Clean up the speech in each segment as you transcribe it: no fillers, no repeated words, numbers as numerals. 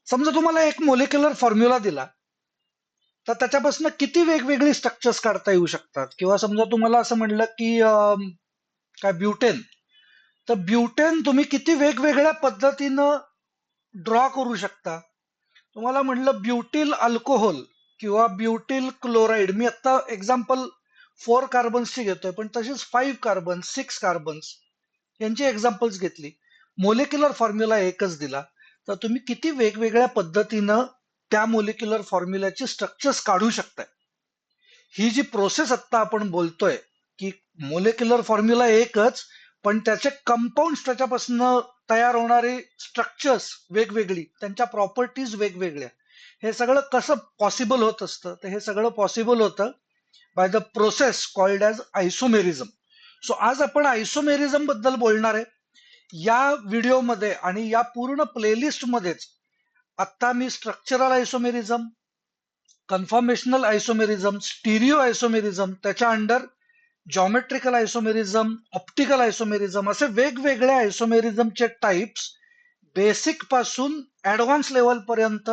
समजा तुम्हाला एक मोलिक्युलर फॉर्म्युला दिला, तर त्याच्यापासून किती वेगवेगळी स्ट्रक्चर्स काढता येऊ शकतात. किंवा समजा तुम्हाला असं म्हणलं की काय ब्युटेन, तर ब्युटेन तुम्ही किती वेगवेगळ्या पद्धतीनं ड्रॉ करू शकता. तुम्हाला म्हणलं ब्युटिल अल्कोहोल किंवा ब्युटिल क्लोराईड, मी आता एक्झाम्पल 4 कार्बन्सची घेतोय, पण तशीच 5 कार्बन, 6 कार्बन्स यांची एक्झाम्पल्स घेतली. मोलिक्युलर फॉर्म्युला एकच दिला, तर तुम्ही किती वेगवेगळ्या पद्धतीनं त्या मोलिक्युलर फॉर्म्युल्याची स्ट्रक्चर्स काढू शकताय. ही जी प्रोसेस आत्ता आपण बोलतोय, की मोलिक्युलर फॉर्म्युला एकच, पण त्याचे कंपाऊंड्स त्याच्यापासून तयार होणारे स्ट्रक्चर्स वेगवेगळी, त्यांच्या प्रॉपर्टीज वेगवेगळ्या. हे सगळं कसं पॉसिबल होत असतं? तर हे सगळं पॉसिबल होतं by the process called as isomerism. So आज आपण आयसोमेरिझम बद्दल बोलणार आहे. या व्हिडिओमध्ये आणि या पूर्ण प्लेलिस्टमध्येच आत्ता मी structural isomerism, conformational isomerism, stereo isomerism, त्याच्या under geometrical isomerism, optical isomerism, असे वेगवेगळ्या आयसोमेरिझमचे टाइप्स बेसिक पासून ऍडव्हान्स लेवल पर्यंत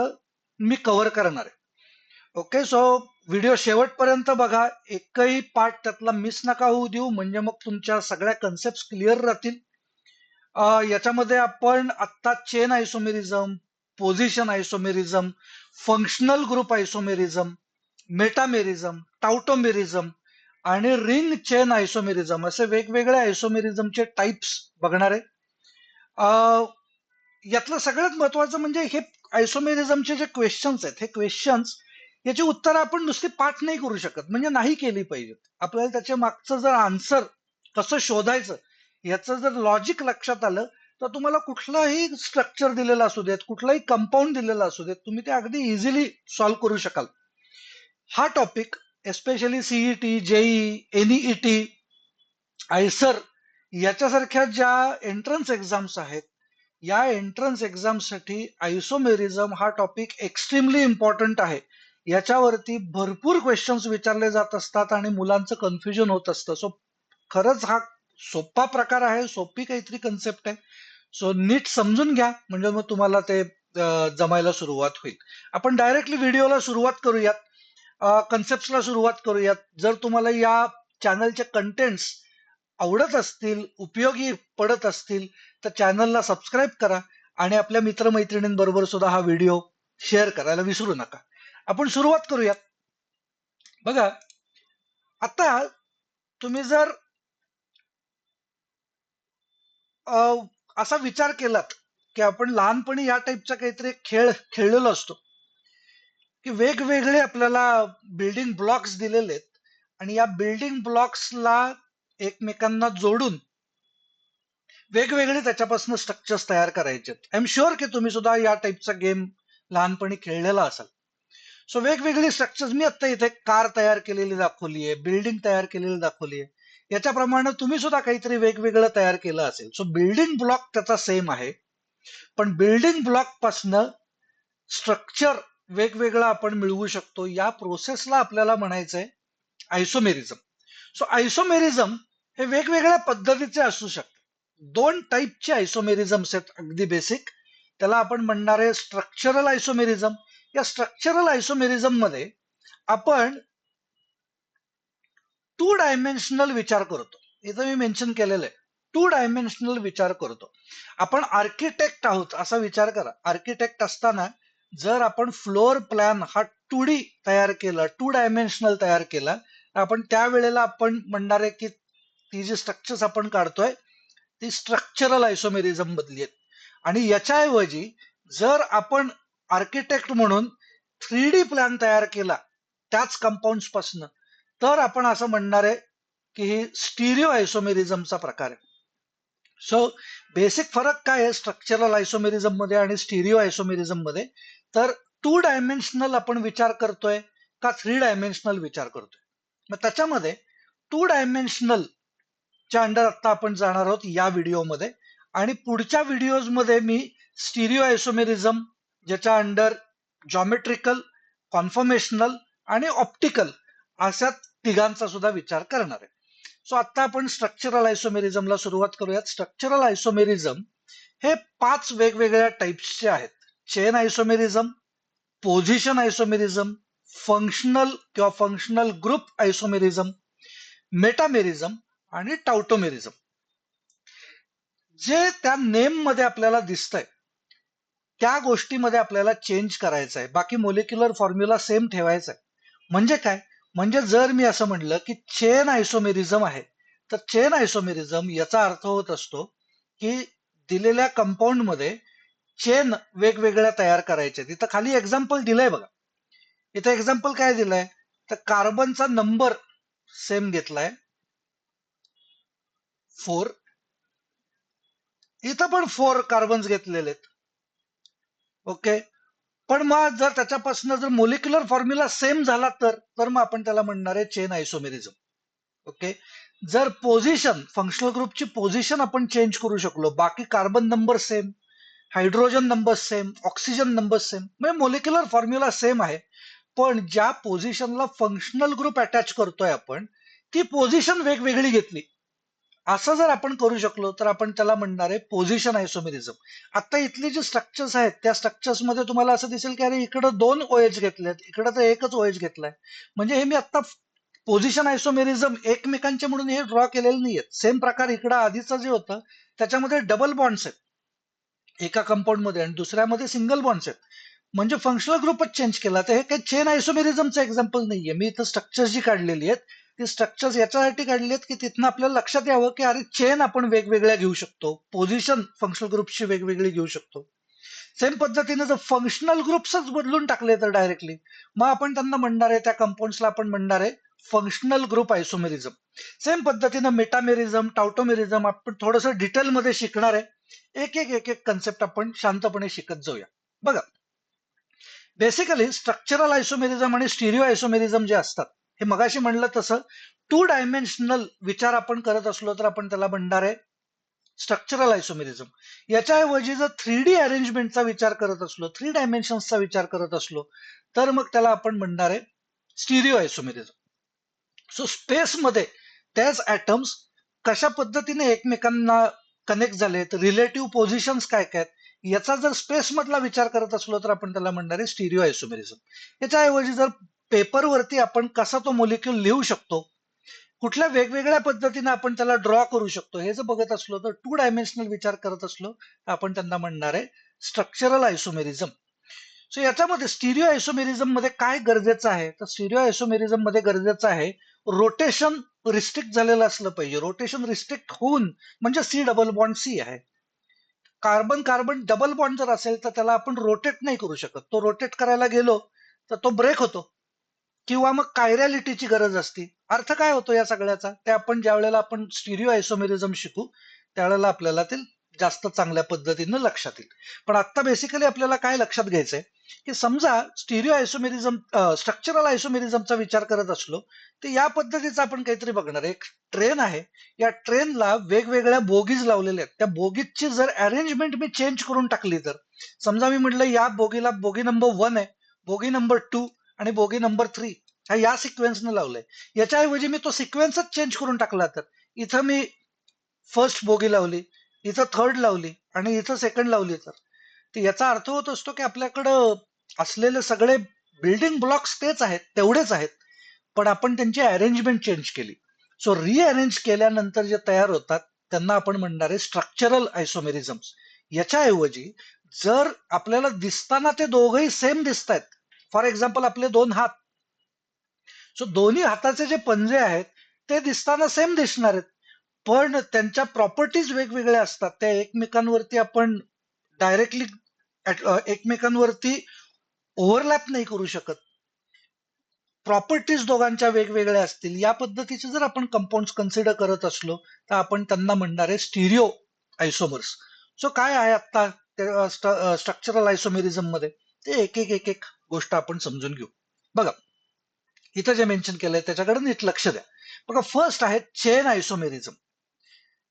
मी कव्हर करणार आहे. ओके, सो व्हिडिओ शेवटपर्यंत बघा, एकही पार्ट त्यातला मिस नका होऊ देऊ, म्हणजे मग तुमच्या सगळ्या कन्सेप्ट क्लिअर राहतील. याच्यामध्ये आपण आत्ता chain isomerism, position isomerism, functional group isomerism, metamerism, tautomerism आणि रिंग चेन आयसोमेरिझम असे वेगवेगळे आयसोमेरिझमचे टाइप्स बघणार आहे. यातलं सगळ्यात महत्वाचं म्हणजे हे आयसोमेरिझमचे जे क्वेश्चन्स आहेत, हे क्वेश्चन्स याची उत्तरं आपण नुसती पाठ नाही करू शकत, म्हणजे नाही केली पाहिजेत. आपल्याला त्याच्या मागचं जर आन्सर कसं शोधायचं याचं जर लॉजिक लक्षात आलं, तर तुम्हाला कुठलाही स्ट्रक्चर दिलेला असू देत, कुठलाही कंपाऊंड दिलेला असू देत, तुम्ही ते अगदी इझिली सॉल्व्ह करू शकाल. हा topic especially CET, JEE, NET, IISER याच्यासारख्या ज्या एंट्रन्स एक्झाम्स आहेत, या एंट्रन्स एक्झामसाठी आयसोमेरिझम हा टॉपिक एक्स्ट्रीमली इम्पॉर्टंट आहे. याच्यावरती भरपूर क्वेश्चन्स विचारले जात असतात आणि मुलांचं कन्फ्युजन होत असतं. सो खरंच हा सोपा प्रकार आहे, सोपी काहीतरी कन्सेप्ट आहे. सो नीट समजून घ्या, म्हणजे मग तुम्हाला ते जमायला सुरुवात होईल. आपण डायरेक्टली व्हिडिओला सुरुवात करूयात, कन्सेप्टला सुरुवात करूयात. जर तुम्हाला या चॅनलचे कंटेंट्स आवडत असतील, उपयोगी पडत असतील, तर चॅनलला सबस्क्राईब करा आणि आपल्या मित्रमैत्रिणींबरोबर सुद्धा हा व्हिडिओ शेअर करायला विसरू नका. आपण सुरुवात करूयात. बघा, आता तुम्ही जर असा विचार केलात की आपण लहानपणी या टाईपचा काहीतरी खेळ खेळलेलो असतो, की वेगवेगळे आपल्याला बिल्डिंग ब्लॉक्स दिलेले आहेत आणि या बिल्डिंग ब्लॉक्सला एकमेकांना जोडून वेगवेगळे त्याच्यापासून स्ट्रक्चर्स तयार करायचे. आय एम शुअर की तुम्ही सुद्धा या टाईपचा गेम लहानपणी खेळलेला असाल. सो वेगवेगळी स्ट्रक्चर्स मी आता इथे कार तयार केलेली दाखवली आहे, बिल्डिंग तयार केलेली दाखवली आहे. याच्याप्रमाणे तुम्ही सुद्धा काहीतरी वेगवेगळं तयार केलं असेल. सो बिल्डिंग ब्लॉक त्याचा सेम आहे, पण बिल्डिंग ब्लॉक पासनं स्ट्रक्चर वेगवेगळं आपण मिळवू शकतो. या प्रोसेसला आपल्याला म्हणायचंय आयसोमेरिझम. सो आयसोमेरिझम हे वेगवेगळ्या पद्धतीचे असू शकतात. 2 टाईपचे आयसोमेरिझम्स आहेत अगदी बेसिक. त्याला आपण म्हणणार आहे स्ट्रक्चरल आयसोमेरिझम. या स्ट्रक्चरल आयसोमेरिझम मध्ये आपण 2 डायमेन्शनल विचार करतो. इथं मी मेन्शन केलेलं आहे, 2 डायमेन्शनल विचार करतो. आपण आर्किटेक्ट आहोत असा विचार करा. आर्किटेक्ट असताना जर आपण फ्लोअर प्लॅन हा 2D तयार केला, 2 डायमेन्शनल तयार केला, आपण त्यावेळेला आपण म्हणणार आहे की ती जी स्ट्रक्चर्स आपण काढतोय ती स्ट्रक्चरल आयसोमेरिझम मधली आहेत. आणि याच्याऐवजी जर आपण आर्किटेक्ट म्हणून 3D प्लॅन तयार केला त्याच कंपाऊंड पासून, तर आपण असं म्हणणार आहे की ही स्टिरिओ आयसोमेरिझमचा प्रकार आहे. सो बेसिक फरक काय आहे स्ट्रक्चरल आयसोमेरिझम मध्ये आणि स्टिरिओ आयसोमेरिझम मध्ये? तर 2 डायमेन्शनल आपण विचार करतोय का 3 डायमेन्शनल विचार करतोय? मग त्याच्यामध्ये 2 डायमेन्शनल च्या अंडर आता आपण जाणार आहोत या व्हिडिओमध्ये. आणि पुढच्या व्हिडिओज मध्ये मी स्टिरिओ आयसोमेरिझम, ज्याच्या अंडर जॉमेट्रिकल, कॉन्फॉर्मेशनल आणि ऑप्टिकल अशा तिघांचा सुद्धा विचार करणार आहे. सो आता आपण स्ट्रक्चरल आयसोमेरिझमला सुरुवात करूयात. स्ट्रक्चरल आयसोमेरिझम हे 5 वेगवेगळ्या टाइप्सचे आहेत. Chain isomerism, position isomerism, functional किंवा फंक्शनल ग्रुप आयसोमेरिझम, मेटामेरिझम आणि टाउटोमेरिझम. जे त्या नेम मध्ये आपल्याला दिसतंय त्या गोष्टीमध्ये आपल्याला चेंज करायचं आहे, बाकी मोलिक्युलर फॉर्म्युला सेम ठेवायचा आहे. म्हणजे काय? म्हणजे जर मी असं म्हणलं की चेन आयसोमेरिझम आहे, तर चेन आयसोमेरिझम याचा अर्थ होत असतो की दिलेल्या कंपाऊंड मध्ये चेन वेगवेगळ्या तयार करायच्या. इथं खाली एक्झाम्पल दिलंय बघा. इथं एक्झाम्पल काय दिलंय, तर कार्बनचा नंबर सेम घेतलाय 4. इथं पण 4 कार्बन्स घेतलेले आहेत. ओके. पण मग जर त्याच्यापासून जर मोलिक्युलर फॉर्म्युला सेम झाला तर मग आपण त्याला म्हणणार आहे चेन आयसोमेरिझम. ओके. जर पोझिशन, फंक्शनल ग्रुपची पोझिशन आपण चेंज करू शकलो, बाकी carbon number same, hydrogen number same, oxygen number same, म्हणजे मोलिक्युलर फॉर्म्युला सेम आहे, पण ज्या पोझिशनला फंक्शनल ग्रुप अटॅच करतोय आपण, ती पोझिशन वेगवेगळी घेतली. असं जर आपण करू शकलो तर आपण त्याला म्हणणार आहे पोझिशन आयसोमेरिझम. आता इथली जी स्ट्रक्चर्स आहेत त्या स्ट्रक्चर्स मध्ये तुम्हाला असं दिसेल की अरे इकडं 2 OH घेतलेत, इकडं तर एकच OH घेतलाय. म्हणजे हे मी आता पोझिशन आयसोमेरिझम एकमेकांचे म्हणून हे ड्रॉ केलेले नाहीयेत. सेम प्रकार इकडं आधीचं जे होतं त्याच्यामध्ये डबल बॉन्ड्स आहेत एका कंपाऊंड मध्ये आणि दुसऱ्यामध्ये सिंगल बॉन्ड्स आहेत. म्हणजे फंक्शनल ग्रुपच चेंज केला. तर हे काही चेन आयसोमेरिझमचं एक्झाम्पल नाहीये. मी इथं स्ट्रक्चर्स जी काढलेली आहेत ती स्ट्रक्चर्स याच्यासाठी काढली आहेत की तिथनं आपल्याला लक्षात यावं की अरे चेन आपण वेगवेगळ्या घेऊ शकतो, पोझिशन फंक्शनल ग्रुपची वेगवेगळी घेऊ शकतो. सेम पद्धतीने जर फंक्शनल ग्रुप्सच बदलून टाकले तर डायरेक्टली, मग आपण त्यांना म्हणणार आहे, त्या कंपाऊंड्सला आपण म्हणणार आहे फंक्शनल ग्रुप आयसोमेरिझम. सेम पद्धतीनं मेटामेरिझम, टाउटोमेरिझम आपण थोडंसं डिटेलमध्ये शिकणार आहे. एक एक कन्सेप्ट आपण शांतपणे शिकत जाऊया. बघा, बेसिकली स्ट्रक्चरल आयसोमेरिझम आणि स्टिरिओ आयसोमेरिझम जे असतात, हे मगाशी म्हणलं तसं 2 डायमेन्शनल विचार आपण करत असलो तर आपण त्याला म्हणणार आहे स्ट्रक्चरल आयसोमेरिझम. याच्याऐवजी जर 3D अरेंजमेंटचा विचार करत असलो, 3 डायमेन्शन्सचा विचार करत असलो, तर मग त्याला आपण म्हणणार आहे स्टिरिओ आयसोमेरिझम. सो स्पेसमध्ये त्याच ऍटम्स कशा पद्धतीने एकमेकांना कनेक्ट झालेत, रिलेटिव्ह पोझिशन्स काय काय आहेत, याचा जर स्पेस मधला विचार करत असलो तर आपण त्याला म्हणणार आहे स्टिरिओ आयसोमेरिझम. याच्याऐवजी जर पेपरवरती आपण कसा तो मोलिक्यूल लिहू शकतो, कुठल्या वेगवेगळ्या पद्धतीने आपण त्याला ड्रॉ करू शकतो, हे जर बघत असलो तर 2 डायमेन्शनल विचार करत असलो तर आपण त्यांना म्हणणार आहे स्ट्रक्चरल आयसोमेरिझम. सो याच्यामध्ये स्टिरिओ आयसोमेरिझम मध्ये काय गरजेचं आहे, तर स्टिरिओ आयसोमेरिझम मध्ये गरजेचं आहे रोटेशन रिस्ट्रिक्ट झालेलं असलं पाहिजे. रोटेशन रिस्ट्रिक्ट होऊन म्हणजे C डबल बॉन्ड C आहे. कार्बन कार्बन डबल बॉन्ड जर असेल तर त्याला आपण रोटेट नाही करू शकत. तो रोटेट करायला गेलो तर तो ब्रेक होतो किंवा मग कायरॅलिटीची गरज असते. अर्थ काय होतो या सगळ्याचा, ते आपण ज्या वेळेला आपण स्टिरिओ आयसोमेरिझम शिकू त्यावेळेला आपल्याला ते जास्त चांगल्या पद्धतीनं लक्षात येईल. पण आता बेसिकली आपल्याला काय लक्षात घ्यायचंय की समजा स्टिरिओ आयसोमेरिझम, स्ट्रक्चरल आयसोमेरिझमचा विचार करत असलो तर या पद्धतीचा आपण काहीतरी बघणार. एक ट्रेन आहे, या ट्रेनला वेगवेगळ्या बोगीज लावलेल्या आहेत. त्या बोगीजची जर अरेंजमेंट मी चेंज करून टाकली तर, समजा मी म्हटलं या बोगीला बोगी नंबर 1 आहे, बोगी नंबर 2 आणि बोगी नंबर 3 हा या सिक्वेन्सनं लावलंय. याच्याऐवजी मी तो सिक्वेन्सच चेंज करून टाकला तर इथं मी फर्स्ट बोगी लावली, इथं थर्ड लावली आणि इथं सेकंड लावली तर याचा अर्थ होत असतो की आपल्याकडं असलेले सगळे बिल्डिंग ब्लॉक्स तेच आहेत, तेवढेच आहेत, पण आपण त्यांची अरेंजमेंट चेंज केली. सो रिअरेंज केल्यानंतर जे तयार होतात त्यांना आपण म्हणणार आहे स्ट्रक्चरल आयसोमेरिझम्स. याच्याऐवजी जर आपल्याला दिसताना ते दोघंही सेम दिसत आहेत, फॉर एक्झाम्पल आपले 2 हात, सो दोन्ही हाताचे जे पंजे आहेत ते दिसताना सेम दिसणार आहेत, पण त्यांच्या प्रॉपर्टीज वेगवेगळ्या असतात. त्या एकमेकांवरती आपण डायरेक्टली एकमेकांवरती ओव्हरलॅप नाही करू शकत. प्रॉपर्टीज दोघांच्या वेगवेगळ्या असतील. या पद्धतीचे जर आपण कंपाऊंड्स कन्सिडर करत असलो तर आपण त्यांना म्हणणार आहे स्टिरिओ आयसोमर्स. सो काय आहे आता स्ट्रक्चरल आयसोमेरिझम मध्ये, ते एक एक गोष्ट आपण समजून घेऊ. बघा, इथं जे मेन्शन केलंय त्याच्याकडे नीट लक्ष द्या. बघा, फर्स्ट आहे चेन आयसोमेरिझम.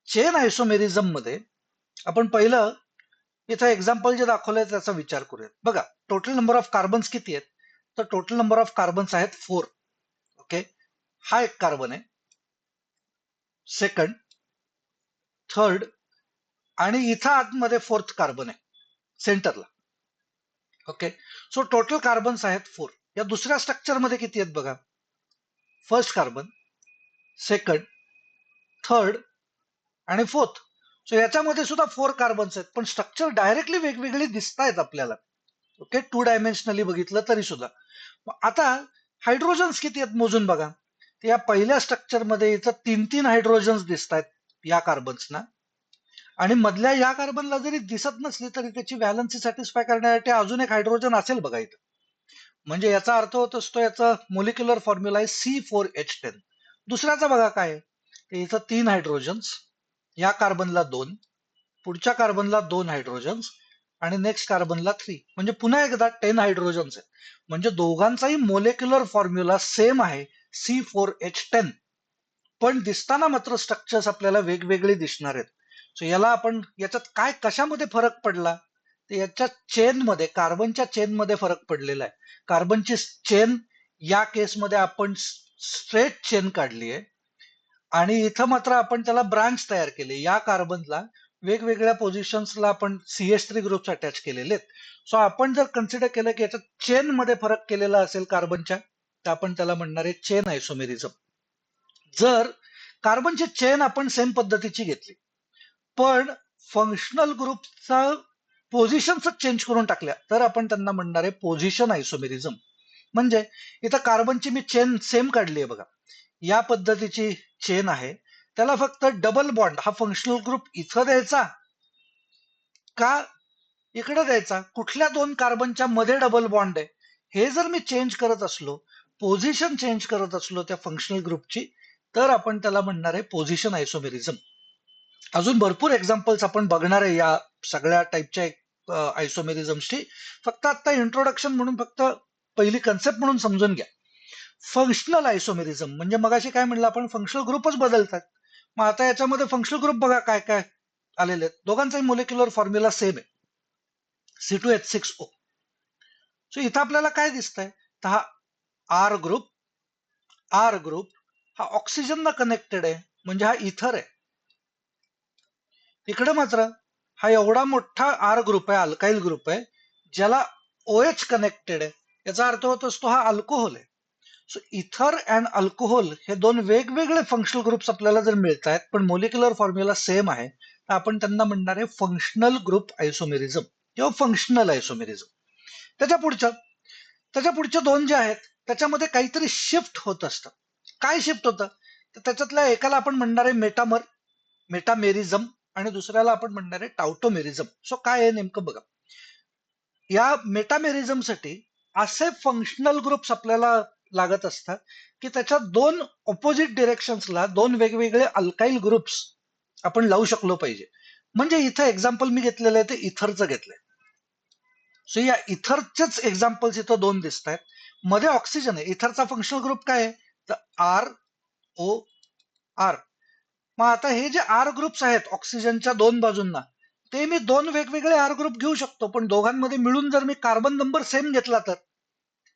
चेन आयसोमेरिझम मध्ये आपण पहिलं इथं एक्झाम्पल जे दाखवलंय त्याचा विचार करूयात. बघा, टोटल नंबर ऑफ कार्बन्स किती आहेत, तर टोटल नंबर ऑफ कार्बन्स आहेत 4. ओके. हा एक कार्बन आहे, सेकंड, थर्ड आणि इथं आतमध्ये 4th कार्बन आहे सेंटरला. ओके. सो टोटल कार्बन्स आहेत 4. या दुसऱ्या स्ट्रक्चरमध्ये किती आहेत बघा. फर्स्ट कार्बन, सेकंड, थर्ड आणि फोर्थ. सो याच्यामध्ये सुद्धा 4 कार्बन्स आहेत, पण स्ट्रक्चर डायरेक्टली वेगवेगळी दिसतायत आपल्याला. ओके, 2 डायमेन्शनली बघितलं तरी सुद्धा. आता हायड्रोजन्स किती आहेत मोजून बघा. या पहिल्या स्ट्रक्चरमध्ये इथं 3-3 हायड्रोजन्स दिसत आहेत या कार्बन्सना, आणि मधल्या या कार्बनला जरी दिसत नसली तरी त्याची व्हॅलन्सी सॅटिस्फाय करण्यासाठी अजून एक हायड्रोजन असेल बघा इथं. म्हणजे याचा अर्थ होत असतो, याचा मोलिक्युलर फॉर्म्युला आहे C4H10. दुसऱ्याचा बघा काय आहे, इथं 3 हायड्रोजन्स, या कार्बनला 2, पुढच्या कार्बनला 2 हायड्रोजन्स, आणि नेक्स्ट कार्बनला 3. म्हणजे पुन्हा एकदा 10 हायड्रोजन्स आहेत. म्हणजे दोघांचाही मोलिक्युलर फॉर्म्युला सेम आहे, C4H10, पण दिसताना मात्र स्ट्रक्चर्स आपल्याला वेगवेगळे दिसणार आहेत. सो याला आपण, याच्यात काय कशामध्ये फरक पडला, तर याच्या चेनमध्ये, कार्बनच्या चेनमध्ये फरक पडलेला आहे. कार्बनची चेन या केसमध्ये आपण स्ट्रेट चेन काढली आहे, आणि इथं मात्र आपण त्याला ब्रांच तयार केले. या कार्बनला वेगवेगळ्या पोझिशन्सला आपण CH3 ग्रुप्स अटॅच केलेले आहेत. सो आपण जर कन्सिडर केलं की याच्या चेन मध्ये फरक केलेला असेल कार्बनच्या, तर आपण त्याला म्हणणार आहे चेन आयसोमेरिझम. जर कार्बनची चेन आपण सेम पद्धतीची घेतली, पण फंक्शनल ग्रुपचा पोझिशन्स चेंज करून टाकल्या, तर आपण त्यांना म्हणणार आहे पोझिशन आयसोमेरिझम. म्हणजे इथं कार्बनची मी चेन सेम काढली आहे बघा, या पद्धतीची चेन आहे, त्याला फक्त डबल बॉन्ड हा फंक्शनल ग्रुप इथं द्यायचा का इकडे द्यायचा, कुठल्या 2 कार्बनच्या मध्ये डबल बॉन्ड आहे, हे जर मी चेंज करत असलो, पोझिशन चेंज करत असलो त्या फंक्शनल ग्रुपची, तर आपण त्याला म्हणणार आहे पोझिशन आयसोमेरिझम. अजून भरपूर एक्झाम्पल्स आपण बघणार आहे या सगळ्या टाईपच्या आयसोमेरिझमची. फक्त आता इंट्रोडक्शन म्हणून, फक्त पहिली कन्सेप्ट म्हणून समजून घ्या. फंक्शनल आयसोमेरिझम म्हणजे मगाशी काय म्हणलं आपण, फंक्शनल ग्रुपच बदलतात. मग आता याच्यामध्ये फंक्शनल ग्रुप बघा काय काय आलेले आहेत. दोघांचाही मोलिक्युलर फॉर्म्युला सेम आहे, C2H6O. सो इथं आपल्याला काय दिसतंय, तर हा आर ग्रुप हा ऑक्सिजनला कनेक्टेड आहे, म्हणजे हा इथर आहे. इकडे मात्र हा एवढा मोठा आर ग्रुप आहे, अल्काइल ग्रुप आहे, ज्याला OH कनेक्टेड आहे. याचा अर्थ होत असतो हा अल्कोहोल आहे. सो इथर अँड अल्कोहोल हे 2 वेगवेगळे फंक्शनल ग्रुप्स आपल्याला जर मिळत आहेत, पण मोलिक्युलर फॉर्म्युला सेम आहे, तर आपण त्यांना म्हणणार आहे फंक्शनल ग्रुप आयसोमेरिझम किंवा फंक्शनल आयसोमेरिझम. त्याच्या पुढच्या 2 जे आहेत, त्याच्यामध्ये काहीतरी शिफ्ट होत असतं. काय शिफ्ट होतं, तर त्याच्यातल्या एकाला आपण म्हणणार आहे मेटामेरिझम, आणि दुसऱ्याला आपण म्हणणार आहे टाउटोमेरिझम. सो काय आहे नेमकं बघा. या मेटामेरिझमसाठी असे फंक्शनल ग्रुप्स आपल्याला लागत असतात की त्याच्या 2 ऑपोजिट डिरेक्शन्सला 2 वेगवेगळे अल्काइल ग्रुप्स आपण लावू शकलो पाहिजे. म्हणजे इथं एक्झाम्पल मी घेतलेलं आहे ते इथरचं घेतलंय. सो या इथरचेच एक्झाम्पल्स इथं 2 दिसत आहेत. मध्ये ऑक्सिजन आहे. इथरचा फंक्शनल ग्रुप काय आहे, तर ROR. मग आता हे जे आर ग्रुप्स आहेत ऑक्सिजनच्या 2 बाजूंना, ते मी 2 वेगवेगळे आर ग्रुप घेऊ शकतो, पण दोघांमध्ये मिळून जर मी कार्बन नंबर सेम घेतला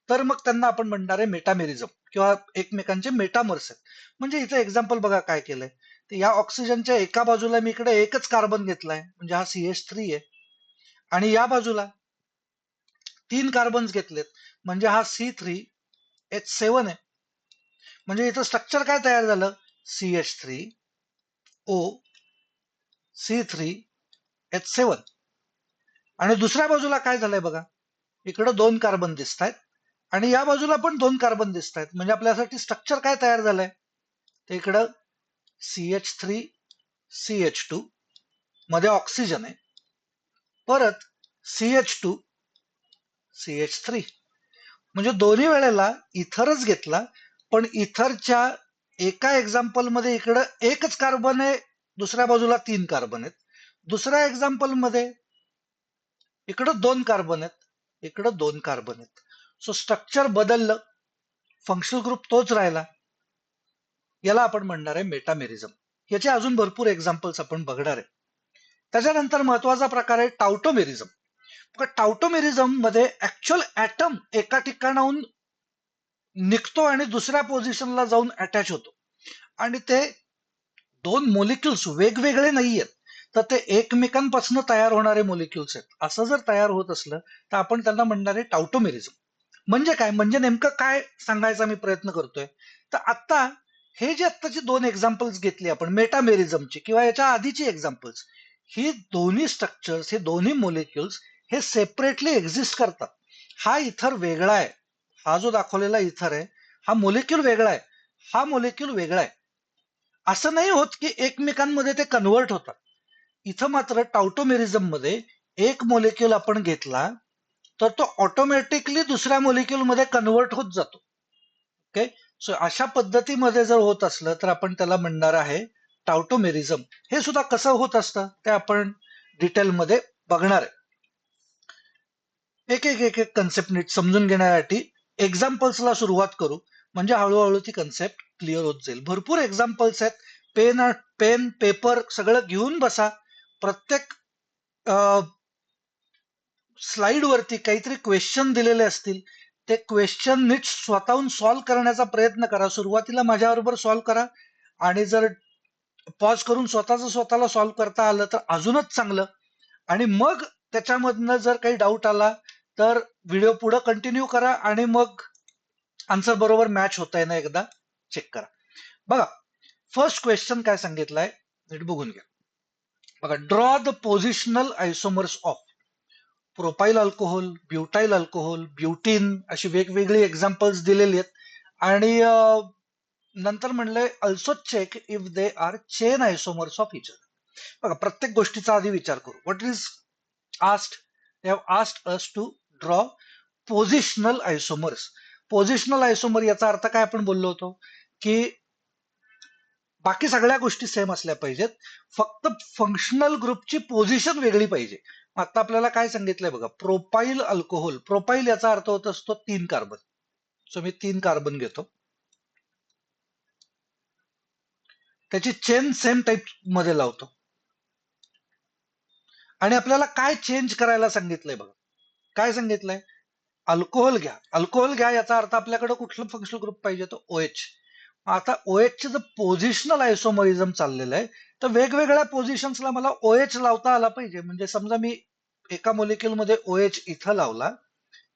तर मग त्यांना आपण म्हणणार आहे मेटामेरिझम किंवा एकमेकांचे मेटामर्स आहेत. म्हणजे इथे एक्झाम्पल बघा काय केलंय, तर या ऑक्सिजनच्या एका बाजूला मी इकडे एकच कार्बन घेतलाय, म्हणजे हा CH3 आहे, आणि या बाजूला 3 कार्बन्स घेतलेत, म्हणजे हा C3H7 आहे. म्हणजे इथं स्ट्रक्चर काय तयार झालं, CH3O C3H7. आणि दुसऱ्या बाजूला काय झालंय बघा, इकडं 2 कार्बन दिसत आहेत, आणि या बाजूला पण 2 कार्बन दिसत आहेत. म्हणजे आपल्यासाठी स्ट्रक्चर काय तयार झालंय, तर इकडं CH3CH2 मध्ये ऑक्सिजन आहे, परत CH2CH3. म्हणजे दोन्ही वेळेला इथरच घेतला, पण इथरच्या एका एक्झाम्पल मध्ये इकडं एकच कार्बन आहे, दुसऱ्या बाजूला 3 कार्बन आहेत. दुसऱ्या एक्झाम्पल मध्ये इकडं 2 कार्बन आहेत, इकडं 2 कार्बन आहेत. सो स्ट्रक्चर बदललं, फंक्शनल ग्रुप तोच राहिला. याला आपण म्हणणार आहे मेटामेरिझम. याचे अजून भरपूर एक्झाम्पल्स आपण बघणार आहे. त्याच्यानंतर महत्वाचा प्रकार आहे टाउटोमेरिझम. टाउटोमेरिझम मध्ये ऍक्च्युअल ऍटम एका ठिकाणाहून निघतो आणि दुसऱ्या पोझिशनला जाऊन अटॅच होतो, आणि ते 2 मोलिक्युल्स वेगवेगळे नाहीयेत. तर ते एकमेकांपासून तयार होणारे मोलिक्युल्स आहेत. असं जर तयार होत असलं तर आपण त्यांना म्हणणार आहे टाउटोमेरिझम. म्हणजे काय, म्हणजे नेमकं काय सांगायचा मी प्रयत्न करतोय. तर आता हे जे आत्ताची दोन एक्झाम्पल्स घेतली आपण मेटामेरिझमची किंवा याच्या आधीची एक्झाम्पल्स, ही दोन्ही स्ट्रक्चर्स, हे दोन्ही मोलिक्युल्स हे सेपरेटली एक्झिस्ट करतात. हा इथर वेगळा आहे, हा जो दाखवलेला इथर आहे हा मोलिक्यूल वेगळा आहे, हा मोलिक्यूल वेगळा आहे. असं नाही होत की एकमेकांमध्ये ते कन्व्हर्ट होतात. इथं मात्र टाउटोमेरिझम मध्ये एक मोलिक्यूल आपण घेतला तर तो ऑटोमॅटिकली दुसऱ्या मोलिक्यूल मध्ये कन्व्हर्ट होत जातो. ओके, सो अशा पद्धतीमध्ये जर होत असलं तर आपण त्याला म्हणणार आहे टाउटोमेरिझम. हे सुद्धा कसं होत असतं ते आपण डिटेलमध्ये बघणार आहे. एक एक एक एक कन्सेप्ट नीट समजून घेण्यासाठी एक्झाम्पल्सला सुरुवात करू, म्हणजे हळूहळू ती कन्सेप्ट क्लिअर होत जाईल. भरपूर एक्झाम्पल्स आहेत. पेन पेपर सगळं घेऊन बसा. प्रत्येक स्लाइड वरती काहीतरी क्वेश्चन दिलेले असतील, ते क्वेश्चन नीट स्वतःहून सॉल्व्ह करण्याचा प्रयत्न करा. सुरुवातीला माझ्याबरोबर सॉल्व्ह करा, आणि जर पॉज करून स्वतःला सॉल्व्ह करता आलं तर अजूनच चांगलं. आणि मग त्याच्यामधनं जर काही डाऊट आला तर व्हिडिओ पुढे कंटिन्यू करा आणि मग आन्सर बरोबर मॅच होत आहे ना एकदा चेक करा. बघा, फर्स्ट क्वेश्चन काय सांगितलंय नीट बघून घ्या. बघा, draw the positional isomers of propyl alcohol, butyl alcohol, butene, अशी वेगवेगळी एक्झाम्पल्स दिलेली आहेत. आणि नंतर म्हणलंय also check if they are chain isomers of each other. बघा, प्रत्येक गोष्टीचा आधी विचार करू. What is asked? They have asked us to draw positional isomers. Positional isomer याचा अर्थ काय आपण बोललो होतो की बाकी सगळ्या गोष्टी सेम असल्या पाहिजेत, फक्त फंक्शनल ग्रुपची पोझिशन वेगळी पाहिजे. आता आपल्याला काय सांगितलंय बघा, प्रोपाइल अल्कोहोल. प्रोपाइल याचा अर्थ होत असतो 3 कार्बन. सो मी 3 कार्बन घेतो, त्याची चेन सेम टाईप मध्ये लावतो. आणि आपल्याला काय चेंज करायला सांगितलंय बघा, काय सांगितलंय? अल्कोहोल घ्या. अल्कोहोल घ्या याचा अर्थ आपल्याकडे कुठलं फंक्शनल ग्रुप पाहिजे, तो OH. आता OH चे जर पोझिशनल आयसोमरिझम चाललेलं आहे तर वेगवेगळ्या पोझिशन्सला मला OH लावता आला पाहिजे. म्हणजे समजा मी एका मोलिक्युल मध्ये OH इथं लावला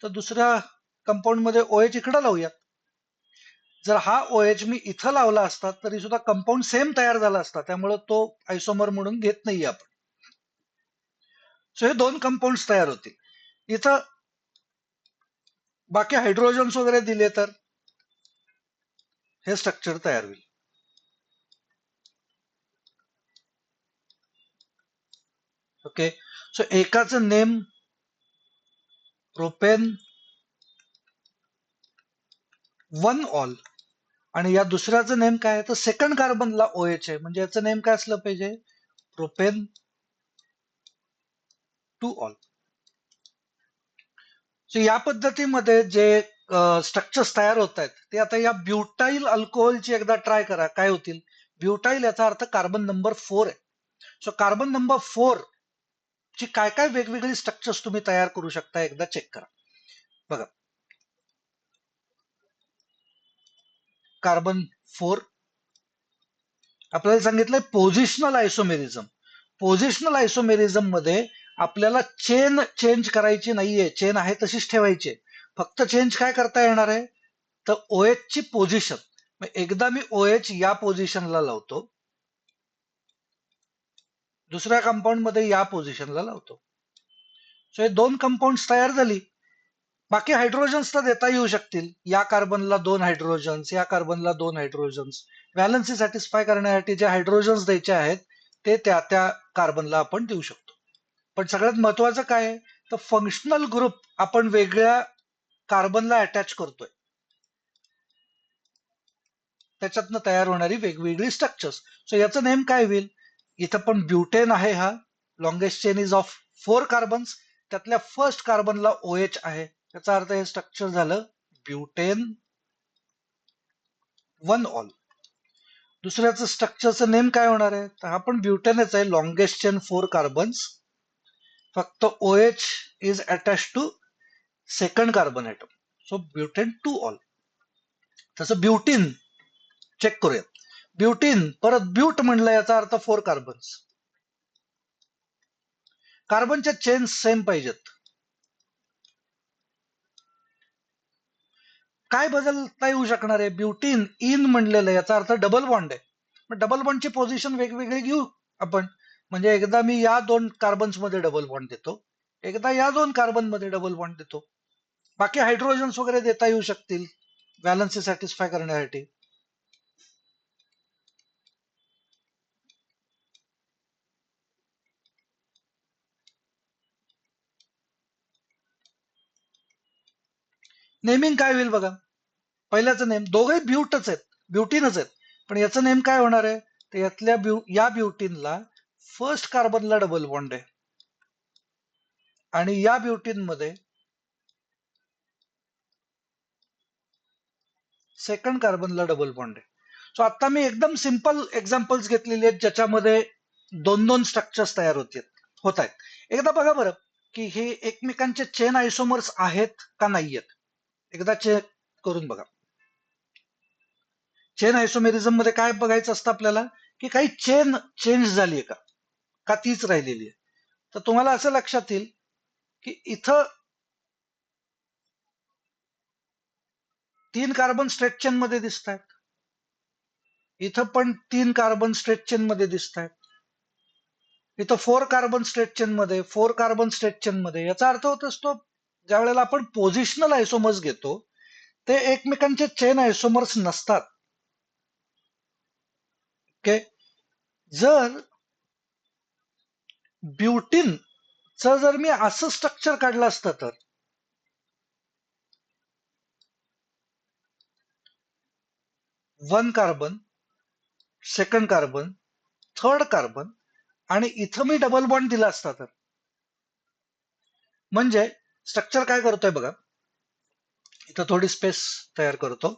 तर दुसऱ्या कंपाऊंड मध्ये OH इकडे लावूया. जर हा OH मी इथं लावला असता तरी सुद्धा कंपाऊंड सेम तयार झाला असता, त्यामुळे तो आयसोमर म्हणून घेत नाहीये आपण. सो हे दोन कंपाऊंड तयार होतील. इथं बाकी हायड्रोजन्स वगैरे दिले तर हे स्ट्रक्चर तयार होईल. ओके, सो एकाचं नेम प्रोपेन 1 ऑल, आणि या दुसऱ्याचं नेम काय आहे तर सेकंड कार्बनला OH आहे, म्हणजे याचं नेम काय असलं पाहिजे, प्रोपेन 2 ऑल. सो या पद्धतीमध्ये जे स्ट्रक्चर्स तयार होत आहेत ते आता या ब्युटाइल अल्कोहोलची एकदा ट्राय करा, काय होतील. ब्युटाइल याचा अर्थ कार्बन नंबर 4 आहे. सो कार्बन नंबर 4 ची काय काय वेगवेगळी स्ट्रक्चर्स तुम्ही तयार करू शकता एकदा चेक करा. बघा, कार्बन 4 आपल्याला सांगितलंय पोझिशनल आयसोमेरिझम. पोझिशनल आयसोमेरिझम मध्ये आपल्याला चेन चेंज करायची नाहीये, चेन आहे तशीच ठेवायची. फक्त चेंज काय करता येणार आहे तर OH ची पोझिशन. एकदा मी OH या पोझिशनला लावतो, दुसऱ्या कंपाऊंड मध्ये या पोझिशनला लावतो. सो हे दोन कंपाऊंड तयार झाली. बाकी हायड्रोजन्स तर देता येऊ शकतील, या कार्बनला 2 हायड्रोजन्स, या कार्बनला 2 हायड्रोजन्स. व्हॅलन्सी सॅटिस्फाय करण्यासाठी जे हायड्रोजन्स द्यायचे आहेत ते त्या त्या कार्बनला आपण देऊ शकतो. पण सगळ्यात महत्वाचं काय आहे तर फंक्शनल ग्रुप आपण वेगळ्या कार्बनला अटॅच करतोय, त्याच्यातनं तयार होणारी वेगवेगळी स्ट्रक्चर्स. सो याचं नेम काय होईल, इथं पण ब्युटेन आहे, हा longest chain is of 4 carbons, त्यातल्या फर्स्ट कार्बनला OH आहे, त्याचा अर्थ हे स्ट्रक्चर झालं ब्युटेन 1 ऑल. दुसऱ्याचं स्ट्रक्चरचं नेम काय होणार आहे तर हा पण ब्युटेनच आहे, लॉंगेस्ट चेन 4 कार्बन्स, फक्त OH is attach to second carbon atom, so butane 2 ol. तसं ब्युटीन चेक करूया. ब्युटीन परत ब्यूट म्हणलं याचा अर्थ 4 कार्बन्स. कार्बनच्या चेन सेम पाहिजेत. काय बदलता येऊ शकणार आहे? ब्युटीन इन म्हणलेलं आहे, याचा अर्थ डबल बॉन्ड आहे. मग डबल बॉन्डची पोझिशन वेगवेगळी घेऊ आपण. म्हणजे एकदा मी या 2 कार्बन्स मध्ये डबल बॉन्ड देतो, एकदा या 2 कार्बन मध्ये डबल बॉन्ड देतो. बाकी हायड्रोजन्स वगैरे देता येऊ शकतील व्हॅलन्सी सॅटिस्फाय करण्यासाठी. नेमिंग काय होईल बघा. पहिल्याचं नेम, दोघंही ब्यूटच आहेत, ब्युटीनच आहेत, पण याचं नेम काय होणार आहे? तर यातल्या या ब्युटीनला फर्स्ट कार्बनला डबल बॉन्ड आहे आणि या ब्युटीन मध्ये सेकंड कार्बनला डबल बॉन्ड आहे. सो आता मी एकदम सिंपल एक्झाम्पल्स घेतलेले आहेत ज्याच्यामध्ये 2-2 स्ट्रक्चर्स तयार होत आहेत. एकदा बघा बरं की हे एकमेकांचे चेन आयसोमर्स आहेत का नाहीयेत, एकदा चेक करून बघा. चेन आयसोमेरिझम मध्ये काय बघायचं असतं आपल्याला, की काही चेन चेंज झालीये का तीच राहिलेली आहे. तर तुम्हाला असं लक्षात येईल की इथं 3 कार्बन स्ट्रेट चेन मध्ये दिसत आहेत, इथं पण 3 कार्बन स्ट्रेट चेन मध्ये दिसत आहेत, इथं 4 कार्बन स्ट्रेट चेन मध्ये, 4 कार्बन स्ट्रेट चेन मध्ये. याचा अर्थ होत असतो ज्या वेळेला आपण पोझिशनल आयसोमर्स घेतो ते एकमेकांचे चेन आयसोमर्स नसतात. ओके. जर ब्युटीनचं जर मी असं स्ट्रक्चर काढलं असतं तर 1 carbon, second carbon, third carbon आणि इथं मी डबल बॉन्ड दिला असता तर, म्हणजे स्ट्रक्चर काय करतोय बघा. इथं थोडी स्पेस तयार करतो.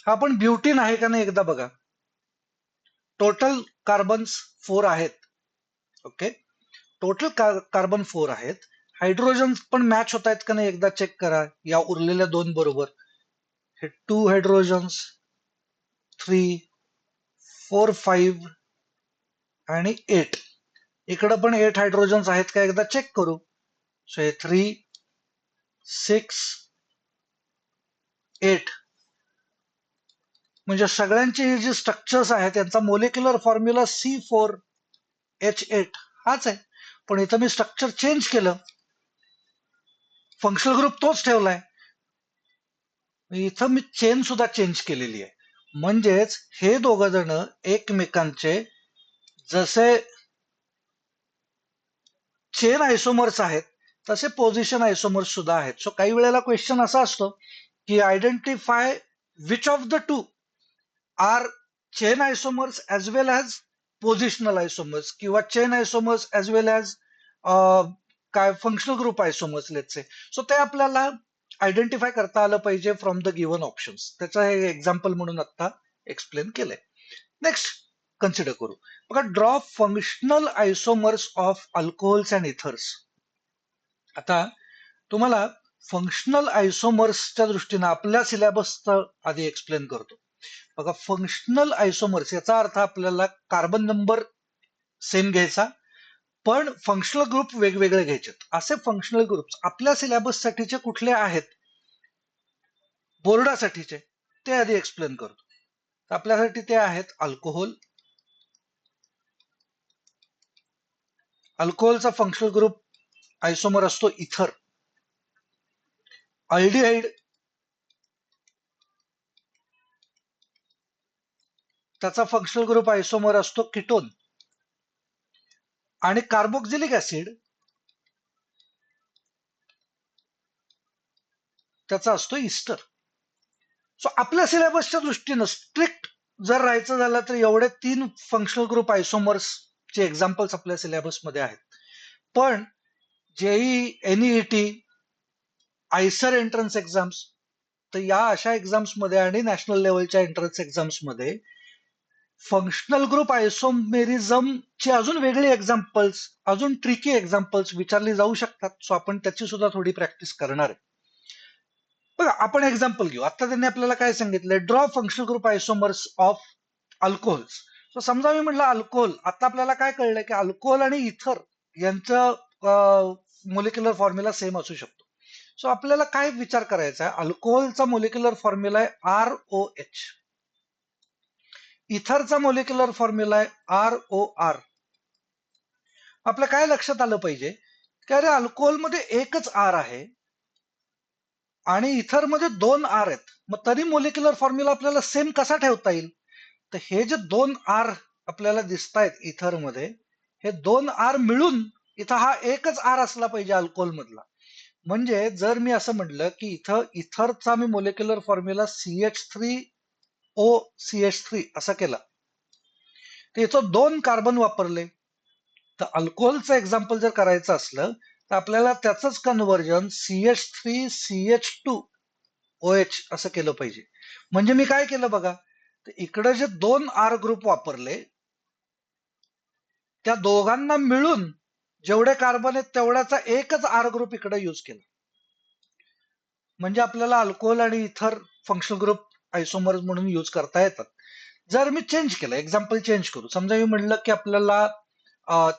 हा पण ब्युटीन आहे का नाही एकदा बघा. टोटल कार्बन्स 4 आहेत. ओके. टोटल कार्बन 4 आहेत. हायड्रोजन पण मॅच होत आहेत का नाही एकदा चेक करा या उरलेल्या 2 बरोबर. हे 2 हायड्रोजन्स, 3, 4, 5 आणि 8. इकडं पण 8 हायड्रोजन्स आहेत का एकदा चेक करू. सो हे 3, 6, 8. म्हणजे सगळ्यांचे हे जे स्ट्रक्चर्स आहेत त्यांचा मोलिक्युलर फॉर्म्युला C4H8 हाच आहे. पण इथं मी स्ट्रक्चर चेंज केलं, फंक्शनल ग्रुप तोच ठेवलाय, इथं मी चेन सुद्धा चेंज केलेली आहे. म्हणजेच हे दोघ जण एकमेकांचे जसे चेन आयसोमर्स आहेत तसे पोझिशन आयसोमर्स सुद्धा आहेत. सो काही वेळेला क्वेश्चन असा असतो की identify which of the two are chain isomers as well as positional isomers किंवा chain isomers as well as काय functional group isomers let's say. So ते आपल्याला आयडेंटिफाय करता आलं पाहिजे फ्रॉम द गिव्हन ऑप्शन्स. त्याचं हे एक्झाम्पल म्हणून आता एक्सप्लेन केलंय. नेक्स्ट कन्सिडर करू बघा. Draw functional isomers of alcohols and ethers. आता तुम्हाला फंक्शनल आयसोमर्सच्या दृष्टीनं आपल्या सिलेबसचं आधी एक्सप्लेन करतो. बघा, फंक्शनल आयसोमर्स याचा अर्थ आपल्याला कार्बन नंबर सेम घ्यायचा पण फंक्शनल ग्रुप वेगवेगळे घ्यायचे. असे फंक्शनल ग्रुप्स आपल्या सिलेबस साठीचे कुठले आहेत, बोर्डासाठीचे, ते आधी एक्सप्लेन करतो. आपल्यासाठी ते आहेत अल्कोहोल. अल्कोहोलचा फंक्शनल ग्रुप आयसोमर असतो इथर. अल्डिहाइड त्याचा फंक्शनल ग्रुप आयसोमर असतो किटोन. आणि कार्बोक्झिलिक ऍसिड त्याचा असतो इस्टर. सो आपल्या सिलेबसच्या दृष्टीनं स्ट्रिक्ट जर राहायचं झालं तर एवढे 3 फंक्शनल ग्रुप आयसोमर्स चे एक्झाम्पल्स आपल्या सिलेबसमध्ये आहेत. पण JEE, NEET, IISER entrance exams, तर या अशा एक्झाम्स मध्ये आणि नॅशनल लेवलच्या एंट्रन्स एक्झाम्स मध्ये फंक्शनल ग्रुप आयसोमेरिझमची अजून वेगळी एक्झाम्पल्स, अजून ट्रिकी एक्झाम्पल्स विचारली जाऊ शकतात. सो आपण त्याची सुद्धा थोडी प्रॅक्टिस करणार आहे. बघा, आपण एक्झाम्पल घेऊ. आता त्यांनी आपल्याला काय सांगितलंय, draw functional group आयसोमर्स of alcohols. So समजा मी म्हटलं अल्कोहोल, आता आपल्याला काय कळलंय की अल्कोहोल आणि इथर यांचं मोलिक्युलर फॉर्म्युला सेम असू शकतो. सो आपल्याला काय विचार करायचा आहे, अल्कोहोलचा मोलिक्युलर फॉर्म्युला आहे ROH, इथरचा मोलिक्युलर फॉर्म्युला आहे ROR. आपल्या काय लक्षात आलं पाहिजे की अरे अल्कोहोलमध्ये एकच R आहे आणि इथर मध्ये 2 R आहेत, मग तरी मोलिक्युलर फॉर्म्युला आपल्याला सेम कसा ठेवता येईल? तर हे जे 2 R आपल्याला दिसत आहेत इथर मध्ये, हे 2 R मिळून इथं हा एकच R असला पाहिजे अल्कोहोल मधला. म्हणजे जर मी असं म्हटलं की इथं इथरचा मी मोलिक्युलर फॉर्म्युला CH3OCH3 असा केला, तर इथं 2 कार्बन वापरले, तर अल्कोहोलचं एक्झाम्पल जर करायचं असलं तर आपल्याला त्याचंच कन्व्हर्जन CH3CH2OH असं केलं पाहिजे. म्हणजे मी काय केलं बघा, तर इकडे जे 2 R ग्रुप वापरले, त्या दोघांना मिळून जेवढे कार्बन आहेत तेवढ्याचा एकच R ग्रुप इकडे यूज केला. म्हणजे आपल्याला अल्कोहोल आणि इथर फंक्शनल ग्रुप आयसोमर्स म्हणून यूज करता येतात. जर मी चेंज केलं, एक्झाम्पल चेंज करू, समजा मी म्हटलं की आपल्याला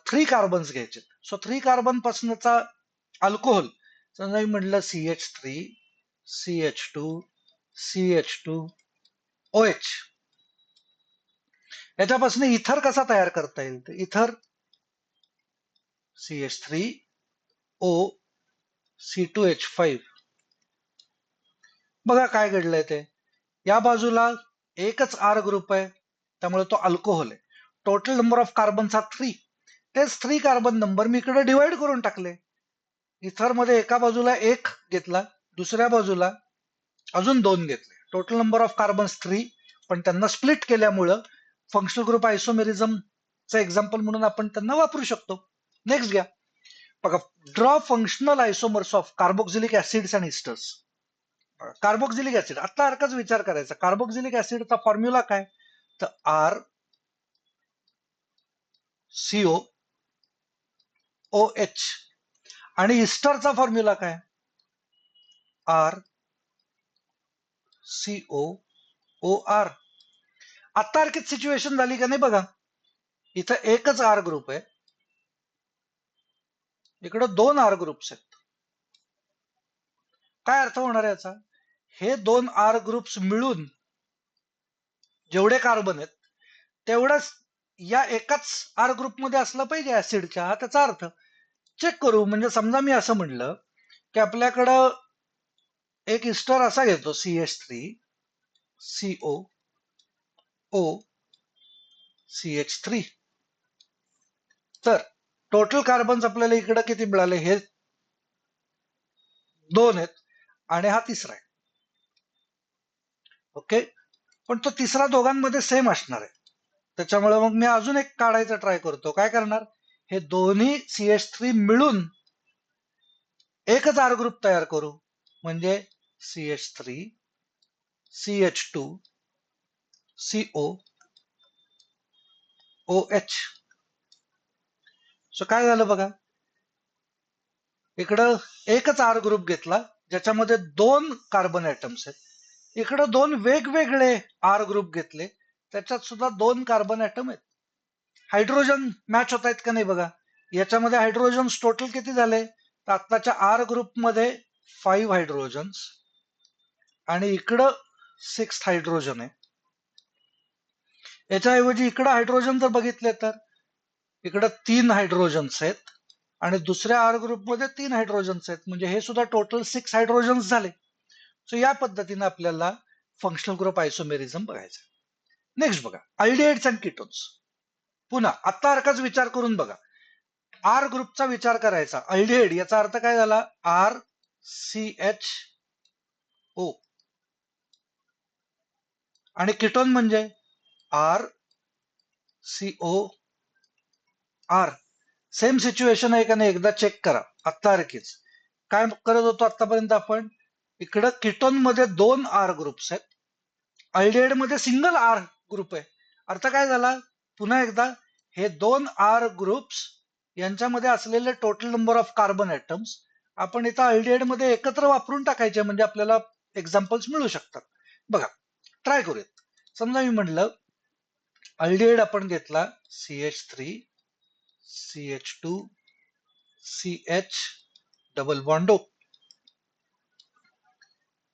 3 कार्बन्स घ्यायचे, सो 3 कार्बन पासूनचा अल्कोहोल, समजा मी म्हटलं CH3 CH2 CH2OH, याच्यापासून इथर कसा तयार करता येईल, तर इथर CH3O C2H5. बघा काय घडलंय ते, या बाजूला एकच R ग्रुप आहे त्यामुळे तो अल्कोहोल आहे. टोटल नंबर ऑफ कार्बन्स हा 3, तेच 3 कार्बन नंबर मी इकडे डिवाइड करून टाकले. इथर मध्ये एका बाजूला 1 घेतला, दुसऱ्या बाजूला अजून 2 घेतले, टोटल नंबर ऑफ कार्बन्स 3, पण त्यांना स्प्लिट केल्यामुळं फंक्शनल ग्रुप आयसोमेरिझमचं एक्झाम्पल म्हणून आपण त्यांना वापरू शकतो. नेक्स्ट घ्या बघा, draw functional isomers of carboxylic acids and इस्टर्स. Carboxylic acid, आता सारखाच विचार करायचा, कार्बोक्सिलिक ऍसिडचा फॉर्म्युला काय, तर RCOOH. आणि इस्टरचा फॉर्म्युला काय, RCOOR. आता सारखीच सिच्युएशन झाली का नाही बघा, इथं एकच R ग्रुप आहे, इकडे 2 R ग्रुप्स आहेत. काय अर्थ होणार याचा, हे 2 R ग्रुप्स मिळून जेवढे कार्बन आहेत तेवढंच या एकाच R ग्रुपमध्ये असलं पाहिजे ऍसिडच्या, हा त्याचा अर्थ. चेक करू, म्हणजे समजा मी असं म्हणलं की आपल्याकडं एक इस्टर असा घेतो CH3COOCH3, तर टोटल कार्बन्स आपल्याला इकडे किती मिळाले, हे 2 आहेत आणि हा तिसरा आहे. ओके, पण तो तिसरा दोघांमध्ये सेम असणार आहे, त्याच्यामुळे मग मी अजून एक काढायचा ट्राय करतो. काय करणार, हे दोन्ही CH3 मिळून एकच R ग्रुप तयार करू, म्हणजे CH3CH2COOH. सो काय झालं बघा, इकडं एकच R ग्रुप घेतला ज्याच्यामध्ये 2 कार्बन ऍटम्स आहेत, इकडं 2 वेगवेगळे R ग्रुप घेतले त्याच्यात सुद्धा 2 कार्बन ऍटम आहेत. हायड्रोजन मॅच होत आहेत का नाही बघा, याच्यामध्ये हायड्रोजन टोटल किती झाले, तर आत्ताच्या R ग्रुपमध्ये 5 हायड्रोजन्स आणि इकडं 6 हायड्रोजन आहे. याच्याऐवजी इकडं हायड्रोजन जर बघितले तर इकडं 3 हायड्रोजन्स आहेत आणि दुसऱ्या R ग्रुपमध्ये 3 हायड्रोजन्स आहेत, म्हणजे हे सुद्धा टोटल 6 हायड्रोजन्स झाले. सो या पद्धतीने आपल्याला फंक्शनल ग्रुप आयसोमेरिझम बघायचं. नेक्स्ट बघा, अल्डिहाइड्स अँड कीटोन्स. पुन्हा आता सारखाच विचार करून बघा, R ग्रुपचा विचार करायचा, अल्डिहाइड याचा अर्थ काय झाला, RCHO, आणि कीटोन म्हणजे RCOR. सेम सिच्युएशन आहे का नाही एकदा चेक करा. आता सारखीच काय करत होतो आतापर्यंत आपण, इकडं कीटोन मध्ये 2 R ग्रुप्स आहेत, अल्डिहाइड मध्ये सिंगल R ग्रुप आहे, अर्थ काय झाला? पुन्हा एकदा, हे 2 R ग्रुप्स यांच्यामध्ये असलेले total number of carbon atoms आपण इथं अल्डिहाइड मध्ये एकत्र वापरून टाकायचे, म्हणजे आपल्याला एक्झाम्पल्स मिळू शकतात. बघा, ट्राय करूयात. समजा मी म्हटलं अल्डिहाइड आपण घेतला CH3 CH2 CH double bond O,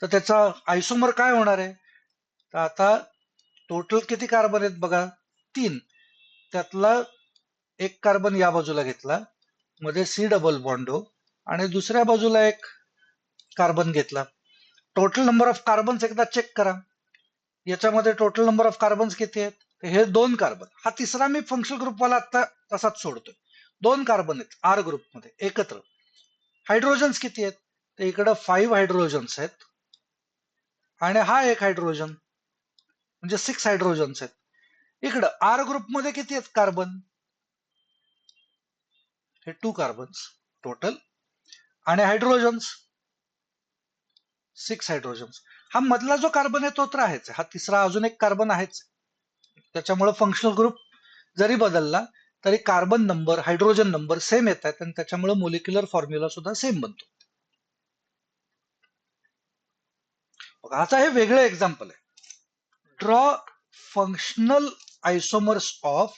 तर त्याचा आयसोमर काय होणार आहे? तर आता टोटल किती कार्बन आहेत बघा, 3. त्यातला एक कार्बन या बाजूला घेतला, मध्ये C डबल बॉन्ड O, आणि दुसऱ्या बाजूला एक कार्बन घेतला. टोटल नंबर ऑफ कार्बन्स एकदा चेक करा. याच्यामध्ये टोटल नंबर ऑफ कार्बन्स किती आहेत? हे 2 कार्बन. हा तिसरा मी फंक्शनल ग्रुपवाला आता तसाच सोडतोय. 2 कार्बन आहेत आर ग्रुपमध्ये एकत्र. हायड्रोजन्स किती आहेत? तर इकडं 5 हायड्रोजन्स आहेत, आणि हा एक हायड्रोजन, म्हणजे 6 हायड्रोजन्स आहेत. इकडं आर ग्रुपमध्ये किती आहेत कार्बन? हे 2 कार्बन्स टोटल, आणि हायड्रोजन्स 6 हायड्रोजन्स. हा मधला जो कार्बन आहे तो तर आहेच, हा तिसरा अजून एक कार्बन आहेच. त्याच्यामुळे फंक्शनल ग्रुप जरी बदलला तरी carbon number, hydrogen number same येत आहेत, आणि त्याच्यामुळे मोलिक्युलर फॉर्म्युला सुद्धा सेम बनतो. आता हे वेगळं एक्झाम्पल आहे. Draw functional isomers of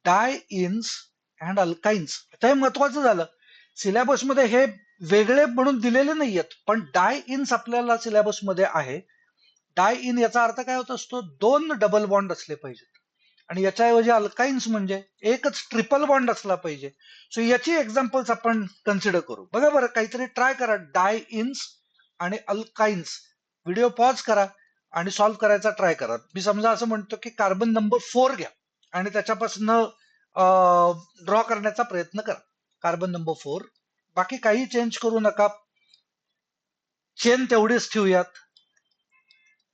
dienes and alkynes. आता हे महत्वाचं झालं, सिलेबसमध्ये हे वेगळे म्हणून दिलेले नाहीयेत, पण डाय इन्स आपल्याला सिलेबसमध्ये आहे. डाय इन याचा अर्थ काय होत असतो? 2 डबल बॉन्ड असले पाहिजेत, आणि याच्याऐवजी अल्काइन्स म्हणजे एकच ट्रिपल बॉन्ड असला पाहिजे. सो याची एक्झाम्पल्स आपण कन्सिडर करू. बघा बरं, काहीतरी ट्राय करा. डाय इन्स आणि अल्काइन्स, व्हिडिओ पॉज करा आणि सॉल्व्ह करायचा ट्राय करा. मी समजा असं म्हणतो की कार्बन नंबर 4 घ्या आणि त्याच्यापासून ड्रॉ करण्याचा प्रयत्न करा. कार्बन नंबर 4, बाकी काही चेंज करू नका, चेन तेवढीच ठेवूयात,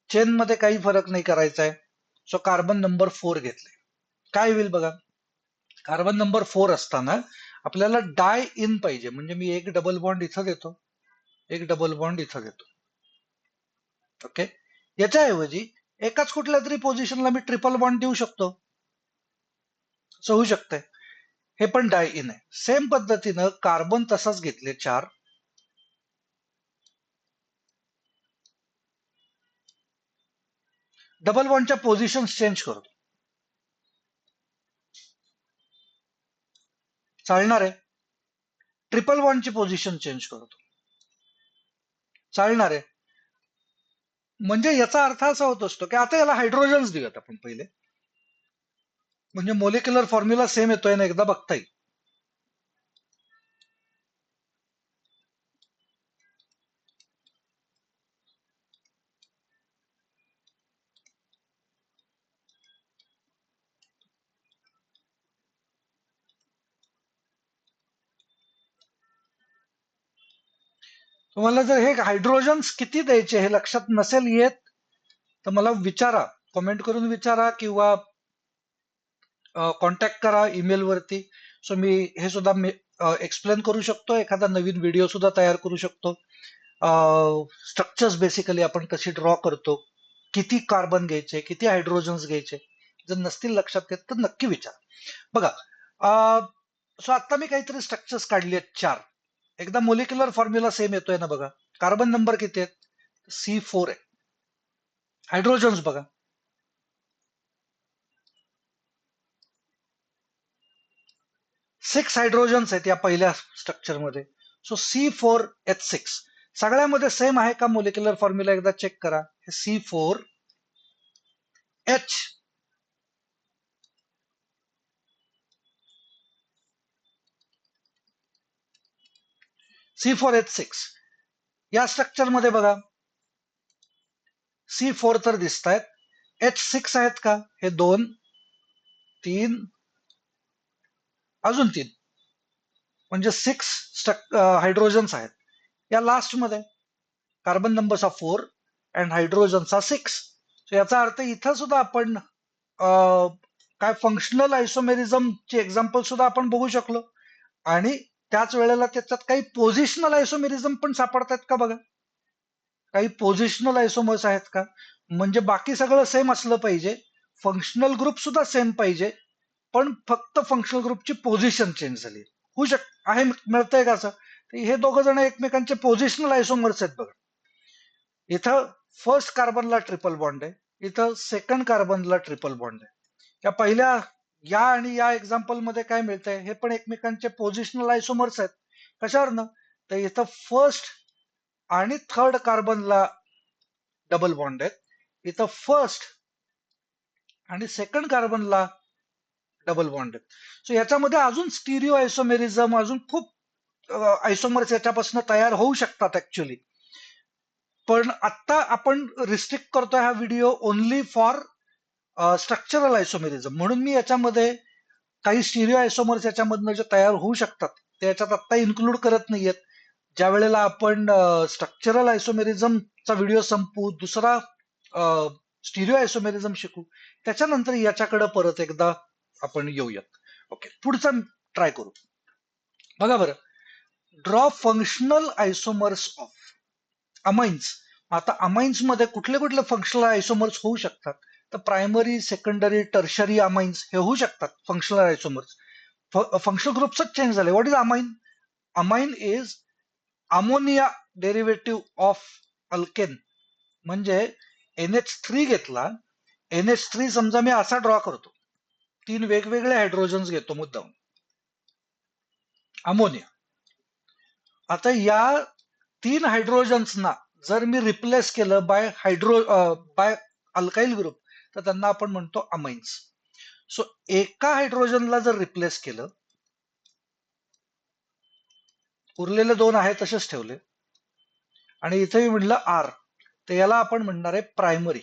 चेन मध्ये काही फरक नाही करायचा आहे. सो कार्बन नंबर 4 घेतले. काय होईल बघा, कार्बन नंबर 4 असताना आपल्याला डाय इन पाहिजे, म्हणजे मी एक डबल बॉन्ड इथं देतो, एक डबल बॉन्ड इथं देतो. ओके, याच्याऐवजी एकाच कुठल्या तरी पोझिशनला मी ट्रिपल बॉन्ड देऊ शकतो, असं होऊ शकतंय. हे पण डाय इन आहे. सेम पद्धतीनं कार्बन तसाच घेतले 4, डबल बॉन्डच्या पोझिशन चेंज करतो, चालणार आहे. ट्रिपल बॉन्डची पोझिशन चेंज करतो, चालणार आहे. म्हणजे याचा अर्थ असा होत असतो की आता याला हायड्रोजन्स देऊयात आपण पहिले, म्हणजे मोलिक्युलर फॉर्म्युला सेम येतोय ना, एकदा बघता येईल. तुम्हाला जर हे हायड्रोजन्स किती द्यायचे हे लक्षात नसेल येत, तर मला विचारा, कमेंट करून विचारा, किंवा कॉन्टॅक्ट करा ईमेल वरती. सो मी हे सुद्धा एक्सप्लेन करू शकतो, एखादा नवीन व्हिडिओ सुद्धा तयार करू शकतो. स्ट्रक्चर्स बेसिकली आपण कशी ड्रॉ करतो, किती कार्बन घ्यायचे, किती हायड्रोजन्स घ्यायचे, जर नसतील लक्षात येत तर नक्की विचार. बघा, सो आता मी काहीतरी स्ट्रक्चर्स काढली आहेत 4. एकदा मोलिक्युलर फॉर्म्युला सेम येतोय ना बघा. कार्बन नंबर किती आहेत? C4 आहे. हायड्रोजन्स बघा, 6 हायड्रोजन्स आहेत या पहिल्या स्ट्रक्चरमध्ये. सो C4H6 सगळ्यामध्ये सेम आहे का? मोलिक्युलर फॉर्म्युला एकदा चेक करा. C4H, C4H6 या स्ट्रक्चर मध्ये बघा, C4 तर दिसत आहेत, H6 आहेत का? हे 2, 3, अजून 3, म्हणजे 6 हायड्रोजन्स आहेत. या लास्ट मध्ये कार्बन नंबर 4 अँड हायड्रोजनचा 6. याचा अर्थ इथं सुद्धा आपण काय फंक्शनल आयसोमेरिझमचे एक्झाम्पल सुद्धा आपण बघू शकलो, आणि त्याच वेळेला त्याच्यात काही पोझिशनल आयसोमेरिझम पण सापडतात का बघा. काही पोझिशनल आयसोमर्स आहेत का? म्हणजे बाकी सगळं सेम असलं पाहिजे, फंक्शनल ग्रुप सुद्धा सेम पाहिजे, पण फक्त फंक्शनल ग्रुपची पोझिशन चेंज झाली. होऊ आहे, मिळतंय का असं? हे दोघं जण एकमेकांचे पोझिशनल आयसोमर्स आहेत बघा. इथं फर्स्ट कार्बनला ट्रिपल बॉन्ड आहे, इथं सेकंड कार्बनला ट्रिपल बॉन्ड आहे. या पहिल्या या आणि या एक्झाम्पल मध्ये काय मिळतंय, हे पण एकमेकांचे पोझिशनल आयसोमर्स आहेत. कशावरनं? तर इथं फर्स्ट आणि थर्ड कार्बनला डबल बॉन्ड आहेत, इथं फर्स्ट आणि सेकंड कार्बनला डबल बॉन्ड आहेत. सो याच्यामध्ये अजून स्टिरिओ आयसोमेरिझम, अजून खूप आयसोमर्स याच्यापासून तयार होऊ शकतात ऍक्च्युली. पण आता आपण रिस्ट्रिक्ट करतोय हा video only for structural isomerism, म्हणून मी याच्यामध्ये काही स्टिरिओ आयसोमर्स याच्यामधनं जे तयार होऊ शकतात ते याच्यात आता इन्क्लूड करत नाहीयेत. ज्या वेळेला आपण स्ट्रक्चरल आयसोमेरिझमचा व्हिडिओ संपू, दुसरा स्टिरिओ आयसोमेरिझम शिकू, त्याच्यानंतर याच्याकडे परत एकदा आपण येऊयात. ओके, पुढचा ट्राय करू. बघा बरं, draw functional isomers of amines. आता अमाइन्स मध्ये कुठले कुठले फंक्शनल आयसोमर्स होऊ शकतात? तर प्रायमरी, सेकंडरी, टर्शरी अमाइन्स हे होऊ शकतात फंक्शनल आयसोमर्स. फंक्शनल ग्रुपच चेंज झाले. What is amine? Amine is ammonia derivative of alkane. म्हणजे NH3 घेतला, NH3 समजा मी असा ड्रॉ करतो, 3 वेगवेगळे हायड्रोजन्स घेतो मुद्दाम, अमोनिया. आता या 3 हायड्रोजन्सना जर मी रिप्लेस केलं बाय अल्काइल ग्रुप, तर त्यांना आपण म्हणतो अमाइन्स. सो एका हायड्रोजनला जर रिप्लेस केलं, उरलेले 2 आहे तसेच ठेवले, आणि इथे मी म्हणलं आर, तर याला आपण म्हणणार आहे प्रायमरी.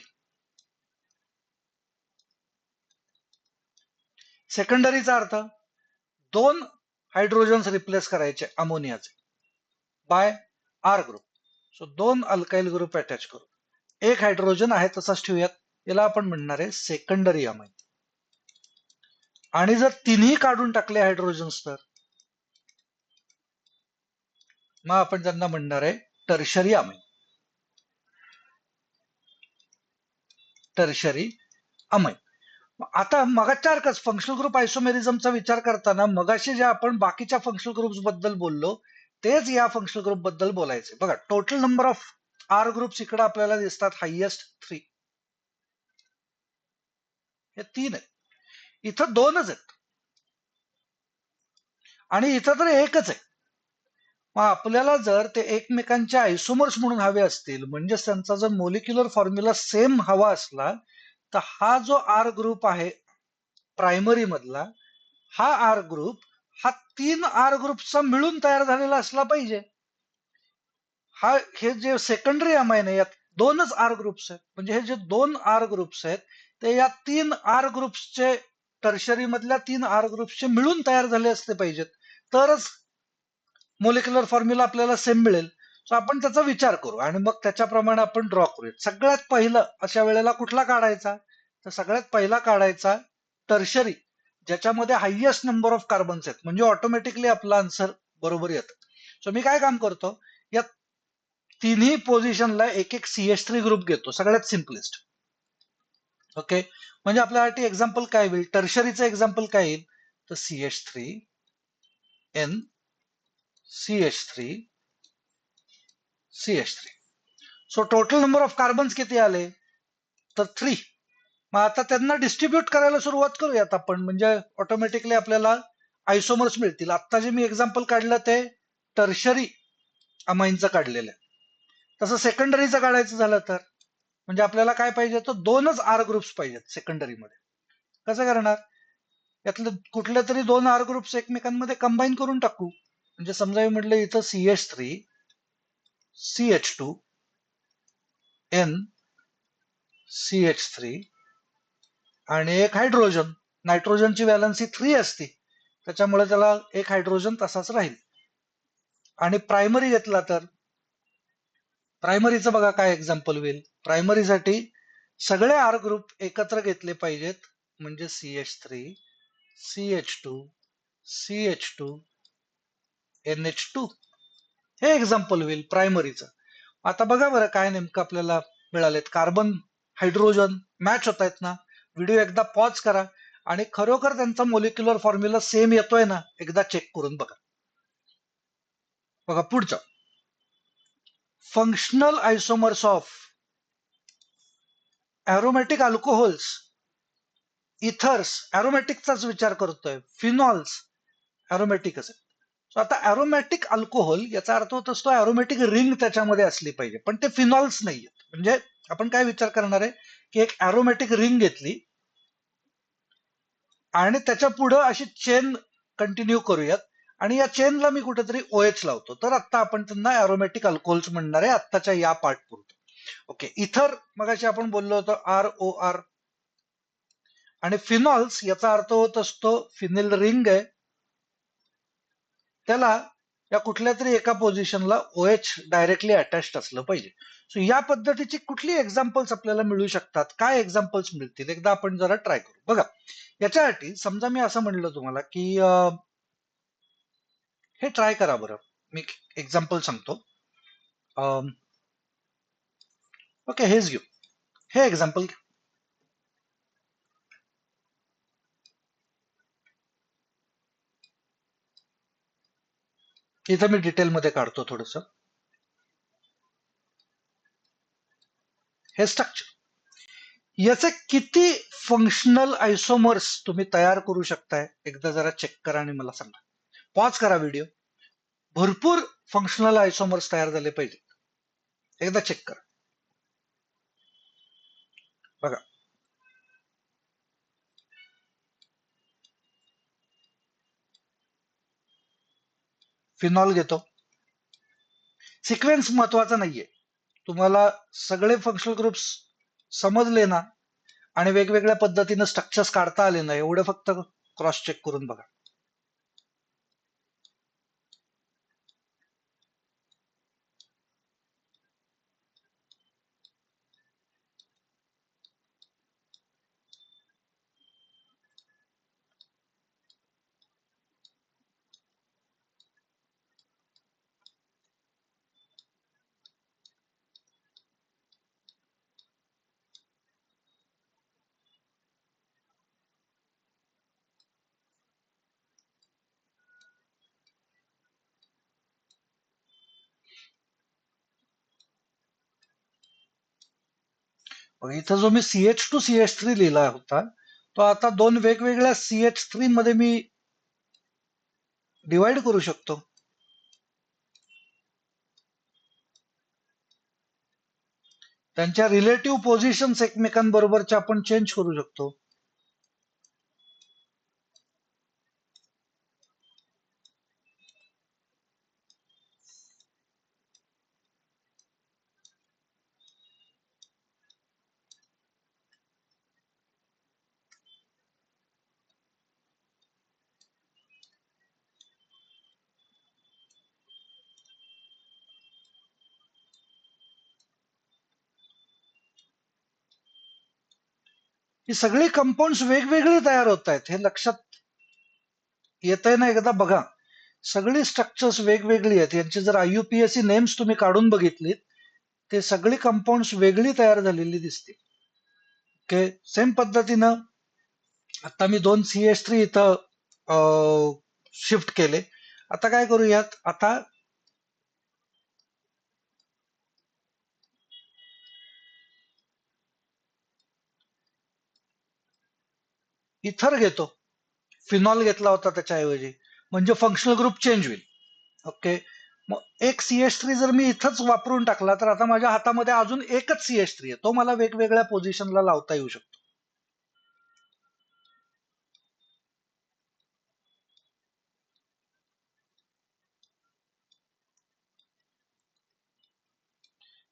सेकंडरीचा अर्थ 2 हायड्रोजन्स रिप्लेस करायचे अमोनियाचे by R group. So 2 alkyl group attach करू, एक हायड्रोजन आहे तसाच ठेवूयात, याला आपण म्हणणार आहे सेकंडरी अमाइन. आणि जर तिन्ही काढून टाकले हायड्रोजन्स, तर मग आपण त्यांना म्हणणार आहे टर्शरी अमाइन. Tertiary amine. आता मगाच्यासारखंच फंक्शनल ग्रुप आयसोमेरिझमचा विचार करताना मगाशी जे आपण बाकीच्या फंक्शनल ग्रुप्स बद्दल बोललो, तेच या फंक्शनल ग्रुप बद्दल बोलायचे. बघा, total number of R groups इकडे आपल्याला दिसतात, हायएस्ट 3. हे 3 आहेत, इथं 2च आहेत, आणि इथं तर एकच आहे. मग आपल्याला जर ते एकमेकांचे आयसोमर्स म्हणून हवे असतील, म्हणजे त्यांचा जर मोलिक्युलर फॉर्म्युला सेम हवा असला, तर हा जो आर ग्रुप आहे प्रायमरी मधला, हा आर ग्रुप हा 3 आर ग्रुपचा मिळून तयार झालेला असला पाहिजे. हे जे सेकंडरी अमाइन आहे, यात 2च आर ग्रुप्स आहेत, म्हणजे हे जे 2 आर ग्रुप्स आहेत ते या 3 आर ग्रुप्सचे, टर्शरी मधल्या 3 आर ग्रुप्सचे मिळून तयार झाले असले पाहिजेत, तरच मोलिक्युलर फॉर्म्युला आपल्याला सेम मिळेल. सो आपण त्याचा विचार करू आणि मग त्याच्याप्रमाणे आपण ड्रॉ करूया. सगळ्यात पहिलं अशा वेळेला कुठला काढायचा? तर सगळ्यात पहिला काढायचा टर्शरी, ज्याच्यामध्ये हायएस्ट नंबर ऑफ कार्बन्स आहेत, म्हणजे ऑटोमॅटिकली आपला आन्सर बरोबर येतं. सो मी काय काम करतो, या तिन्ही पोझिशनला एक एक CH3 ग्रुप घेतो, सगळ्यात सिम्पलेस्ट. ओके, म्हणजे आपल्यासाठी एक्झाम्पल काय होईल, टर्शरीचं एक्झाम्पल काय येईल, तर CH3 N CH3 CH3. So total number of carbons किती आले, तर 3. मग आता त्यांना डिस्ट्रीब्यूट करायला सुरुवात करूयात आपण, म्हणजे ऑटोमॅटिकली आपल्याला आयसोमर्स मिळतील. आता जे मी एक्झाम्पल काढलं ते टर्शरी अमाइनचं काढलेलं आहे. तसं सेकंडरीचं काढायचं झालं तर, म्हणजे आपल्याला काय पाहिजे, तर 2च आर ग्रुप्स पाहिजेत सेकंडरीमध्ये. कसं करणार, यातले कुठले तरी 2 आर ग्रुप्स एकमेकांमध्ये कंबाईन करून टाकू. म्हणजे समजा मी म्हटलं इथं CH3 CH2 N CH3 आणि एक हायड्रोजन, नायट्रोजनची व्हॅलन्सी 3 असते, त्याच्यामुळे त्याला एक हायड्रोजन तसाच राहील. आणि प्रायमरी घेतला तर प्रायमरीचं बघा काय एक्झाम्पल होईल. प्रायमरीसाठी सगळे आर ग्रुप एकत्र घेतले पाहिजेत, म्हणजे CH3 CH2 CH2 NH2, हे एक्झाम्पल होईल प्रायमरीचं. आता बघा बरं काय नेमकं आपल्याला मिळालेत, कार्बन हायड्रोजन मॅच होत आहेत ना. व्हिडिओ एकदा पॉज करा आणि खरोखर त्यांचा मोलिक्युलर फॉर्म्युला सेम येतोय ना एकदा चेक करून बघा. बघा पुढचं, functional isomers of aromatic alcohols, ethers अरोमॅटिकचाच विचार करतोय, फिनॉल्स अरोमॅटिकच आहे. सो आता अरोमॅटिक अल्कोहोल याचा अर्थ होत असतो अरोमॅटिक रिंग त्याच्यामध्ये असली पाहिजे, पण ते फिनॉल्स नाहीये. म्हणजे आपण काय विचार करणार आहे की एक अरोमॅटिक रिंग घेतली आणि त्याच्या पुढं अशी चेन कंटिन्यू करूयात आणि या चेनला मी कुठेतरी OH लावतो, तर आता आपण त्यांना अरोमॅटिक अल्कोहोल्स म्हणणार आहे आत्ताच्या या पार्ट पुरतं. ओके, इथर मगाशी आपण बोललो होतो ROR, आणि फिनॉल्स याचा अर्थ होत असतो फिनिल रिंग आहे, त्याला या कुठल्या तरी एका पोझिशनला OH डायरेक्टली अटॅच्ड असलं पाहिजे. सो या पद्धतीची कुठली एक्झाम्पल्स आपल्याला मिळू शकतात, काय एक्झाम्पल्स मिळतील एकदा आपण जरा ट्राय करू. बघा याच्यासाठी समजा मी असं म्हणलं तुम्हाला की हे ट्राय करा बरं, मी एक्झाम्पल सांगतो. ओके, हेच घेऊ, हे एक्झाम्पल इथं मी डिटेलमध्ये काढतो थोडस. हे स्ट्रक्चर, याचे किती फंक्शनल आयसोमर्स तुम्ही तयार करू शकताय एकदा जरा चेक करा आणि मला सांगा. पॉज करा व्हिडिओ, भरपूर फंक्शनल आयसोमर्स तयार झाले पाहिजे, एकदा चेक करा. बघा फिनॉल घेतो, सिक्वेन्स महत्वाचा नाहीये, तुम्हाला सगळे फंक्शनल ग्रुप्स समजले ना आणि वेगवेगळ्या पद्धतीने स्ट्रक्चर्स काढता आले ना एवढं फक्त क्रॉस चेक करून बघा. इथं जो मी CH2CH3 लिहिला होता तो आता दोन वेगवेगळ्या CH3 मध्ये मी डिवाइड करू शकतो. त्यांच्या रिलेटिव्ह पोझिशन्स एकमेकांबरोबरच्या आपण चेंज करू शकतो. ही सगळी कंपाऊंड्स वेगवेगळी तयार होत आहेत हे लक्षात येतंय ना एकदा बघा. सगळी स्ट्रक्चर्स वेगवेगळी आहेत, यांची जर IUPAC नेम्स तुम्ही काढून बघितलीत ते सगळी कंपाऊंड्स वेगळी तयार झालेली दिसतील. ओके, सेम पद्धतीनं आता मी 2 CH3 इथं शिफ्ट केले. आता काय करूयात, आता इथर घेतो, फिनॉल घेतला होता त्याच्याऐवजी, म्हणजे फंक्शनल ग्रुप चेंज होईल. ओके, मग एक CH3 जर मी इथंच वापरून टाकला तर आता माझ्या हातामध्ये अजून एकच CH3 आहे, तो मला वेगवेगळ्या पोझिशनला लावता येऊ शकतो.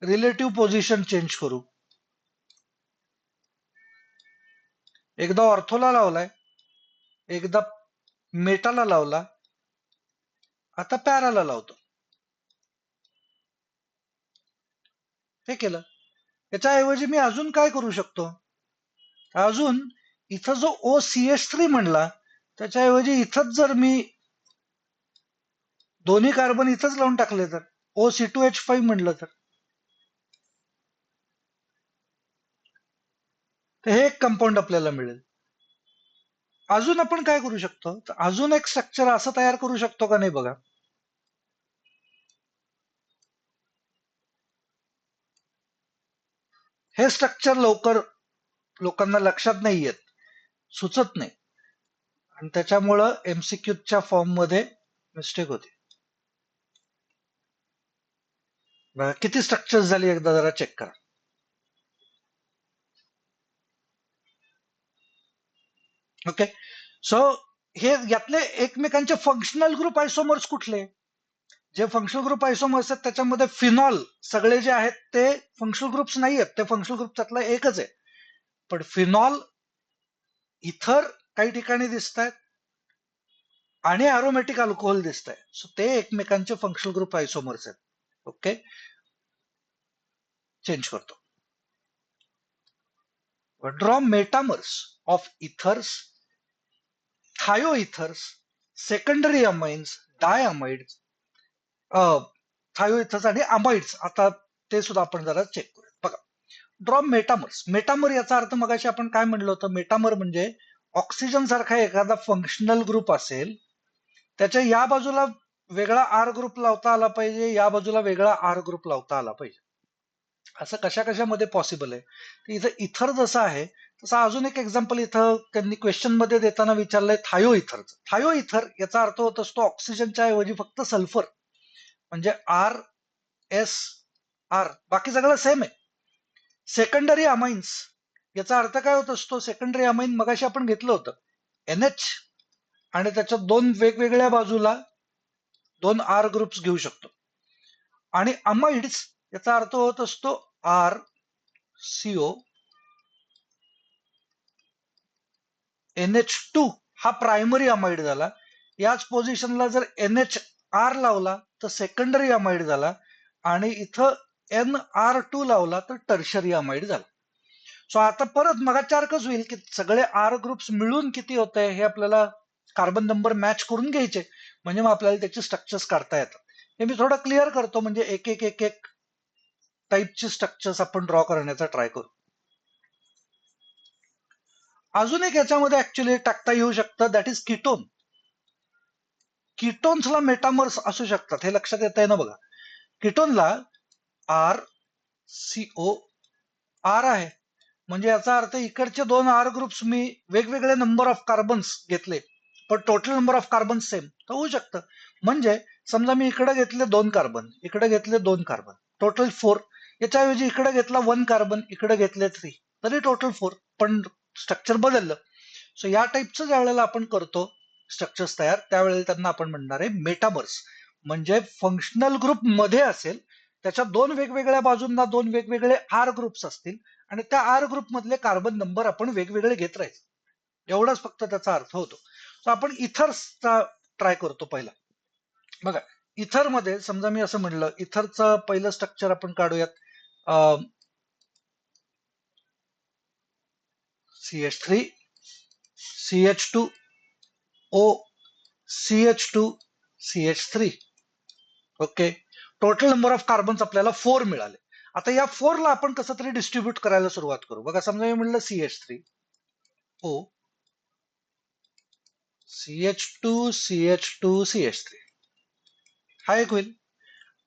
रिलेटिव्ह पोझिशन चेंज करू, एकदा ऑर्थोला लावलाय, एकदा मेटाला लावला, आता पॅराला लावतो. हे केलं, याच्याऐवजी मी अजून काय करू शकतो, अजून इथं जो OCH3 म्हणला त्याच्याऐवजी इथंच जर मी दोन्ही कार्बन इथंच लावून टाकले तर OC2H5 म्हणलं तर तर हे एक कंपाऊंड आपल्याला मिळेल. अजून आपण काय करू शकतो, तर अजून एक स्ट्रक्चर असं तयार करू शकतो का नाही बघा. हे स्ट्रक्चर लवकर लोकांना लक्षात नाही येत, सुचत नाही, आणि त्याच्यामुळं एमसीक्यूच्या फॉर्म मध्ये मिस्टेक होते. बघा किती स्ट्रक्चर्स झाली, एकदा जरा चेक करा. ओके, सो हे यातले एकमेकांचे फंक्शनल ग्रुप आयसोमर्स कुठले? जे फंक्शनल ग्रुप आयसोमर्स आहेत त्याच्यामध्ये फिनॉल सगळे जे आहेत ते फंक्शनल ग्रुप्स नाही आहेत, ते फंक्शनल ग्रुप त्यातला एकच आहे. पण फिनॉल, इथर काही ठिकाणी दिसत आहेत आणि अरोमॅटिक अल्कोहोल दिसत आहे. सो ते एकमेकांचे फंक्शनल ग्रुप आयसोमर्स आहेत. ओके, चेंज करतो. Draw metamers of ethers, thioethers, secondary amines, diamides, thioethers आणि अमाइड्स. आता ते सुद्धा आपण जरा चेक करूया. बघा, ड्रॉ मेटामर्स. मेटामर याचा अर्थ मगाशी आपण काय म्हणलं होतं, मेटामर म्हणजे ऑक्सिजन सारखा एखादा फंक्शनल ग्रुप असेल, त्याच्या या बाजूला वेगळा आर ग्रुप लावता आला पाहिजे, या बाजूला वेगळा आर ग्रुप लावता आला पाहिजे. असं कशा कशामध्ये पॉसिबल आहे. तर इथं इथर जसं आहे तसा अजून एक एक्झाम्पल इथं त्यांनी क्वेश्चन मध्ये देताना विचारलंय, थायो इथरचं. थायो इथर याचा अर्थ होत असतो ऑक्सिजनच्या ऐवजी फक्त सल्फर, म्हणजे आर एस आर, बाकी सगळं सेम आहे. सेकंडरी अमाइन्स याचा अर्थ काय होत असतो, सेकंडरी अमाइन मगाशी आपण घेतलं होतं NH, आणि त्याच्या दोन वेगवेगळ्या बाजूला दोन आर ग्रुप्स घेऊ शकतो. आणि अमाइड्स याचा अर्थ होत असतो आर सीओ NH2, हा प्रायमरी अमाइड झाला. याच पोझिशनला जर NHR लावला तर सेकंडरी अमाइड झाला, आणि इथं NR2 लावला तर टर्शरी अमाइड झाला. सो आता परत मगाच्यासारखंच होईल की सगळे आर ग्रुप्स मिळून किती होत आहे हे आपल्याला कार्बन नंबर मॅच करून घ्यायचे, म्हणजे मग आपल्याला त्याचे स्ट्रक्चर्स काढता येतात. हे मी थोडं क्लिअर करतो, म्हणजे एक एक एक एक टाईपचे स्ट्रक्चर्स आपण ड्रॉ करण्याचा ट्राय करू. अजून एक याच्यामध्ये ऍक्च्युली टाकता येऊ शकतं, दॅट इज कीटोन. कीटोन्सला मेटामर्स असू शकतात, हे लक्षात येत आहे ना. बघा, कीटोनला आर सीओ आर आहे, म्हणजे याचा अर्थ इकडचे दोन आर ग्रुप्स मी वेगवेगळे नंबर ऑफ कार्बन्स घेतले, पण total number of carbon same तर होऊ शकतं. म्हणजे समजा मी इकडे घेतले 2 कार्बन, इकडे घेतले 2 कार्बन, टोटल 4. याच्याऐवजी इकडे घेतला 1 कार्बन, इकडे घेतले 3, तरी टोटल 4, पण स्ट्रक्चर बदललं. सो या टाईपचं ज्या वेळेला आपण करतो स्ट्रक्चर्स तयार, त्यावेळेला त्यांना आपण म्हणणार आहे मेटामर्स. म्हणजे फंक्शनल ग्रुप मध्ये असेल, त्याच्या दोन वेगवेगळ्या बाजूंना दोन वेगवेगळे आर ग्रुप्स असतील, आणि त्या आर ग्रुप मधले कार्बन नंबर आपण वेगवेगळे घेत राहायचे, एवढाच फक्त त्याचा अर्थ होतो. तर आपण इथर्सचा ट्राय करतो पहिला. बघा, इथर मध्ये समजा मी असं म्हणलं, इथरचं पहिलं स्ट्रक्चर आपण काढूयात. CH3 CH2 O CH2 CH3. Okay, total number of carbons आपल्याला 4 मिळाले. आता या 4 ला आपण कसं तरी डिस्ट्रीब्यूट करायला सुरुवात करू. बघा, समजा मी म्हणलं CH3 O CH2 CH2 CH3, हा एक होईल.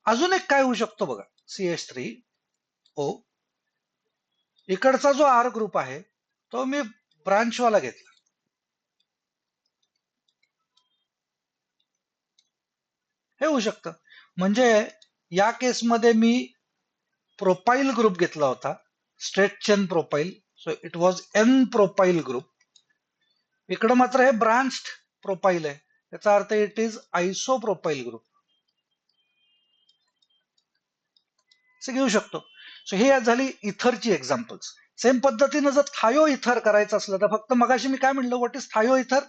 अजून एक काय होऊ शकतो बघा, CH3 O, इकडचा जो आर ग्रुप आहे तो मी ब्रांचवाला घेतला, हे होऊ शकतं. म्हणजे या केसमध्ये मी प्रोपाइल ग्रुप घेतला होता, straight chain propyl, so it was N propyl group. इकडं मात्र हे ब्रांच्ड प्रोपाइल आहे, याचा अर्थ it is iso propyl group, असं घेऊ शकतो. सो हे झाली इथरची एक्झाम्पल्स. सेम पद्धतीनं जर थायो इथर करायचं असलं तर फक्त मगाशी मी काय म्हणलं, व्हॉट इज थायो इथर.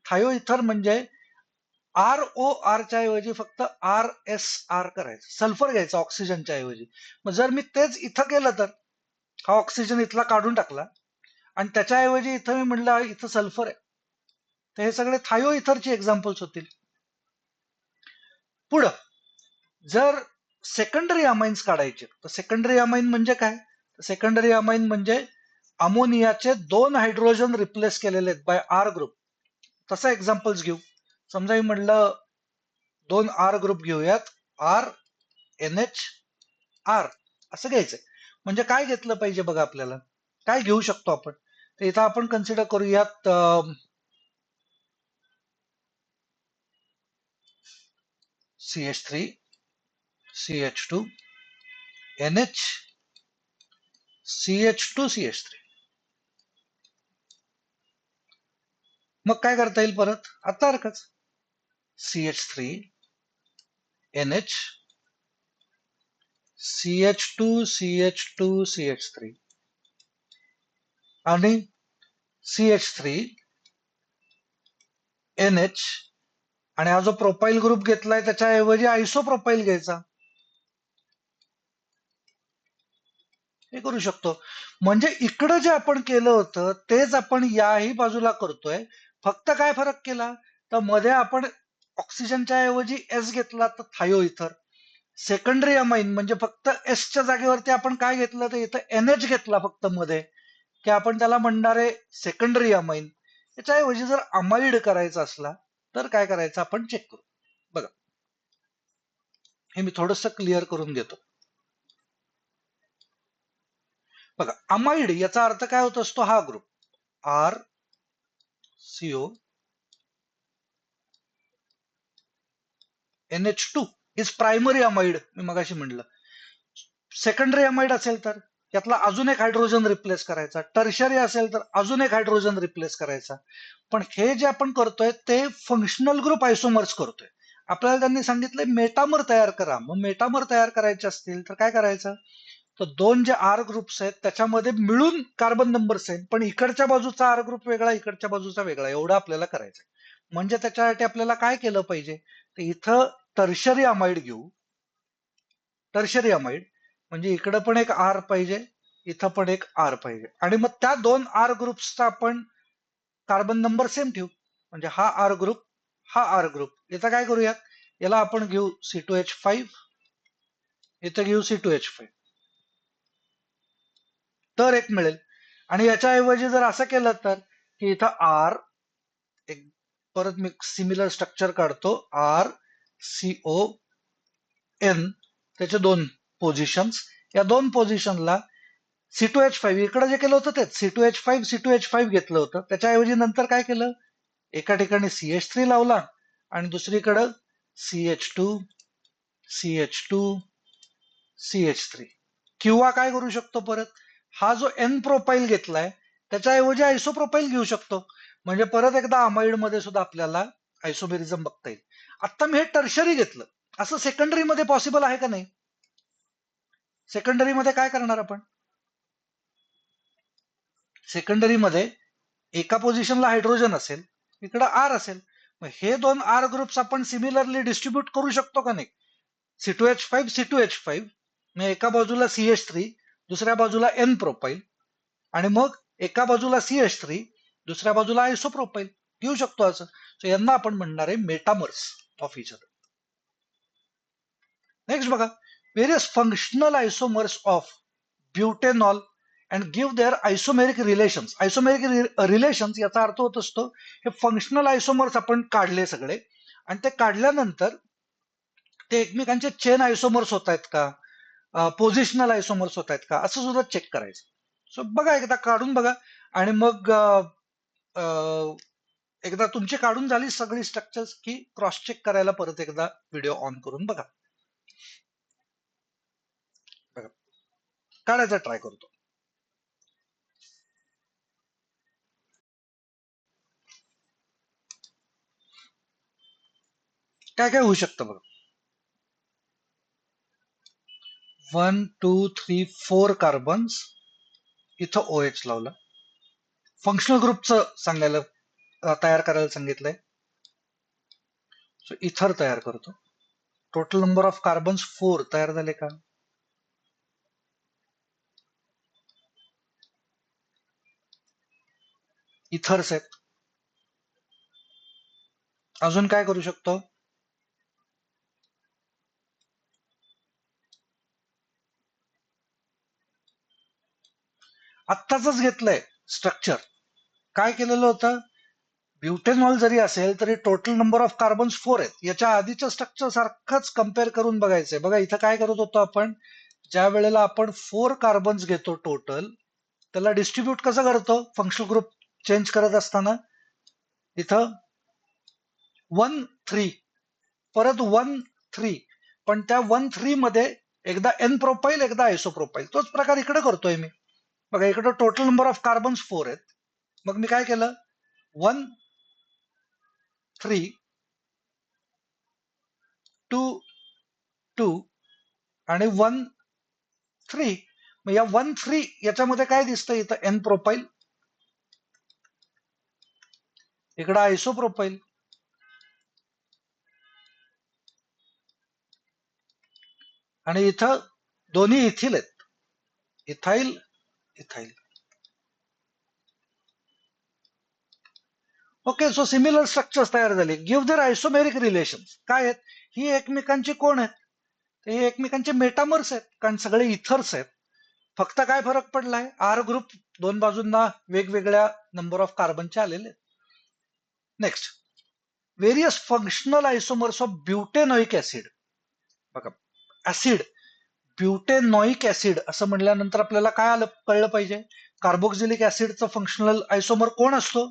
थायो इथर म्हणजे ROR च्या ऐवजी फक्त RSR करायचं, सल्फर घ्यायचं ऑक्सिजनच्या ऐवजी. मग जर मी तेच इथं केलं तर हा ऑक्सिजन इथला काढून टाकला, आणि त्याच्याऐवजी इथं मी म्हणलं इथं सल्फर आहे, तर हे सगळे थायो इथरची एक्झाम्पल्स होतील. पुढं जर सेकंडरी अमाइन्स काढायचे, तर सेकंडरी अमाइन म्हणजे काय, सेकंडरी अमाइन म्हणजे अमोनियाचे 2 हायड्रोजन रिप्लेस केलेले आहेत बाय आर ग्रुप. तसं एक्झाम्पल्स घेऊ. समजा मी म्हटलं 2 आर ग्रुप घेऊयात, आर एन एच आर असं घ्यायचंय. म्हणजे काय घेतलं पाहिजे बघा, आपल्याला काय घेऊ शकतो आपण. तर इथं आपण कन्सिडर करूयात CH3 CH2 NH CH2 CH3. मग काय करता येईल परत, आता सारखंच CH3 NH CH2 CH2 CH3 आणि CH3 NH, आणि हा जो प्रोपाईल ग्रुप घेतलाय त्याच्याऐवजी आयसोप्रोपाईल घ्यायचा. हे करू शकतो. म्हणजे इकडं जे आपण केलं होतं तेच आपण याही बाजूला करतोय. फक्त काय फरक केला, तर मध्ये आपण ऑक्सिजनच्या ऐवजी एस घेतला तर थायो इथर. सेकंडरी अमाइन म्हणजे फक्त एसच्या जागेवरती आपण काय घेतलं, तर इथं एनएच घेतला फक्त मध्ये, की आपण त्याला म्हणणार आहे सेकंडरी अमाइन. त्याच्याऐवजी जर अमाइड करायचा असला तर काय करायचं आपण चेक करू. बघा, हे मी थोडंसं क्लिअर करून देतो. बघा, अमाइड याचा अर्थ काय होत असतो, हा group R CO NH2 is primary amide. मी मगाशी म्हटलं सेकंडरी अमाइड असेल तर यातला अजून एक हायड्रोजन रिप्लेस करायचा, टर्शरी असेल तर अजून एक हायड्रोजन रिप्लेस करायचा. पण हे जे आपण करतोय ते फंक्शनल ग्रुप आयसोमर्स करतोय. आपल्याला त्यांनी सांगितलंय मेटामर तयार करा. मग मेटामर तयार करायचे असतील तर काय करायचं, तर 2 जे आर ग्रुप्स आहेत त्याच्यामध्ये मिळून कार्बन नंबर्स आहेत, पण इकडच्या बाजूचा आर ग्रुप वेगळा, इकडच्या बाजूचा वेगळा, एवढं आपल्याला करायचं. म्हणजे त्याच्यासाठी आपल्याला काय केलं पाहिजे, तर इथं टर्शरी अमाइड घेऊ. टर्शरी अमाइड म्हणजे इकडं पण एक आर पाहिजे, इथं पण एक आर पाहिजे, आणि मग त्या 2 आर ग्रुप्सचा आपण कार्बन नंबर सेम ठेवू. म्हणजे हा आर ग्रुप, हा आर ग्रुप. इथं काय करूयात, याला आपण घेऊ C2H5, इथं घेऊ C2H5, तर एक मिळेल. आणि याच्याऐवजी जर असं केलं तर, की इथं आर, एक परत मी सिमिलर स्ट्रक्चर काढतो, आर CO N, त्याचे 2 पोझिशन्स. या 2 पोझिशनला C2H5, इकडे जे केलं होतं तेच C2H5 घेतलं होतं. त्याच्याऐवजी नंतर काय केलं, एका ठिकाणी CH3 लावला आणि दुसरीकडं CH2 CH2 CH3. किंवा काय करू शकतो परत, हा जो N प्रोपाईल घेतलाय त्याच्याऐवजी आयसोप्रोपाईल घेऊ शकतो. म्हणजे परत एकदा अमाइड मध्ये सुद्धा आपल्याला आयसोमेरिझम बघता येईल. आता मी हे टर्शरी घेतलं, असं सेकंडरी मध्ये पॉसिबल आहे का नाही. सेकंडरी मध्ये काय करणार आपण, सेकंडरी मध्ये एका पोझिशनला हायड्रोजन असेल, इकडं आर असेल. मग हे 2 आर ग्रुप्स आपण सिमिलरली डिस्ट्रीब्यूट करू शकतो का नाही. C2H5 मग एका बाजूला CH3, दुसऱ्या बाजूला N प्रोपाईल, आणि मग एका बाजूला CH3, दुसऱ्या बाजूला आयसोप्रोपाईल घेऊ शकतो असं. सो यांना आपण म्हणणार आहे metamers of each other. Next बघा, various functional isomers of butanol and give their isomeric relations. Isomeric relations याचा अर्थ होत असतो, हे फंक्शनल आयसोमर्स आपण काढले सगळे, आणि ते काढल्यानंतर ते एकमेकांचे चेन आयसोमर्स होत आहेत का, पोझिशनल आयसोमर्स होत आहेत का, असं सुद्धा चेक करायचं. सो बघा, एकदा काढून बघा, आणि मग एकदा तुमची काढून झाली सगळी स्ट्रक्चर्स की क्रॉस चेक करायला परत एकदा व्हिडिओ ऑन करून बघा. बघा, काढायचा ट्राय करतो. काय काय होऊ शकतं बघा. 1 2 3 4 कार्बन्स, इथं OH लावला. फंक्शनल ग्रुपचं सांगायला तयार करायला सांगितलंय. सो इथर तयार करतो. टोटल नंबर ऑफ कार्बन्स 4 तयार झाले का. इथर्स आहेत. अजून काय करू शकतो, आत्ताच घेतलंय स्ट्रक्चर. काय केलेलं होतं, ब्युटेनॉल जरी असेल तरी टोटल नंबर ऑफ कार्बन्स 4 आहेत. याच्या आधीच्या स्ट्रक्चर सारखंच कम्पेअर करून बघायचंय. बघा इथं काय करत होतो आपण, ज्या वेळेला आपण 4 कार्बन्स घेतो टोटल, त्याला डिस्ट्रीब्यूट कसं करतो फंक्शनल ग्रुप चेंज करत असताना, इथं 1 3 परत 1 3, पण त्या 1 3 मध्ये एकदा एन प्रोपाईल एकदा आयसोप्रोपाईल. तोच प्रकार इकडे करतोय मी. बघा इकडे टोटल नंबर ऑफ कार्बन्स 4 आहेत. मग मी काय केलं, 1 3 2 2 आणि 1 3. मग या 1 3 याच्यामध्ये काय दिसतं, इथं एन प्रोपाईल, इकडं आयसोप्रोपाईल. आणि इथं दोन्ही इथिल आहेत, ethyl ethyl. Okay, so similar structures तयार झाले. Give their isomeric relations. काय आहेत ही, एकमेकांची कोण आहेत, हे एकमेकांचे मेटामर्स आहेत, कारण सगळे इथर्स आहेत. फक्त काय फरक पडलाय, आर ग्रुप दोन बाजूंना वेगवेगळ्या नंबर ऑफ कार्बनचे आलेले. Next, various functional isomers of butanoic acid. बघा ऍसिड, ब्युटेनॉइक ऍसिड असं म्हटल्यानंतर आपल्याला काय आलं, कळलं पाहिजे, कार्बोक्सिलिक ऍसिडचं फंक्शनल आयसोमर कोण असतो,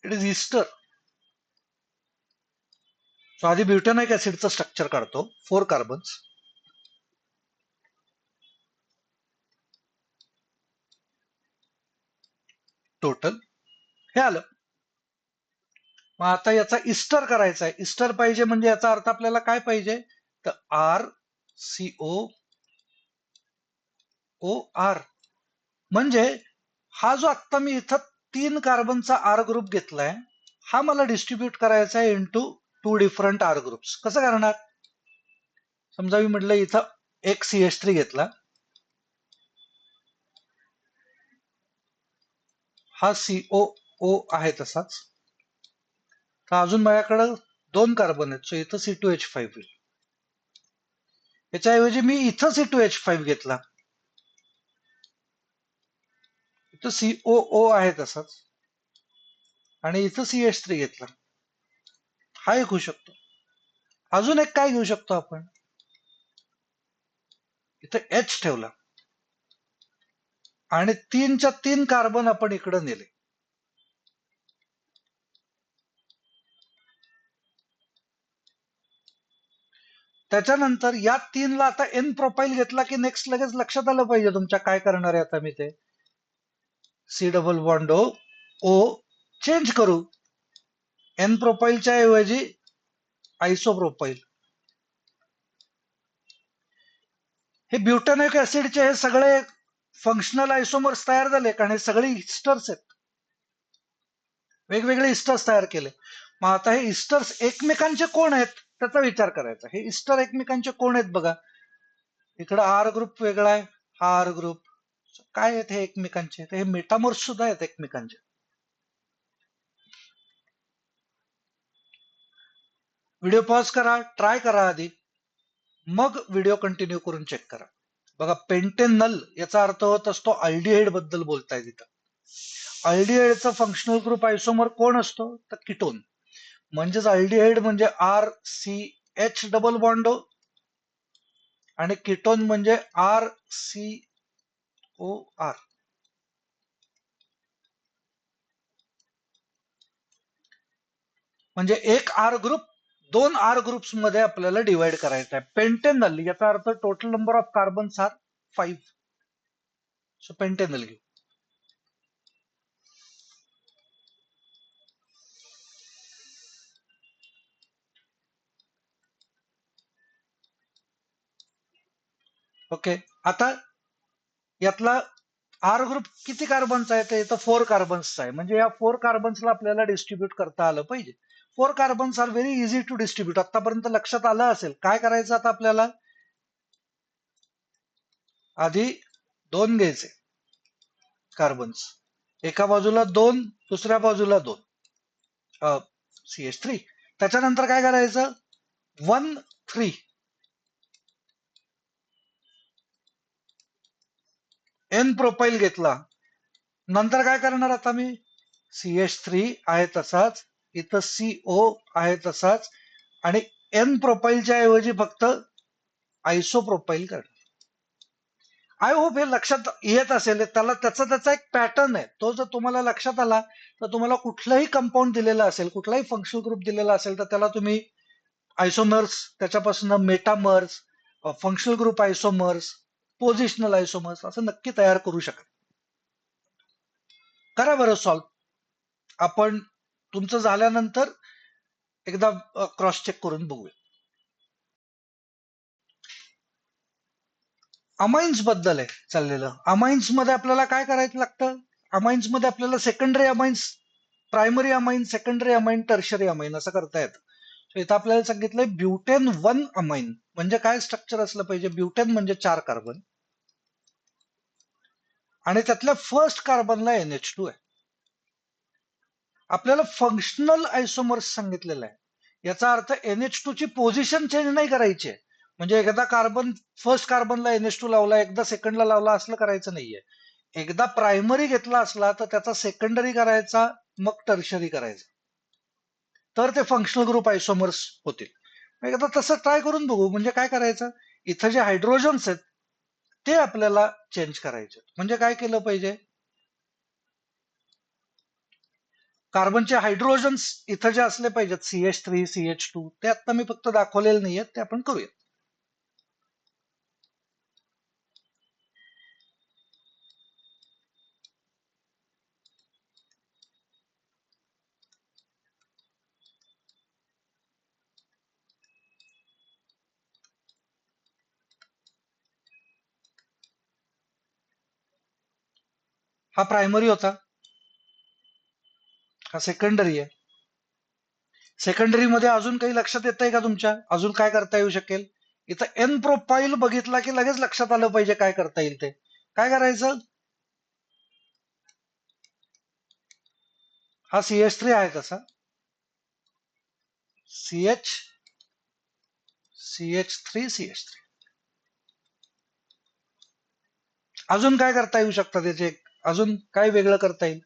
इट इज इस्टर. सो आधी ब्युटेनॉइक ऍसिडचं स्ट्रक्चर काढतो, 4 कार्बन्स. टोटल हे आलं. मग आता याचा इस्टर करायचा आहे. इस्टर पाहिजे म्हणजे याचा अर्थ आपल्याला काय पाहिजे, तर आर सी ओ ओ आर. म्हणजे हा जो आत्ता मी इथं 3 कार्बनचा आर ग्रुप घेतलाय, हा मला डिस्ट्रीब्यूट करायचा आहे इंटू 2 डिफरंट आर ग्रुप्स. कसं करणार, समजा मी म्हटलं इथं एक CH3 घेतला, हा COO आहे तसाच, तर अजून माझ्याकडे 2 कार्बन आहेत, सो इथं C2H5 होईल. याच्याऐवजी मी इथं C2H5 घेतला, इथं COO आहे तसाच, आणि इथं CH3 घेतला, हा एक होऊ शकतो. अजून एक काय घेऊ शकतो आपण, इथं H ठेवला आणि 3च्या 3 कार्बन आपण इकडे नेले. त्याच्यानंतर या 3ला आता एन प्रोफाईल घेतला की नेक्स्ट लगेच लक्षात आलं पाहिजे तुमच्या काय करणार आहे आता मी, ते C double bond O change करू, एन प्रोफाईलच्या ऐवजी आयसोप्रोपाईल. हे ब्युटेनॉइक ऍसिडचे हे सगळे फंक्शनल आयसोमर्स तयार झाले, कारण हे सगळे इस्टर्स आहेत, वेगवेगळे इस्टर्स तयार केले. मग आता हे इस्टर्स एकमेकांचे कोण आहेत त्याचा विचार करायचा. हे इस्टर एकमेकांचे कोण आहेत बघा, इकडं आर ग्रुप वेगळा आहे, हा आर ग्रुप. काय आहेत हे एकमेकांचे, हे मेटामोर्स सुद्धा आहेत एकमेकांचे. व्हिडिओ पॉज करा, ट्राय करा आधी, मग व्हिडिओ कंटिन्यू करून चेक करा. बघा पेंटेनल याचा अर्थ होत असतो अल्डिहाइड बद्दल बोलताय तिथं. अल्डिहाइडचा फंक्शनल ग्रुप आयसोमर कोण असतो, तर किटोन. म्हणजेच अल्डिहाइड म्हणजे RCH डबल बॉन्ड आणि किटोन म्हणजे RCOR. म्हणजे एक आर ग्रुप 2 आर ग्रुप्स मध्ये आपल्याला डिवाइड करायचा आहे. पेंटेनल याचा अर्थ total number of carbons are 5. So pentanal घेऊ. ओके, आता यातला आर ग्रुप किती कार्बनचा आहे, तर इथं 4 कार्बन्सचा आहे. म्हणजे या 4 कार्बन्सला आपल्याला डिस्ट्रीब्यूट करता आलं पाहिजे. 4 carbons are very easy to distribute. आतापर्यंत लक्षात आलं असेल. काय करायचं आता आपल्याला, आधी 2 घ्यायचे कार्बन्स, एका बाजूला 2, दुसऱ्या बाजूला 2 CH3. त्याच्यानंतर काय करायचं, 1 3 एन प्रोपाईल घेतला, नंतर काय करणार आता मी, CH3 आहे तसाच, इथं CO आहे तसाच, आणि एन प्रोपाईलच्या ऐवजी फक्त आयसोप्रोपाईल करणार. आय होप हे लक्षात येत असेल. त्याचा एक पॅटर्न आहे. तो जर तुम्हाला लक्षात आला तर तुम्हाला कुठलंही कंपाऊंड दिलेलं असेल, कुठलाही फंक्शनल ग्रुप दिलेला असेल, तर त्याला तुम्ही आयसोमर्स, त्याच्यापासून मेटामर्स, फंक्शनल ग्रुप आयसोमर्स, पोझिशनल आयसोमर्स असं नक्की तयार करू शकाल. करा बरं सॉल्व. आपण तुमचं झाल्यानंतर एकदा क्रॉस चेक करून बघूया. अमाइन्स बद्दल आहे चाललेलं. अमाइन्स मध्ये आपल्याला काय करायचं लागतं, अमाइन्स मध्ये आपल्याला secondary amines, primary amine, secondary amine, tertiary amine असं करता येतं. इथं आपल्याला सांगितलंय ब्युटेन 1 अमाइन म्हणजे काय स्ट्रक्चर असलं पाहिजे. ब्युटेन म्हणजे 4 कार्बन आणि त्यातल्या फर्स्ट कार्बनला NH2 आहे. आपल्याला फंक्शनल आयसोमर्स सांगितलेलं आहे. याचा अर्थ NH2 ची पोझिशन चेंज नाही करायची आहे. म्हणजे एकदा कार्बन, फर्स्ट कार्बनला NH2 लावला, एकदा सेकंडला लावला, असलं करायचं नाहीये. एकदा प्रायमरी घेतला असला तर त्याचा सेकंडरी करायचा, मग टर्शरी करायचा, तर ते फंक्शनल ग्रुप आयसोमर्स होतील. एकदा तसं ट्राय करून बघू. म्हणजे काय करायचं, इथं जे हायड्रोजन्स आहेत ते आपल्याला चेंज करायचे. म्हणजे काय केलं पाहिजे, कार्बनचे हायड्रोजन्स इथं जे असले पाहिजेत, CH3, CH2, ते आता मी फक्त दाखवलेले नाहीयेत, ते आपण करूया. हा प्रायमरी होता, हा सेकंडरी आहे. सेकंडरी मध्ये अजून काही लक्षात येत आहे का तुमच्या, अजून काय करता येऊ शकेल. इथं एन प्रोफाईल बघितला की लगेच लक्षात आलं पाहिजे काय करता येईल. ते काय करायचं, हा CH3 आहे तसा, CH3, अजून काय करता येऊ शकतं त्याचे, अजून काय वेगळं करता येईल.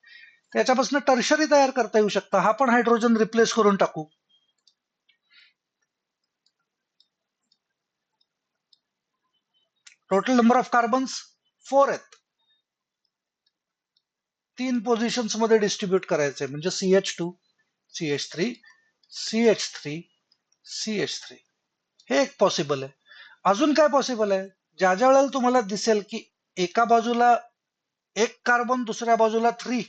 त्याच्यापासून टर्शरी तयार करता येऊ शकतं. हा पण हायड्रोजन रिप्लेस करून टाकू. टोटल नंबर ऑफ कार्बन्स 4 आहेत. 3 पोझिशन्स मध्ये डिस्ट्रीब्यूट करायचंय. म्हणजे CH2, CH3, CH3, CH3, हे एक पॉसिबल आहे. अजून काय पॉसिबल आहे, ज्या ज्या वेळेला तुम्हाला दिसेल की एका बाजूला एक कार्बन, दुसऱ्या बाजूला 3,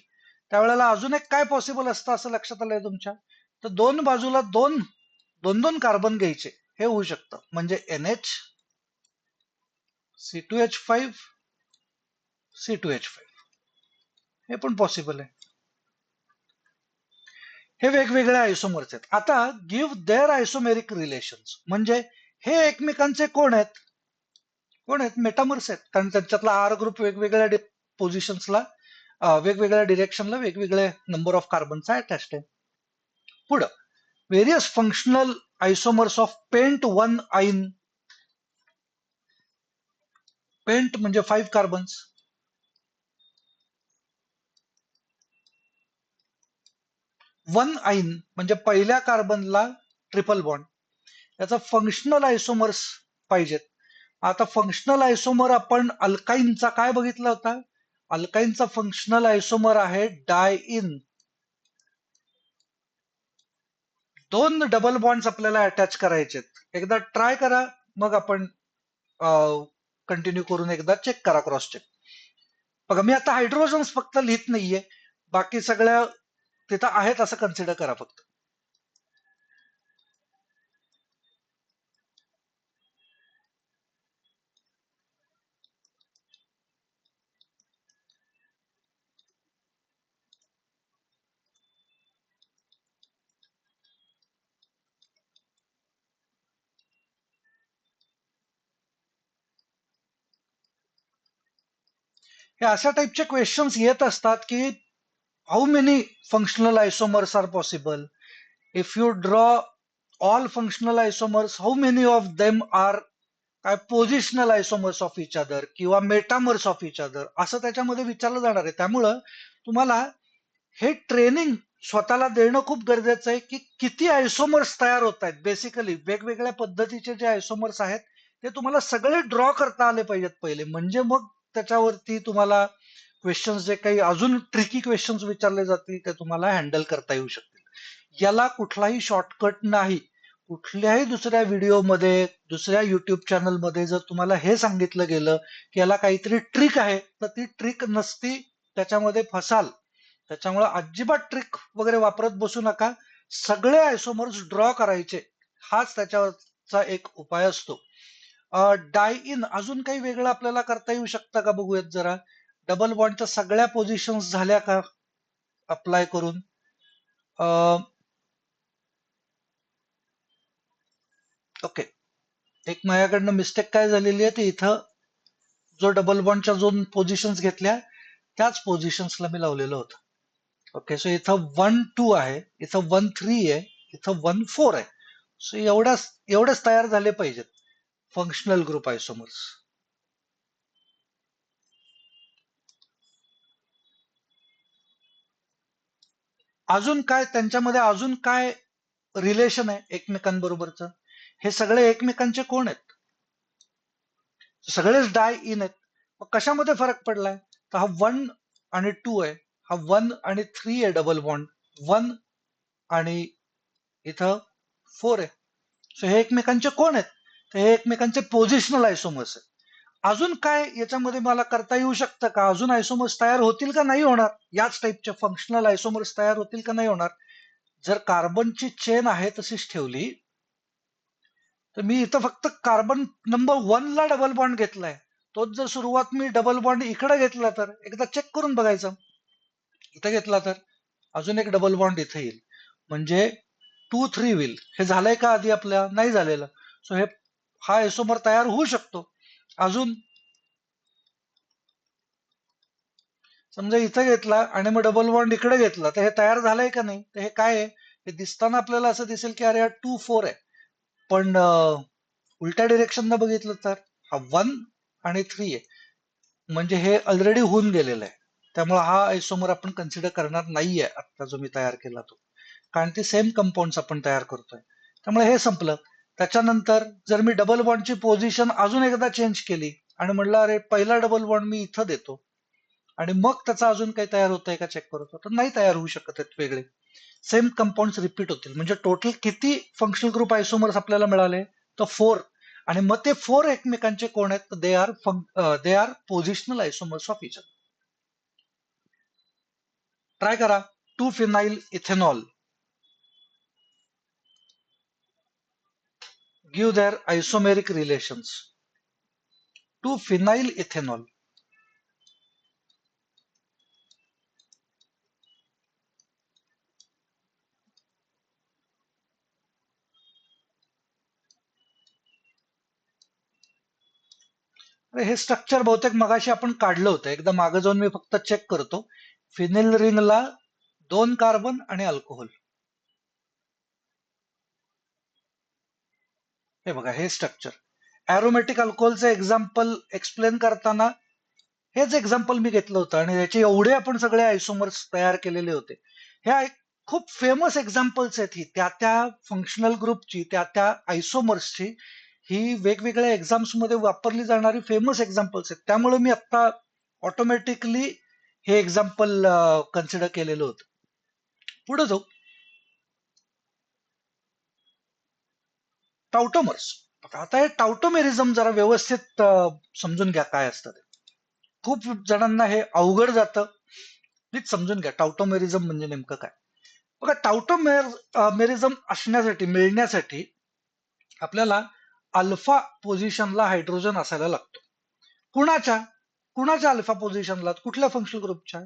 त्यावेळेला अजून एक काय पॉसिबल असतं असं लक्षात आलंय तुमच्या, तर दोन बाजूला दोन दोन दोन कार्बन घ्यायचे, हे होऊ शकतं. म्हणजे NH, C2H5, C2H5, हे पण पॉसिबल आहे. हे वेगवेगळे आयसोमर्स आहेत. आता गिव्ह देअर आयसोमेरिक रिलेशन्स, म्हणजे हे एकमेकांचे कोण आहेत, कोण आहेत, मेटामर्स आहेत. कारण त्यांच्यातला R ग्रुप वेगवेगळ्या पोझिशन्सला, वेगवेगळ्या डिरेक्शनला वेगवेगळे नंबर ऑफ कार्बनचा अटॅच्ड आहे. पुढं various functional isomers of pent 1 yne. Paint म्हणजे 5 कार्बन्स, 1 आइन म्हणजे पहिल्या कार्बनला ट्रिपल बॉन्ड. याचा फंक्शनल आयसोमर्स पाहिजेत. आता फंक्शनल आयसोमर आपण अल्काईनचा काय बघितला होता, अल्काईनचा फंक्शनल आयसोमर आहे डायइन. 2 डबल बॉन्ड्स आपल्याला अटॅच करायचे. एकदा ट्राय करा, मग आपण कंटिन्यू करून एकदा चेक करा, क्रॉस चेक. बघा मी आता हायड्रोजन्स फक्त लिहित नाहीये, बाकी सगळ्या तिथं आहेत असं कन्सिडर करा फक्त. हे अशा टाईपचे क्वेश्चन्स येत असतात की how many functional isomers are possible, if you draw all functional isomers, how many of them are काय positional isomers of each other किंवा मेटामर्स ऑफ इच अदर असं त्याच्यामध्ये विचारलं जाणार आहे. त्यामुळं तुम्हाला हे ट्रेनिंग स्वतःला देणं खूप गरजेचं आहे, की किती आयसोमर्स तयार होत आहेत. बेसिकली वेगवेगळ्या पद्धतीचे जे आयसोमर्स आहेत, ते तुम्हाला सगळे ड्रॉ करता आले पाहिजेत पहिले. म्हणजे मग त्याच्यावरती तुम्हाला क्वेश्चन्स जे काही अजून ट्रिकी क्वेश्चन्स विचारले जातील, ते तुम्हाला हँडल करता येऊ शकतील. याला कुठलाही शॉर्टकट नाही. कुठल्याही दुसऱ्या व्हिडिओमध्ये, दुसऱ्या YouTube चॅनलमध्ये जर तुम्हाला हे सांगितलं गेलं, की याला काहीतरी ट्रिक आहे, तर ती ट्रिक नसती. त्याच्यामध्ये फसाल. त्याच्यामुळे अजिबात ट्रिक वगैरे वापरत बसू नका. सगळे आयसोमर्स ड्रॉ करायचे. हाच त्याच्यावरचा एक उपाय असतो. डाय इन अजून काही वेगळं आपल्याला करता येऊ शकतं का बघूयात जरा. डबल बॉन्डच्या सगळ्या पोझिशन्स झाल्या का अप्लाय करून? ओके. एक माझ्याकडनं मिस्टेक काय झालेली आहे, ते इथं जो डबल बॉन्डच्या जो पोझिशन्स घेतल्या, त्याच पोझिशन्सला मी लावलेलं होतं. ओके, सो इथं 1-2 आहे, इथं 1-3 आहे, इथं 1-4 आहे. सो एवढेच तयार झाले पाहिजेत फंक्शनल ग्रुप आयसोमर्स. अजून काय त्यांच्यामध्ये अजून काय रिलेशन आहे एकमेकांबरोबरचं? हे सगळे एकमेकांचे कोण आहेत? सगळेच डाय इन आहेत. मग कशामध्ये फरक पडलाय? तर हा 1 आणि 2 आहे, हा 1 आणि 3 आहे डबल बॉन्ड, 1 आणि इथं 4 आहे. सो हे एकमेकांचे कोण आहेत? तर हे एकमेकांचे पोझिशनल आयसोमर्स आहेत. अजून काय याच्यामध्ये मला करता येऊ शकतं का? अजून आयसोमर्स तयार होतील का नाही होणार? याच टाईपचे फंक्शनल आयसोमर्स तयार होतील का नाही होणार? जर कार्बनची चेन आहे तशीच ठेवली, तर मी इथं फक्त कार्बन नंबर 1 ला डबल बॉन्ड घेतलाय. तोच जर सुरुवात मी डबल बॉन्ड इकडे घेतला तर एकदा चेक करून बघायचं. इथं घेतला तर अजून एक डबल बॉन्ड इथे येईल. म्हणजे 2-3 होईल. हे झालंय का आधी आपल्या? नाही झालेलं. सो हा आयसोमर तयार होऊ शकतो. अजून समजा इथं घेतला आणि मग डबल बॉन्ड इकडे घेतला, तर हे तयार झालंय का नाही? तर हे काय आहे? हे दिसताना आपल्याला असं दिसेल की अरे 2-4 आहे. पण उलट्या डिरेक्शनला बघितलं तर हा 1 आणि 3 आहे. म्हणजे हे ऑलरेडी होऊन गेलेलं आहे. त्यामुळे हा आयसोमर आपण कन्सिडर करणार नाहीये आता जो मी तयार केला तो. कारण ते सेम कंपाऊंड्स आपण तयार करतोय. त्यामुळे हे संपलं. त्याच्यानंतर जर मी डबल बॉन्डची पोझिशन अजून एकदा चेंज केली आणि म्हटलं अरे पहिला डबल बॉन्ड मी इथं देतो आणि मग त्याचा अजून काही तयार होतंय का चेक करतो, तर नाही तयार होऊ शकत आहेत वेगळे. सेम कंपाऊंड्स रिपीट होतील. म्हणजे टोटल किती फंक्शनल ग्रुप आयसोमर्स आपल्याला मिळाले? तर 4. आणि मग ते 4 एकमेकांचे कोण आहेत? They are positional isomers of each other. Try करा. 2 phenyl ethanol give their isomeric relations. 2 phenyl ethanol. अरे हे स्ट्रक्चर बहुतेक मगाशी आपण काढलं होतं. एकदा मागे जाऊन मी फक्त चेक करतो. फिनिल रिंगला 2 कार्बन आणि अल्कोहोल. हे बघा हे स्ट्रक्चर. अॅरोमॅटिक अल्कोहोलचं एक्झाम्पल एक्सप्लेन करताना हेच एक्झाम्पल मी घेतलं होतं आणि याचे एवढे आपण सगळे आयसोमर्स तयार केलेले होते. ह्या खूप फेमस एक्झाम्पल्स आहेत. ही त्या त्या फंक्शनल ग्रुपची, त्या त्या आयसोमर्सची ही वेगवेगळ्या एक्झाम्स मध्ये वापरली जाणारी फेमस एक्झाम्पल्स आहेत. त्यामुळे मी आता ऑटोमॅटिकली हे एक्झाम्पल कन्सिडर केलेलं होतं. पुढे जाऊ. टाउटोमर्स. आता हे टाउटोमेरिझम जरा व्यवस्थित समजून घ्या काय असतं ते. खूप जणांना हे अवघड जातं. प्लीज समजून घ्या टाउटोमेरिझम म्हणजे नेमकं काय. बघा टाउटोमेरिझम असण्यासाठी मिळण्यासाठी आपल्याला अल्फा पोझिशनला हायड्रोजन असायला लागतो. कुणाच्या कुणाच्या अल्फा पोझिशनला? कुठल्या फंक्शनल ग्रुपच्या?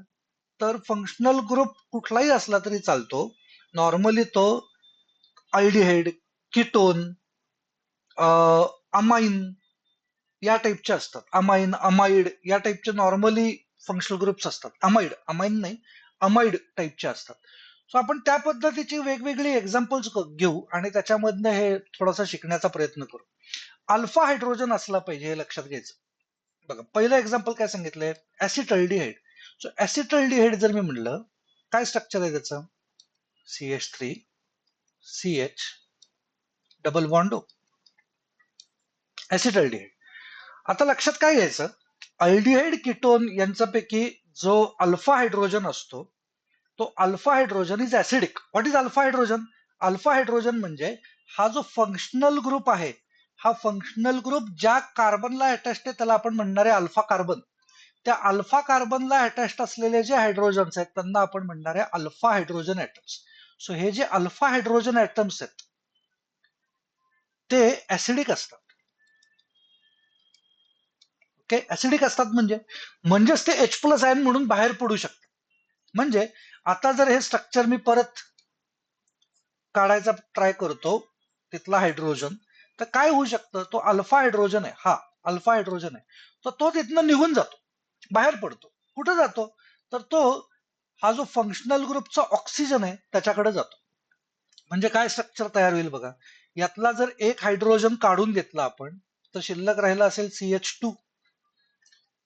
तर फंक्शनल ग्रुप कुठलाही असला तरी चालतो. नॉर्मली तो अल्डिहाइड, कीटोन, अमाइन या टाईपचे असतात. अमाइन, अमाइड या टाईपचे नॉर्मली फंक्शनल ग्रुप्स असतात. अमाइन नाही, अमाइड टाईपचे असतात. सो आपण त्या पद्धतीची वेगवेगळी एक्झाम्पल्स घेऊ आणि त्याच्यामधनं हे थोडासा शिकण्याचा प्रयत्न करू. अल्फा हायड्रोजन असला पाहिजे हे लक्षात घ्यायचं. बघा पहिलं एक्झाम्पल काय सांगितलंय, ऍसिटल्डिहाइड. सो ऍसिटल्डिहाइड जर मी म्हणलं, काय स्ट्रक्चर आहे त्याचं, CH3 CH double bond O, ऍसिटल्डिहाइड. आता लक्षात काय घ्यायचं, अल्डिहाइड कीटोन यांच्यापैकी जो अल्फा हायड्रोजन असतो, तो alpha hydrogen is acidic. What is alpha hydrogen? Alpha hydrogen म्हणजे हा जो फंक्शनल ग्रुप आहे, हा फंक्शनल ग्रुप ज्या कार्बनला अटॅच्ड आहे त्याला आपण म्हणणार आहे अल्फा कार्बन. त्या अल्फा कार्बनला अटॅच्ड असलेले जे हायड्रोजन्स आहेत त्यांना आपण म्हणणार आहे अल्फा हायड्रोजन ऍटम्स. सो हे जे अल्फा हायड्रोजन ऍटम्स आहेत ते ऍसिडिक असतात. ओके, ऍसिडिक असतात म्हणजेच ते H+ आयन म्हणून बाहेर पडू शकतात. म्हणजे आता जर हे स्ट्रक्चर मी परत काढायचा ट्राय करतो, तिथला हायड्रोजन, तर काय होऊ शकतं, तो अल्फा हायड्रोजन आहे, हा अल्फा हायड्रोजन आहे, तर तो तिथनं निघून जातो, बाहेर पडतो. कुठं जातो, तर तो हा जो फंक्शनल ग्रुपचा ऑक्सिजन आहे त्याच्याकडे जातो. म्हणजे काय स्ट्रक्चर तयार होईल बघा, यातला जर एक हायड्रोजन काढून घेतला आपण, तर शिल्लक राहिला असेल CH2.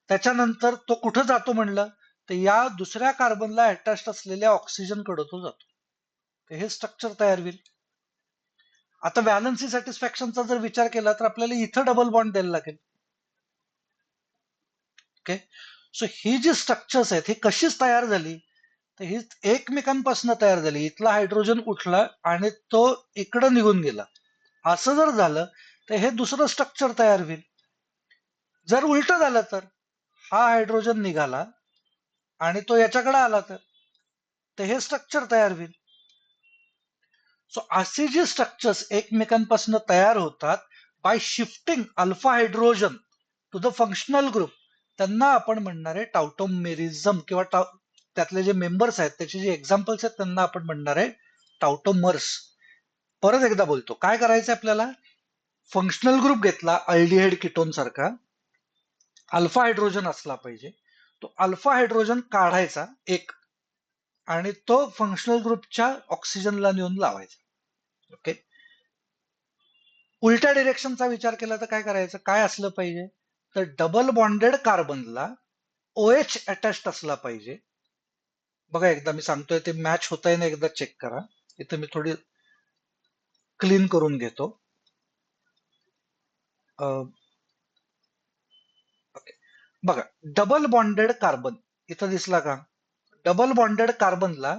त्याच्यानंतर तो कुठं जातो म्हणलं, तर या दुसऱ्या कार्बनला अटॅच्ड असलेल्या ऑक्सिजन कडे तो जातो. तर हे स्ट्रक्चर तयार होईल. आता व्हॅलन्सी सॅटिस्फॅक्शनचा जर विचार केला तर आपल्याला इथं डबल बॉन्ड द्यायला लागेल. ओके, सो ही जी स्ट्रक्चर्स आहेत ही कशीच तयार झाली, तर ही एकमेकांपासून तयार झाली. इथला हायड्रोजन उठला आणि तो इकडं निघून गेला. असं जर झालं तर हे दुसरं स्ट्रक्चर तयार होईल. जर उलट झालं तर हा हायड्रोजन निघाला आणि तो याच्याकडे आला तर हे स्ट्रक्चर तयार होईल. सो असे जे स्ट्रक्चर्स एकमेकांपासून तयार होतात bye shifting alpha hydrogen two the functional group, त्यांना आपण म्हणणार आहे टाउटोमेरिझम, किंवा त्यातले जे मेंबर्स आहेत त्याचे जे एक्झाम्पल्स आहेत त्यांना आपण म्हणणार आहे टाउटोमर्स. परत एकदा बोलतो, काय करायचं आपल्याला, फंक्शनल ग्रुप घेतला अल्डिहाइड कीटोन सारखा, अल्फा हायड्रोजन असला पाहिजे, तो अल्फा हायड्रोजन काढायचा एक आणि तो फंक्शनल ग्रुपच्या ऑक्सिजनला नेऊन लावायचा. ओके, उलट्या डिरेक्शनचा विचार केला तर काय करायचं, काय असलं पाहिजे, तर डबल बॉन्डेड कार्बनला OH अटॅच्ड असला पाहिजे. बघा एकदा मी सांगतोय ते मॅच होत आहे ना, एकदा चेक करा. इथं मी थोडी क्लीन करून घेतो. बघा डबल बॉन्डेड कार्बन इथं दिसला का, डबल बॉन्डेड कार्बनला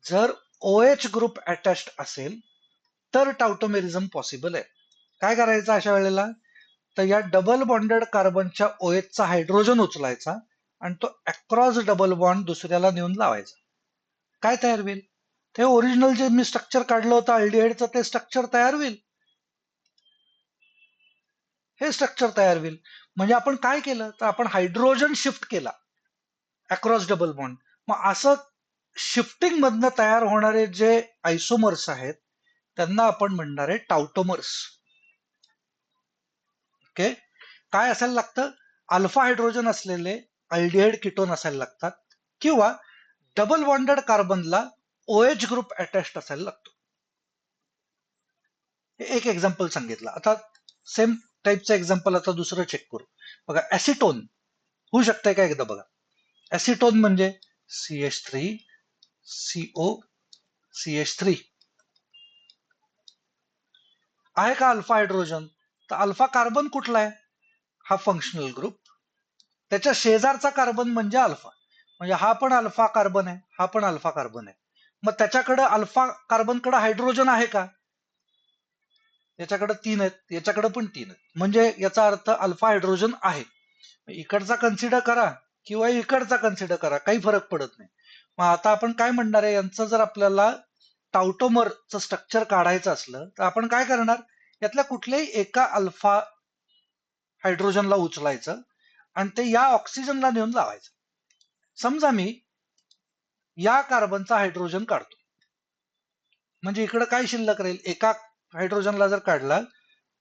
जर OH ग्रुप अटॅच्ड असेल तर टाउटोमेरिझम पॉसिबल आहे. काय करायचं अशा वेळेला, तर या डबल बॉन्डेड कार्बनच्या OH चा हायड्रोजन उचलायचा आणि तो अक्रॉस डबल बॉन्ड दुसऱ्याला नेऊन लावायचा. काय तयार होईल, ते ओरिजिनल जे मी स्ट्रक्चर काढलं होतं अल्डिहाइडचं ते स्ट्रक्चर तयार होईल. हे स्ट्रक्चर तयार होईल. म्हणजे आपण काय केलं, तर आपण हायड्रोजन शिफ्ट केला अक्रॉस डबल बॉन्ड. मग असं शिफ्टिंग मधनं तयार होणारे जे आयसोमर्स आहेत त्यांना आपण म्हणणार आहे टाउटोमर्स. ओके, काय असायला लागतं, अल्फा हायड्रोजन असलेले अल्डिहाइड कीटोन असायला लागतात, किंवा डबल बॉन्डेड कार्बनला OH ग्रुप अटॅच्ड असायला लागतो. हे एक एक्झाम्पल सांगितलं. आता सेम टाईपचं एक्झाम्पल आता दुसरं चेक करू. बघा ऍसिटोन होऊ शकतंय का एकदा बघा. ऍसिटोन म्हणजे CH3 CO CH3 आहे का अल्फा हायड्रोजन, तर अल्फा कार्बन कुठला आहे, हा फंक्शनल ग्रुप, त्याच्या शेजारचा कार्बन म्हणजे अल्फा, म्हणजे हा पण अल्फा कार्बन आहे, हा पण अल्फा कार्बन आहे. मग त्याच्याकडे अल्फा कार्बनकडे हायड्रोजन आहे का, याच्याकडे 3 आहेत, याच्याकडे पण 3 आहेत, म्हणजे याचा अर्थ अल्फा हायड्रोजन आहे. इकडचा कन्सिडर करा किंवा इकडचा कन्सिडर करा, काही फरक पडत नाही. मग आता आपण काय म्हणणार आहे, यांचं जर आपल्याला टाउटोमरचं स्ट्रक्चर काढायचं असलं तर आपण काय करणार, यातल्या कुठल्याही एका अल्फा हायड्रोजनला उचलायचं आणि ते या ऑक्सिजनला नेऊन लावायचं. समजा मी या कार्बनचा हायड्रोजन काढतो, म्हणजे इकडे काय शिल्लक राहील, एका हायड्रोजनला जर काढला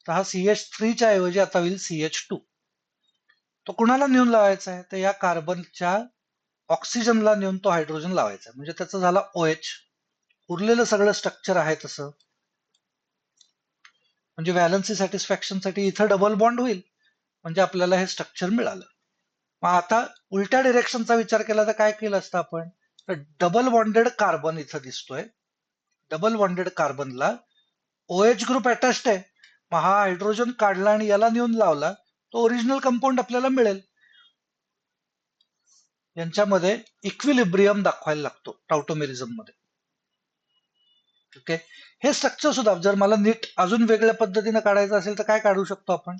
तर हा CH3 च्या ऐवजी आता होईल CH2. तो कुणाला नेऊन लावायचा आहे, तर या कार्बनच्या ऑक्सिजनला नेऊन तो हायड्रोजन लावायचा, म्हणजे त्याचं झाला OH. उरलेलं सगळं स्ट्रक्चर आहे तसं. म्हणजे व्हॅलन्सी सॅटिस्फॅक्शनसाठी इथं डबल बॉन्ड होईल, म्हणजे आपल्याला हे स्ट्रक्चर मिळालं. मग आता उलट्या डिरेक्शनचा विचार केला तर काय केलं असतं आपण? तर डबल बॉन्डेड कार्बन इथं दिसतोय. डबल बॉन्डेड कार्बनला OH ग्रुप अटॅच्ड आहे. मग हा हायड्रोजन काढला आणि याला नेऊन लावला, तो ओरिजिनल कंपाऊंड आपल्याला मिळेल. यांच्यामध्ये इक्विलिब्रियम दाखवायला लागतो टाउटोमेरिझम मध्ये. ओके, हे स्ट्रक्चर सुद्धा जर मला नीट अजून वेगळ्या पद्धतीने काढायचं असेल तर काय काढू शकतो आपण?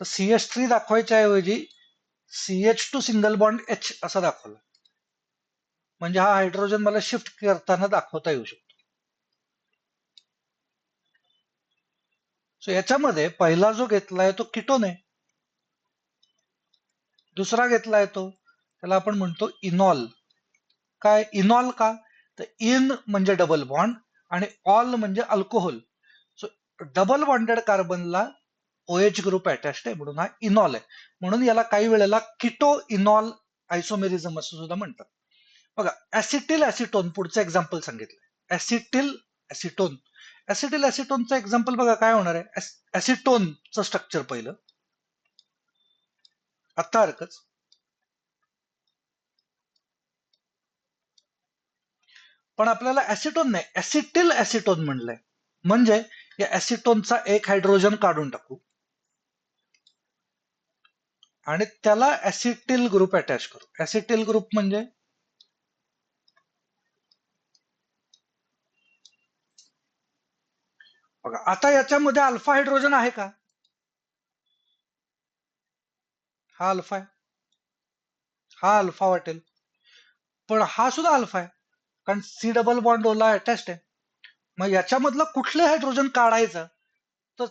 तर CH3 दाखवायच्या ऐवजी CH2 सिंगल बॉन्ड H असा दाखवला, म्हणजे हा हायड्रोजन मला शिफ्ट करताना दाखवता येऊ शकतो. सो याच्यामध्ये पहिला जो घेतलाय तो किटोन आहे, दुसरा घेतलाय तो त्याला आपण म्हणतो इनॉल. काय इनॉल का? तर इन म्हणजे डबल बॉन्ड आणि ऑल म्हणजे अल्कोहोल. सो डबल बॉन्डेड कार्बनला OH ग्रुप अटॅच्ड आहे म्हणून हा इनॉल आहे. म्हणून याला काही वेळेला किटो इनॉल आयसोमेरिझम असं सुद्धा म्हणतात. बघा, ऍसिटिल ऍसिटोन पुढचं एक्झाम्पल सांगितलं. ऍसिटिल ऍसिटोन. ऍसिटिल ऍसिटोनचं एक्झाम्पल बघा काय होणार आहे. ऍसिटोनचं स्ट्रक्चर पहिलं, आत्ता हरकत. पण आपल्याला ऍसिटोन नाही, ऍसिटिल ऍसिटोन म्हणलंय, म्हणजे या ऍसिटोनचा एक हायड्रोजन काढून टाकू आणि त्याला ऍसिटिल ग्रुप अटॅच करू. ऍसिटिल ग्रुप म्हणजे बघा, आता याच्यामध्ये अल्फा हायड्रोजन आहे का? हा अल्फा आहे, हा अल्फा वाटेल, पण हा सुद्धा अल्फा आहे, कारण C डबल बॉन्ड ओला अटॅच्ड आहे. मग याच्यामधलं कुठलं हायड्रोजन काढायचं? तर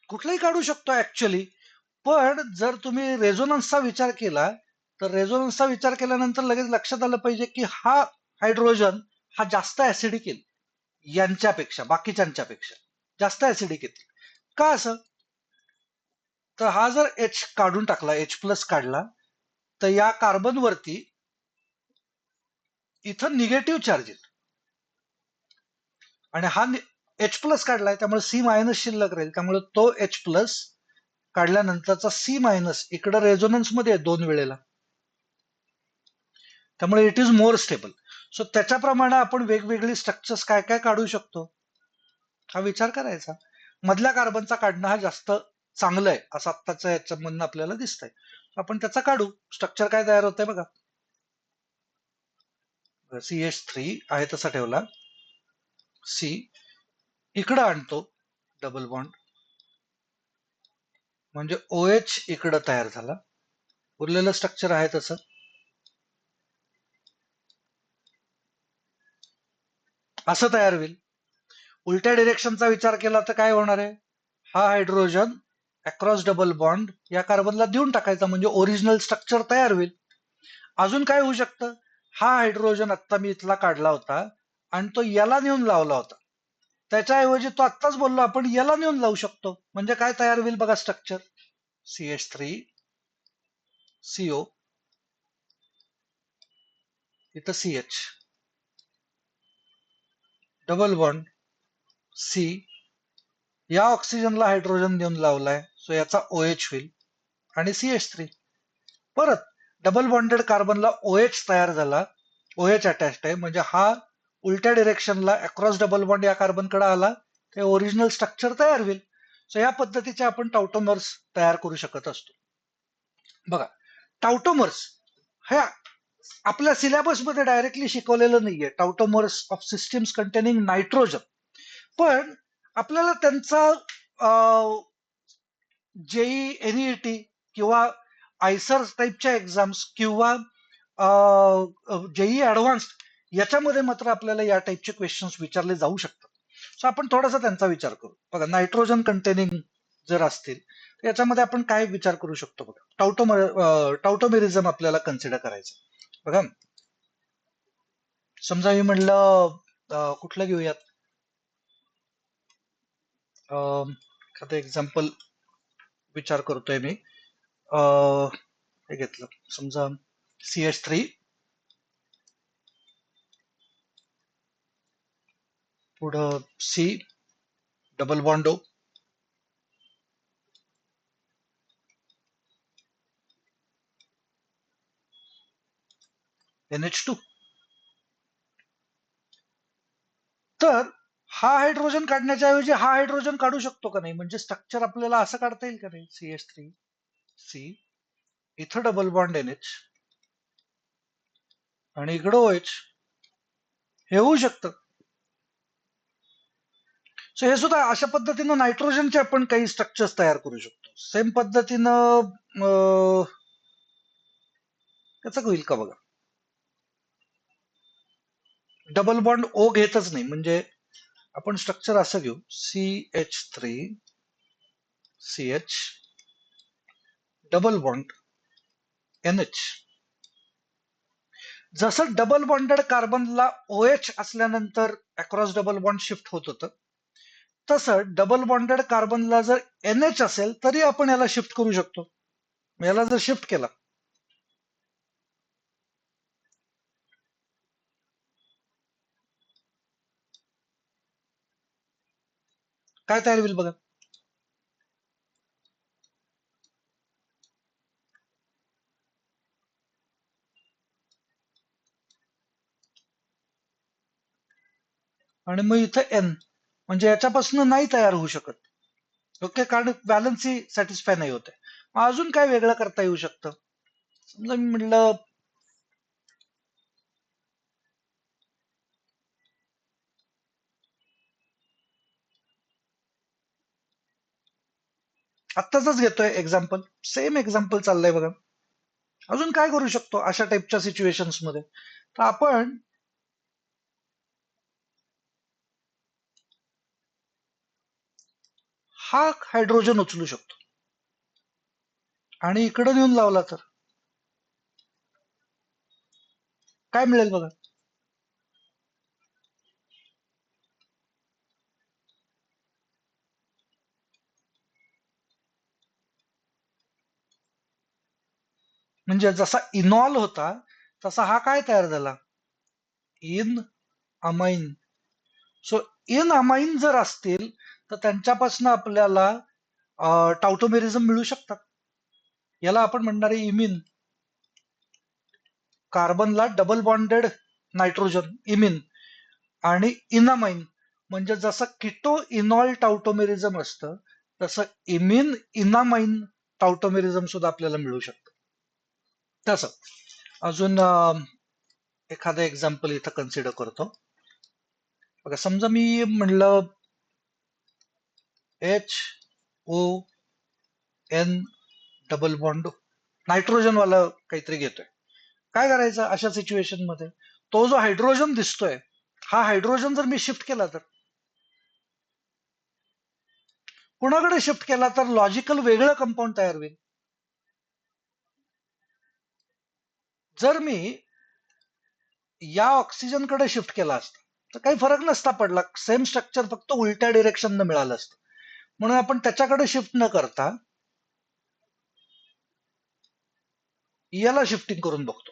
कुठलंही काढू शकतो ऍक्च्युअली, पण जर तुम्ही रेझोनन्सचा विचार केला तर रेझोनन्सचा विचार केल्यानंतर लगेच लक्षात आलं पाहिजे की हा हायड्रोजन हा जास्त ऍसिडिक येईल, यांच्यापेक्षा बाकीच्यांच्यापेक्षा जास्त ऍसिडिक येतील. का असं? तर हा जर H काढून टाकला, H+ काढला, तर या कार्बन वरती इथं निगेटिव्ह चार्ज येईल आणि हा H+ काढलाय त्यामुळे C- शिल्लक राहील, त्यामुळे तो H+ काढल्यानंतरचा C- इकडे रेझोनन्स मध्ये आहे 2 वेळेला, त्यामुळे it is more stable. So त्याच्याप्रमाणे आपण वेगवेगळी स्ट्रक्चर्स काय काय काढू शकतो हा विचार करायचा. मधल्या कार्बनचा काढणं हा जास्त चांगलं आहे असं आत्ताचं याच्या म्हणणं आपल्याला दिसतंय. आपण त्याचा काढू. स्ट्रक्चर काय तयार होतंय बघा. CH3 आहे तसा ठेवला, C इकडं आणतो डबल बॉन्ड, म्हणजे OH इकडं तयार झाला, उरलेलं स्ट्रक्चर आहे तसं. असं तयार होईल. उलट्या डिरेक्शनचा विचार केला तर काय होणार आहे? हा हायड्रोजन अक्रॉस डबल बॉन्ड या कार्बनला देऊन टाकायचा, म्हणजे ओरिजिनल स्ट्रक्चर तयार होईल. अजून काय होऊ शकतं? हा हायड्रोजन आत्ता मी इथला काढला होता आणि तो याला नेऊन लावला होता, त्याच्याऐवजी तो आत्ताच बोललो आपण याला नेऊन लावू शकतो, म्हणजे काय तयार होईल बघा स्ट्रक्चर. CH3 CO इथं CH डबल बॉन्ड C, या ऑक्सिजनला हायड्रोजन देऊन लावलाय, सो याचा OH होईल आणि CH3. परत डबल बॉन्डेड कार्बनला OH तयार झाला, OH अटॅच्ड आहे, म्हणजे हा उलट्या डिरेक्शनला अक्रॉस डबल बॉन्ड या कार्बनकडे आला, ते ओरिजिनल स्ट्रक्चर तयार होईल. सो या पद्धतीचे आपण टाउटोमर्स तयार करू शकत असतो. बघा, टाउटोमर्स हे आपल्या सिलेबसमध्ये डायरेक्टली शिकवलेलं नाहीये, टाउटोमर्स ऑफ सिस्टीम्स कंटेनिंग नायट्रोजन. पण आपल्याला त्यांचा जेई NET किंवा आयसर टाईपच्या एक्झाम्स किंवा जेई ऍडव्हान्स याच्यामध्ये मात्र आपल्याला या टाईपचे क्वेश्चन्स विचारले जाऊ शकतात. सो आपण थोडासा त्यांचा विचार करू. बघा, नायट्रोजन कंटेनिंग जर असतील तर याच्यामध्ये आपण काय विचार करू शकतो? बघा, टाउटोमेरिझम आपल्याला कन्सिडर करायचं. बघा, समजा मी म्हणलं कुठलं घेऊयात, एखादं एक्झाम्पल विचार करतोय मी. हे घेतलं समजा CH3 पुढं C double bond O, NH2. तर हा हायड्रोजन काढण्याच्या ऐवजी हा हायड्रोजन काढू शकतो का नाही? म्हणजे स्ट्रक्चर आपल्याला असं काढता येईल का नाही? CH3C, इथं डबल बॉन्ड NH आणि इकडं OH. हे होऊ शकतं. सो हे सुद्धा अशा पद्धतीनं नायट्रोजनचे आपण काही स्ट्रक्चर्स तयार करू शकतो. सेम पद्धतीनं त्याचं होईल का बघा. डबल बॉन्ड O घेतच नाही, म्हणजे आपण स्ट्रक्चर असं घेऊ, CH3CH डबल बॉन्ड NH. जसं डबल बॉन्डेड कार्बनला OH असल्यानंतर अक्रॉस डबल बॉन्ड शिफ्ट होत होतं, तसं डबल बॉन्डेड कार्बनला जर NH असेल तरी आपण याला शिफ्ट करू शकतो. याला जर शिफ्ट केला, काय तयार होईल बघा. आणि मग इथं N, म्हणजे याच्यापासून नाही तयार होऊ शकत. ओके, कारण बॅलन्सही सॅटिस्फाय नाही होते. मग अजून काय वेगळं करता येऊ शकतं? समजा मी म्हटलं आत्ताच घेतोय एक्झाम्पल, सेम एक्झाम्पल चाललंय बघा. अजून काय करू शकतो अशा टाईपच्या सिच्युएशन्स मध्ये? तर आपण हा हायड्रोजन उचलू शकतो आणि इकडे नेऊन लावला तर काय मिळेल बघा. म्हणजे जसा इनॉल होता तसा हा काय तयार झाला, in amine. So in amine जर असतील तर त्यांच्यापासून आपल्याला टाउटोमेरिझम मिळू शकतात. याला आपण म्हणणार आहे इमिन. कार्बनला डबल बॉन्डेड नायट्रोजन इमिन आणि इनामाइन, म्हणजे जसं किटो इनॉल टाउटोमेरिझम असतं तसं इमिन इनामाइन टाउटोमेरिझम सुद्धा आपल्याला मिळू शकतं. तसं अजून एखादं एक्झाम्पल इथं कन्सिडर करतो बघा. समजा मी म्हणलं HON डबल बॉन्ड नायट्रोजन वाला काहीतरी घेतोय. काय करायचं अशा सिच्युएशन मध्ये? तो जो हायड्रोजन दिसतोय, हा हायड्रोजन जर मी शिफ्ट केला तर कुणाकडे शिफ्ट केला तर लॉजिकल वेगळं कंपाऊंड तयार होईल. जर मी या ऑक्सिजनकडे शिफ्ट केला असता तर काही फरक नसता पडला, सेम स्ट्रक्चर फक्त उलट्या डिरेक्शन मिळालं असतं. म्हणून आपण त्याच्याकडे शिफ्ट न करता याला शिफ्टिंग करून बघतो,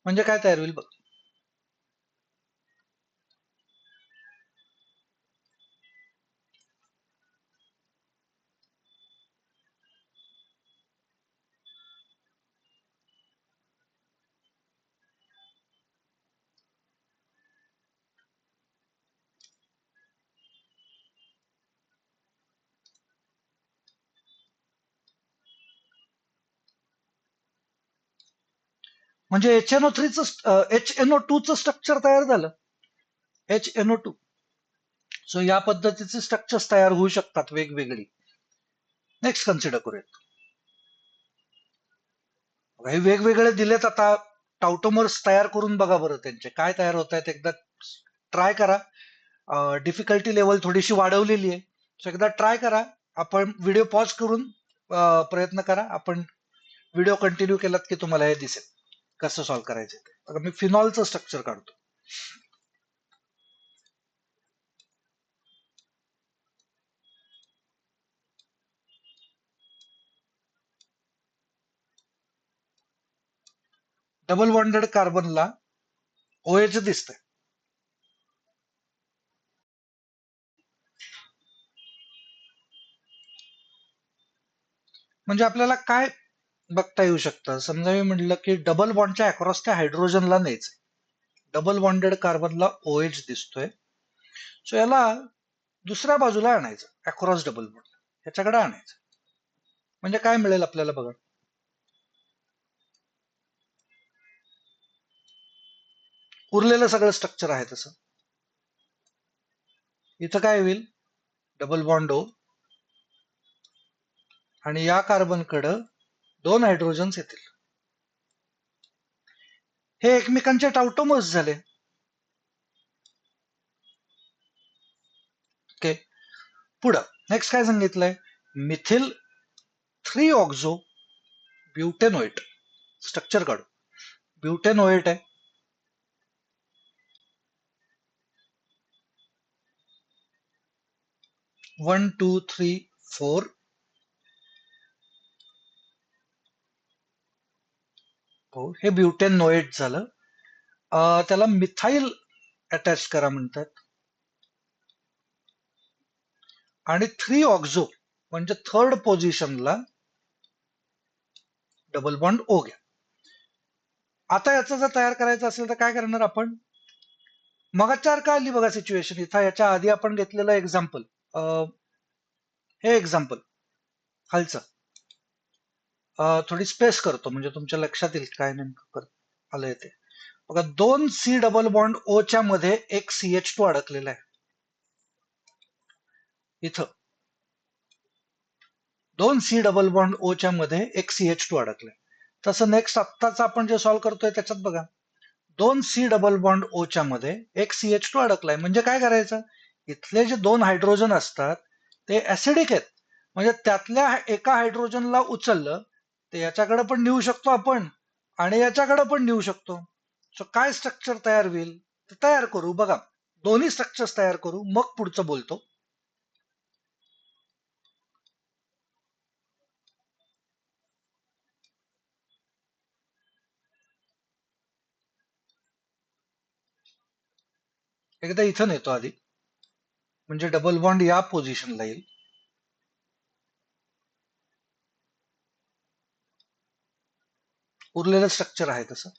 म्हणजे काय तयार होईल बघ. म्हणजे HNO2चं स्ट्रक्चर तयार झालं, HNO2. सो या पद्धतीचे स्ट्रक्चर्स तयार होऊ शकतात वेगवेगळी. नेक्स्ट कन्सिडर करूयात. हे वेगवेगळे दिलेत, आता टाउटोमर्स तयार करून बघा बरं त्यांचे काय तयार होत आहेत. एकदा ट्राय करा. डिफिकल्टी लेवल थोडीशी वाढवलेली आहे, सो एकदा ट्राय करा. आपण व्हिडिओ पॉज करून प्रयत्न करा. आपण व्हिडिओ कंटिन्यू केलात की तुम्हाला हे दिसेल कसं सॉल्व्ह करायचं ते. आता मी फिनॉलचं स्ट्रक्चर काढतो. डबल बॉन्डेड कार्बनला OH दिसतंय. म्हणजे आपल्याला काय बघता येऊ शकतं, समजा मी म्हटलं की डबल बॉन्डच्या अक्रॉस त्या हायड्रोजनला न्यायचं. डबल बॉन्डेड कार्बनला OH दिसतोय, सो याला दुसऱ्या बाजूला आणायचं, अक्रॉस डबल बॉन्ड ह्याच्याकडे आणायचं. म्हणजे काय मिळेल आपल्याला बघा, उरलेलं सगळं स्ट्रक्चर आहे तसं. इथं काय होईल, डबल बॉन्ड O आणि या कार्बनकडं 2 हायड्रोजन्स येतील. हे एकमेकांचे टाउटोमर्स झाले. ओके, पुढं नेक्स्ट काय सांगितलंय, मिथिल 3 ऑक्झो ब्युटेनोएट. स्ट्रक्चर काढू. ब्युटेनोएट आहे, 1 2 3 4. हो, हे ब्युटेनोएट झालं. त्याला मिथाईल अटॅच करा म्हणतात, आणि 3 ऑक्झो म्हणजे थर्ड पोझिशनला डबल बॉन्ड O घ्या. आता याचं जर तयार करायचं असेल तर काय करणार आपण, मगाचार का आली बघा सिच्युएशन. इथं याच्या आधी आपण घेतलेलं एक्झाम्पल, हे एक्झाम्पल खालचं, थोडी स्पेस करतो म्हणजे तुमच्या लक्षात येईल काय नेमकं आलंय ते. बघा, 2 C डबल बॉन्ड O च्या मध्ये एक CH2 अडकलेला आहे. इथं 2 C डबल बॉन्ड O च्या मध्ये एक CH2 अडकलाय. तसं नेक्स्ट आत्ताच आपण जे सॉल्व्ह करतोय त्याच्यात बघा, 2 C डबल बॉन्ड O च्या मध्ये एक CH2 अडकलाय. म्हणजे काय करायचं, इथले जे 2 हायड्रोजन असतात ते ऍसिडिक आहेत, म्हणजे त्यातल्या एका हायड्रोजनला उचललं ते याच्याकडे पण नेऊ शकतो आपण आणि याच्याकडे पण नेऊ शकतो. सो काय स्ट्रक्चर तयार होईल ते तयार करू. बघा, दोन्ही स्ट्रक्चर्स तयार करू, मग पुढचं बोलतो. एकदा इथं नेतो आधी, म्हणजे डबल बॉन्ड या पोझिशनला येईल. उरलेलं स्ट्रक्चर आहे तसं.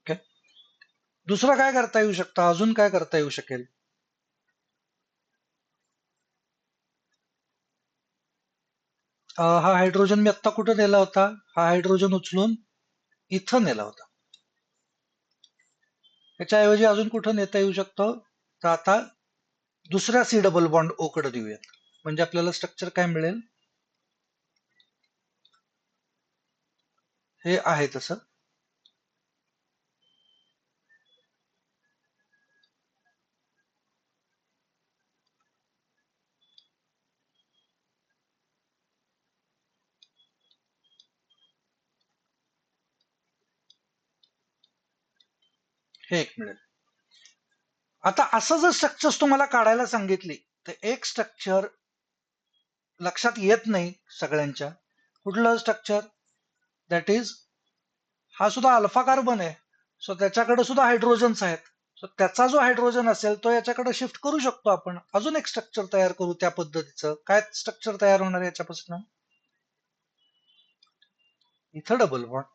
ओके, दुसरं काय करता येऊ शकतं, अजून काय करता येऊ शकेल. हा हायड्रोजन मी आत्ता कुठं नेला होता, हा हायड्रोजन उचलून इथं नेला होता. त्याच्याऐवजी अजून कुठं नेता येऊ शकतो, तर आता दुसऱ्या C डबल बॉन्ड O कडे देऊयात. म्हणजे आपल्याला स्ट्रक्चर काय मिळेल, हे आहे तसं. हे एक मिळेल. आता असं जर स्ट्रक्चर्स तुम्हाला काढायला सांगितली तर एक स्ट्रक्चर लक्षात येत नाही सगळ्यांच्या. कुठलं स्ट्रक्चर, दॅट इज, हा सुद्धा अल्फा कार्बन आहे, सो त्याच्याकडे सुद्धा हायड्रोजन्स आहेत. सो त्याचा जो हायड्रोजन असेल तो याच्याकडे शिफ्ट करू शकतो आपण. अजून एक स्ट्रक्चर तयार करू त्या पद्धतीचं. काय स्ट्रक्चर तयार होणार आहे याच्यापासून, इथं डबल बॉन्ड,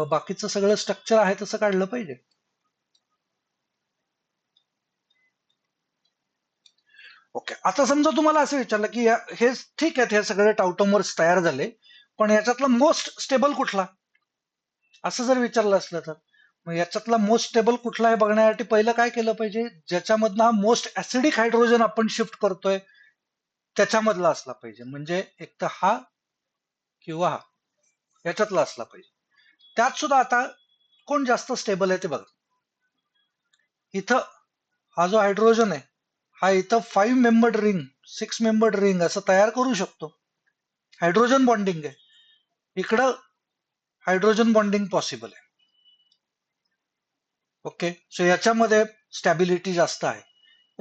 बाकीचं सगळं स्ट्रक्चर आहे तसं काढलं पाहिजे. ओके, आता समजा तुम्हाला असं विचारलं की हे ठीक आहे, हे सगळे टाउटोमर्स तयार झाले, पण याच्यातला मोस्ट स्टेबल कुठला, असं जर विचारलं असलं तर मग याच्यातला मोस्ट स्टेबल कुठला आहे बघण्यासाठी पहिलं काय केलं पाहिजे, ज्याच्यामधनं हा मोस्ट ऍसिडिक हायड्रोजन आपण शिफ्ट करतोय त्याच्यामधला असला पाहिजे. म्हणजे एक तर हा किंवा हा याच्यातला असला पाहिजे. त्यात सुद्धा आता कोण जास्त स्टेबल आहे ते बघा. इथं हा जो हायड्रोजन आहे हा इथं 5 मेंबर्ड रिंग, 6 मेंबर्ड रिंग असं तयार करू शकतो. हायड्रोजन बॉन्डिंग आहे, इकडं हायड्रोजन बॉन्डिंग पॉसिबल आहे. ओके, सो याच्यामध्ये स्टॅबिलिटी जास्त आहे.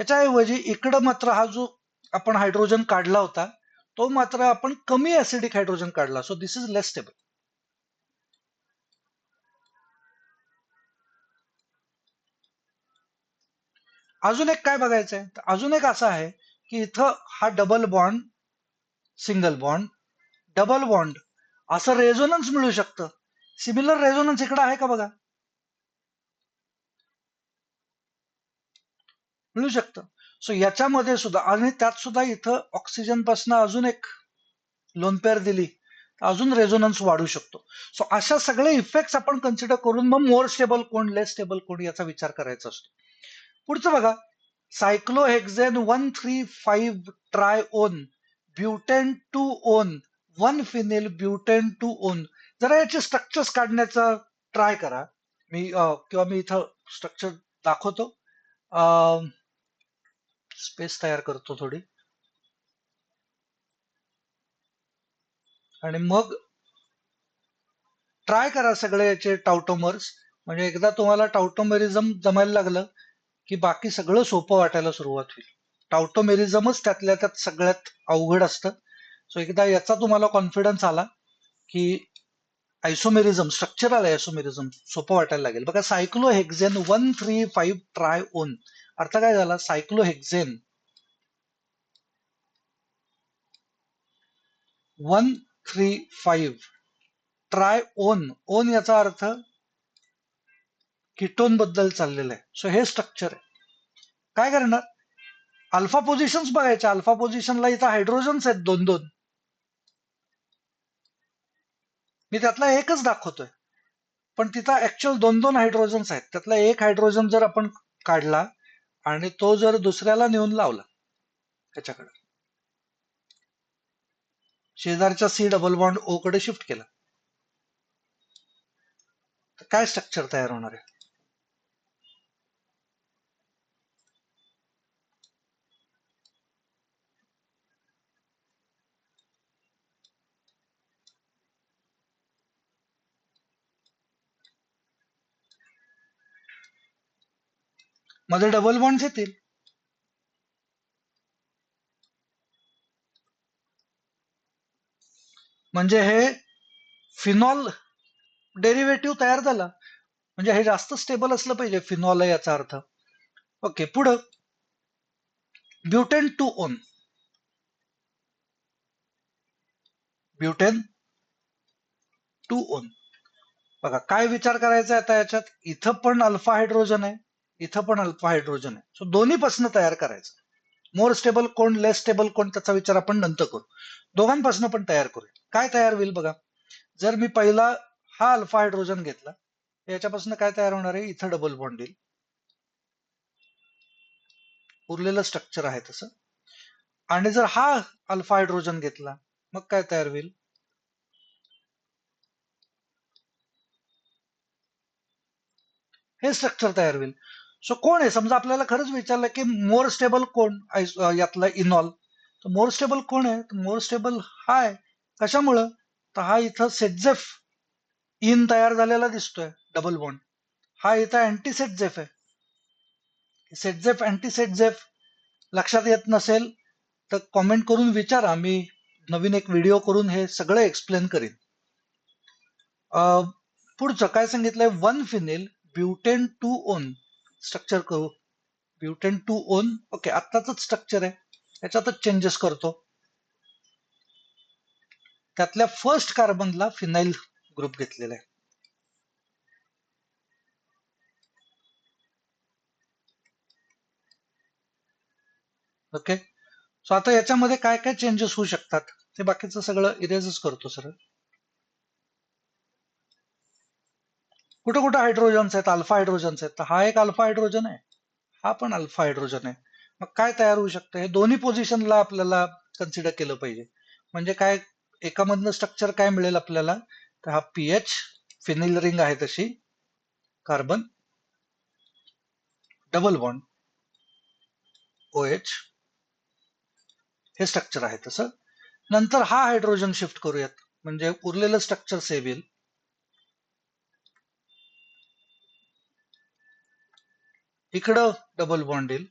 याच्याऐवजी इकडं मात्र हा जो आपण हायड्रोजन काढला होता तो मात्र आपण कमी ऍसिडिक हायड्रोजन काढला. So this is less stable. अजून एक काय बघायचंय, अजून एक असं आहे की इथं हा double bond, single bond, double bond असं रेझोनन्स मिळू शकतं. सिमिलर रेझोनन्स इकडे आहे का बघा, मिळू शकतं. सो याच्यामध्ये सुद्धा, आणि त्यात सुद्धा इथं ऑक्सिजन पासून अजून एक लोन पेअर दिली अजून रेझोनन्स वाढू शकतो. सो अशा सगळे इफेक्ट्स आपण कन्सिडर करून मग मोर स्टेबल कोण, लेस स्टेबल कोण याचा विचार करायचा असतो. पुढचं बघा, cyclohexane 135 trione butane 2 one 1 phenyl butane 2 one. जरा याचे स्ट्रक्चर्स काढण्याचा ट्राय करा. किंवा मी इथं स्ट्रक्चर दाखवतो, स्पेस तयार करतो थोडी, आणि मग ट्राय करा सगळे याचे टाउटोमर्स. म्हणजे एकदा तुम्हाला टाउटोमेरिझम जमायला लागलं की बाकी सगळं सोपं वाटायला सुरुवात होईल. टाउटोमेरिझमच त्यातल्या त्यात सगळ्यात अवघड असतं. सो एकदा याचा तुम्हाला कॉन्फिडन्स आला की आयसोमेरिझम, स्ट्रक्चरल आयसोमेरिझम सोपं वाटायला लागेल. बघा, सायक्लोहेक्झेन 135 ट्रायओन, अर्थ काय झाला, सायक्लोहेक्झेन 135 ट्रायओन, ओन याचा अर्थ किटोन बद्दल चाललेलं आहे. सो हे स्ट्रक्चर आहे. काय करणार, अल्फा पोझिशन्स बघायच्या. अल्फा पोझिशनला इथं हायड्रोजन्स आहेत 2-2, मी त्यातला एकच दाखवतोय, पण तिथं ऍक्च्युअल 2-2 हायड्रोजन्स आहेत. त्यातला एक हायड्रोजन जर आपण काढला आणि तो जर दुसऱ्याला नेऊन लावला त्याच्याकडे, शेजारच्या सी डबल बॉन्ड ओ कडे शिफ्ट केला, तर काय स्ट्रक्चर तयार होणार आहे. मध्ये डबल बॉन्ड येतील. म्हणजे हे फिनॉल डेरिव्हेटिव्ह तयार झाला. म्हणजे हे जास्त स्टेबल असलं पाहिजे, फिनॉल आहे याचा अर्थ. ओके, पुढं ब्युटेन 2 ओन, ब्युटेन 2 ओन. बघा काय विचार करायचा आहे आता याच्यात, इथं पण अल्फा हायड्रोजन आहे, इथं पण अल्फा हायड्रोजन आहे. सो दोन्हीपासून तयार करायचं. मोर स्टेबल कोण, लेस स्टेबल कोण, त्याचा विचार आपण नंतर करू. दोघांपासून पण तयार करू. काय तयार होईल बघा, जर मी पहिला हा अल्फा हायड्रोजन घेतला, याच्यापासून काय तयार होणार आहे, इथं डबल बॉन्ड येईल, उरलेलं स्ट्रक्चर आहे तसं. आणि जर हा अल्फा हायड्रोजन घेतला, मग काय तयार होईल, हे स्ट्रक्चर तयार होईल. सो कोण आहे, समजा आपल्याला खरंच विचारलं की मोर स्टेबल कोण यातला इनॉल, तर मोर स्टेबल कोण आहे, तर मोर स्टेबल हा आहे. कशामुळं, तर हा इथं सेटजेफ इन तयार झालेला दिसतोय डबल बॉन्ड, हा इथं अँटी सेटजेफ आहे. सेटजेफ अँटी सेटजेफ लक्षात येत नसेल तर कॉमेंट करून विचारा, मी नवीन एक व्हिडिओ करून हे सगळं एक्सप्लेन करीन. पुढचं काय सांगितलंय, 1 फिनिल ब्युटेन 2 ओन, स्ट्रक्चर करू. ब्युटेन 2 ओन, ओके, आत्ताच स्ट्रक्चर आहे, याच्यातच चेंजेस करतो. त्यातल्या फर्स्ट कार्बनला फिनाइल ग्रुप घेतलेला आहे. ओके, सो आता याच्यामध्ये काय काय चेंजेस होऊ शकतात ते बाकीचं सगळं इरेजच करतो सर. कुठं कुठं हायड्रोजन्स आहेत, अल्फा हायड्रोजन्स आहेत, तर हा एक अल्फा हायड्रोजन आहे, हा पण अल्फा हायड्रोजन आहे. मग काय तयार होऊ शकतं, हे दोन्ही पोझिशनला आपल्याला कन्सिडर केलं पाहिजे. म्हणजे काय, एकामधनं स्ट्रक्चर काय मिळेल आपल्याला, तर हा पीएच, फिनिल रिंग आहे तशी, carbon, double bond, O H, हे स्ट्रक्चर आहे तसं. नंतर हा हायड्रोजन शिफ्ट करूयात, म्हणजे उरलेलं स्ट्रक्चर सेव्ह येईल. इकडं डबल बॉन्ड येईल,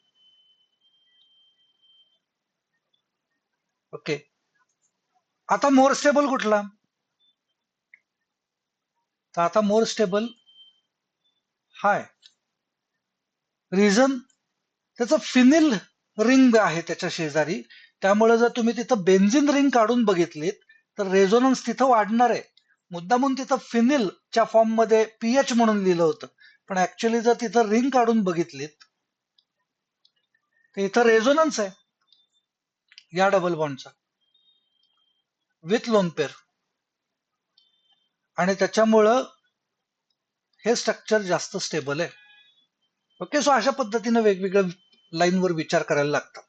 ओके. आता मोर स्टेबल कुठला? तर आता मोर स्टेबल हाय. रिझन, त्याचं फिनिल रिंग आहे त्याच्या शेजारी. त्यामुळे जर तुम्ही तिथं बेन्झिन रिंग काढून बघितलीत तर रेझोनन्स तिथं वाढणार आहे. मुद्दामून तिथं फिनिलच्या फॉर्म मध्ये पीएच म्हणून लिहिलं होतं, पण ऍक्च्युअली जर तिथं रिंग काढून बघितलीत तर इथं रेझोनन्स आहे या डबल बॉन्डचा विथ लोन पेअर, आणि त्याच्यामुळं हे स्ट्रक्चर जास्त स्टेबल आहे. ओके. सो अशा पद्धतीने वेगवेगळ्या लाईनवर विचार करायला लागतात.